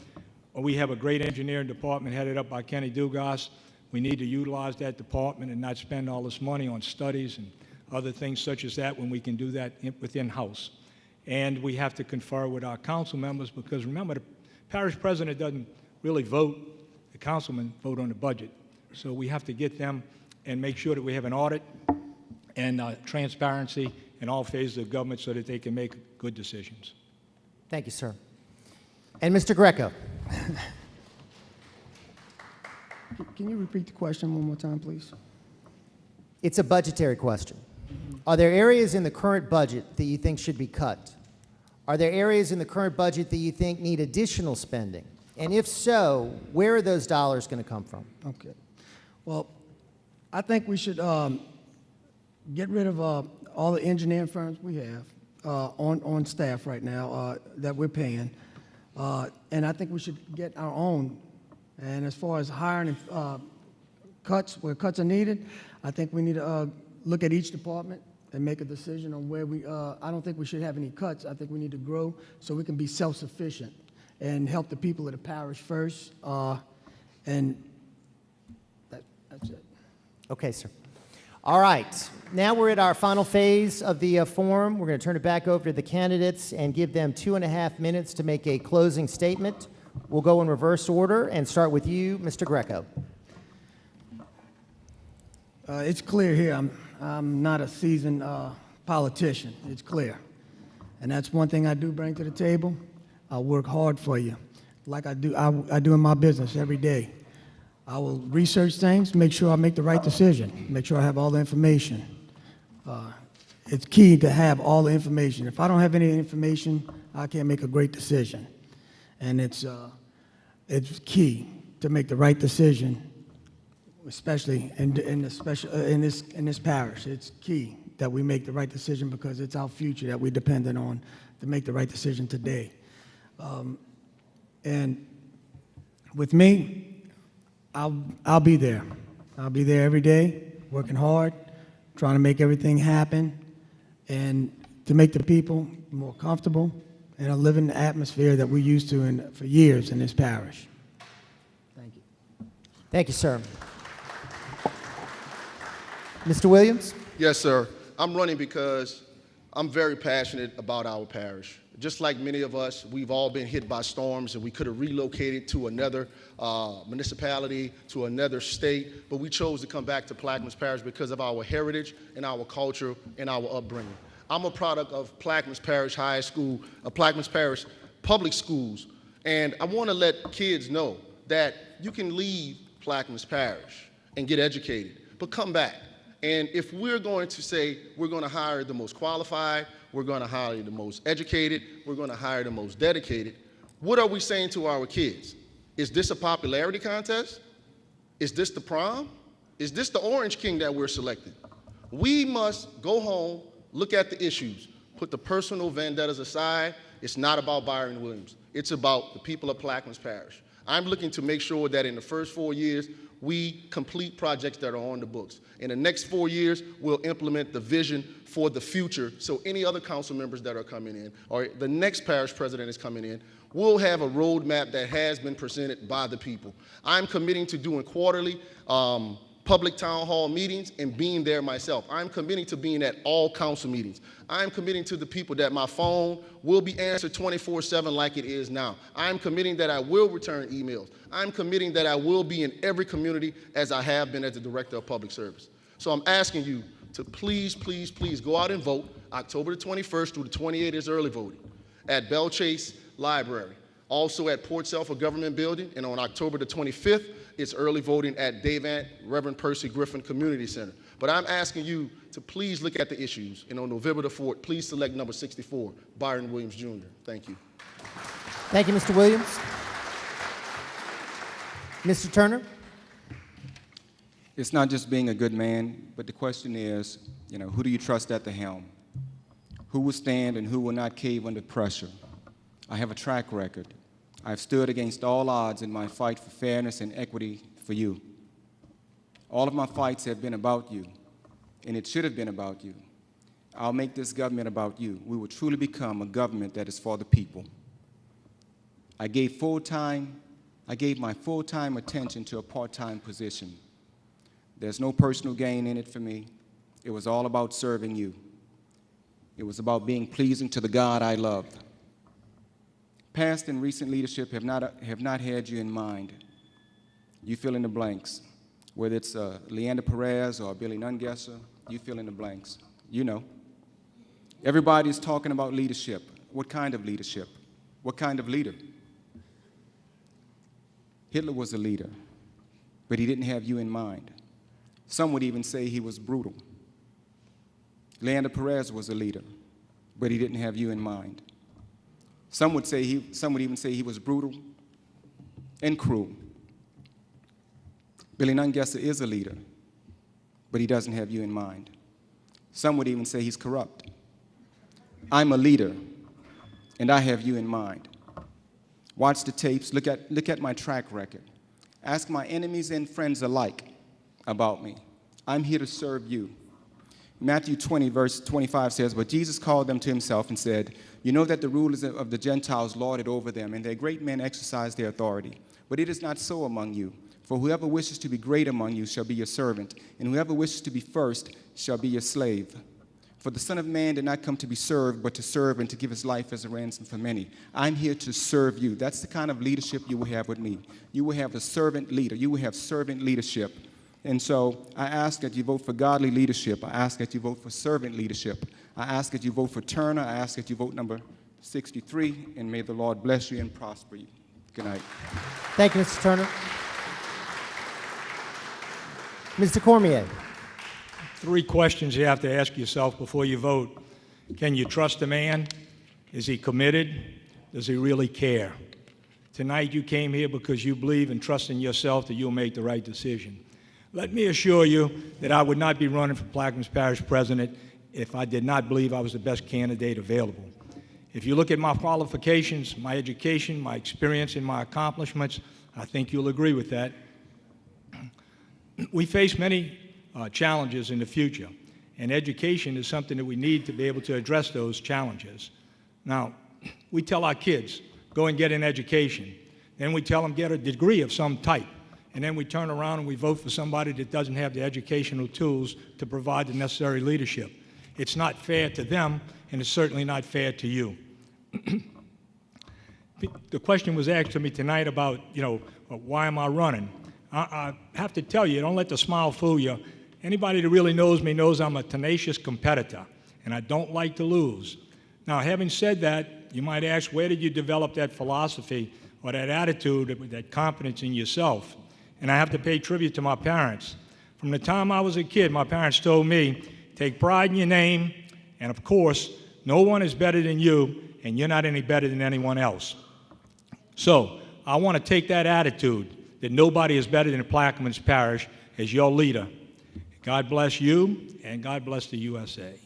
we have a great engineering department headed up by Kenny Dugas. We need to utilize that department and not spend all this money on studies and other things such as that when we can do that within-house. And we have to confer with our council members because, remember, the parish president doesn't really vote. The councilmen vote on the budget. So we have to get them and make sure that we have an audit and transparency in all phases of government so that they can make good decisions. Thank you, sir. And Mr. Greco. Can you repeat the question one more time, please? It's a budgetary question. Are there areas in the current budget that you think should be cut? Are there areas in the current budget that you think need additional spending? And if so, where are those dollars going to come from? Okay. Well, I think we should get rid of all the engineering firms we have on staff right now that we're paying. And I think we should get our own. And as far as hiring cuts, where cuts are needed, I think we need to look at each department and make a decision on where we, I don't think we should have any cuts. I think we need to grow so we can be self-sufficient and help the people of the parish first. And that's it. Okay, sir. All right. Now we're at our final phase of the forum. We're going to turn it back over to the candidates and give them 2.5 minutes to make a closing statement. We'll go in reverse order and start with you, Mr. Greco. It's clear here I'm not a seasoned politician. It's clear. And that's one thing I do bring to the table. I work hard for you, like I do in my business every day. I will research things, make sure I make the right decision, make sure I have all the information. It's key to have all the information. If I don't have any information, I can't make a great decision. And it's key to make the right decision, especially in this parish. It's key that we make the right decision because it's our future that we're dependent on to make the right decision today. And with me, I'll be there. I'll be there every day, working hard, trying to make everything happen, and to make the people more comfortable and a living atmosphere that we're used to for years in this parish. Thank you. Thank you, sir. Mr. Williams? Yes, sir. I'm running because I'm very passionate about our parish. Just like many of us, we've all been hit by storms and we could have relocated to another municipality, to another state, but we chose to come back to Plaquemines Parish because of our heritage and our culture and our upbringing. I'm a product of Plaquemines Parish High School, Plaquemines Parish Public Schools, and I want to let kids know that you can leave Plaquemines Parish and get educated, but come back. And if we're going to say we're going to hire the most qualified, we're going to hire the most educated, we're going to hire the most dedicated, what are we saying to our kids? Is this a popularity contest? Is this the prom? Is this the Orange King that we're selecting? We must go home, look at the issues, put the personal vendettas aside. It's not about Byron Williams. It's about the people of Plaquemines Parish. I'm looking to make sure that in the first 4 years, we complete projects that are on the books. In the next 4 years, we'll implement the vision for the future, so any other council members that are coming in, or the next parish president is coming in, we'll have a roadmap that has been presented by the people. I'm committing to doing quarterly public town hall meetings and being there myself. I'm committing to being at all council meetings. I'm committing to the people that my phone will be answered 24/7 like it is now. I'm committing that I will return emails. I'm committing that I will be in every community as I have been as the Director of Public Service. So I'm asking you to please, please, please go out and vote. October the 21st through the 28th is early voting at Belle Chase Library. Also at Port Selfa Government Building, and on October the 25th, it's early voting at Davant Reverend Percy Griffin Community Center. But I'm asking you to please look at the issues, and on November the 4th, please select number 64, Byron Williams Jr. Thank you. Thank you, Mr. Williams. Mr. Turner? It's not just being a good man, but the question is, who do you trust at the helm? Who will stand and who will not cave under pressure? I have a track record. I've stood against all odds in my fight for fairness and equity for you. All of my fights have been about you, and it should have been about you. I'll make this government about you. We will truly become a government that is for the people. I gave my full-time attention to a part-time position. There's no personal gain in it for me. It was all about serving you. It was about being pleasing to the God I love. Past and recent leadership have not had you in mind. You fill in the blanks. Whether it's Leander Perez or Billy Nungesser, you fill in the blanks. You know. Everybody's talking about leadership. What kind of leadership? What kind of leader? Hitler was a leader, but he didn't have you in mind. Some would even say he was brutal. Leander Perez was a leader, but he didn't have you in mind. Some would even say he was brutal and cruel. Billy Nungesser is a leader, but he doesn't have you in mind. Some would even say he's corrupt. I'm a leader, and I have you in mind. Watch the tapes, look at my track record. Ask my enemies and friends alike about me. I'm here to serve you. Matthew 20, verse 25 says, "But Jesus called them to himself and said, you know that the rulers of the Gentiles lord it over them, and their great men exercise their authority. But it is not so among you. For whoever wishes to be great among you shall be your servant, and whoever wishes to be first shall be your slave. For the Son of Man did not come to be served, but to serve and to give his life as a ransom for many." I'm here to serve you. That's the kind of leadership you will have with me. You will have a servant leader. You will have servant leadership. And so I ask that you vote for godly leadership. I ask that you vote for servant leadership. I ask that you vote for Turner. I ask that you vote number 63, and may the Lord bless you and prosper you. Good night. Thank you, Mr. Turner. Mr. Cormier. 3 questions you have to ask yourself before you vote. Can you trust a man? Is he committed? Does he really care? Tonight you came here because you believe and trust in yourself that you'll make the right decision. Let me assure you that I would not be running for Plaquemines Parish President if I did not believe I was the best candidate available. If you look at my qualifications, my education, my experience, and my accomplishments, I think you'll agree with that. We face many challenges in the future, and education is something that we need to be able to address those challenges. Now, we tell our kids, go and get an education. Then we tell them get a degree of some type. And then we turn around and we vote for somebody that doesn't have the educational tools to provide the necessary leadership. It's not fair to them, and it's certainly not fair to you. The question was asked to me tonight about, why am I running? I have to tell you, don't let the smile fool you. Anybody that really knows me knows I'm a tenacious competitor, and I don't like to lose. Now, having said that, you might ask, where did you develop that philosophy or that attitude, that confidence in yourself? And I have to pay tribute to my parents. From the time I was a kid, my parents told me, take pride in your name, and of course, no one is better than you, and you're not any better than anyone else. So I want to take that attitude that nobody is better than Plaquemines Parish as your leader. God bless you, and God bless the USA.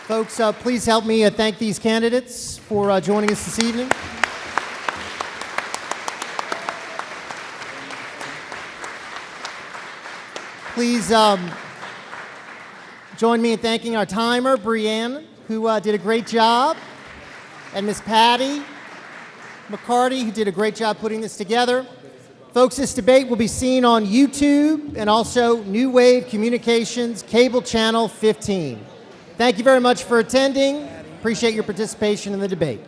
Folks, please help me thank these candidates for joining us this evening. Please join me in thanking our timer, Brianne, who did a great job, and Miss Patty, McCarty, who did a great job putting this together. Folks, this debate will be seen on YouTube and also New Wave Communications Cable Channel 15. Thank you very much for attending. Appreciate your participation in the debate.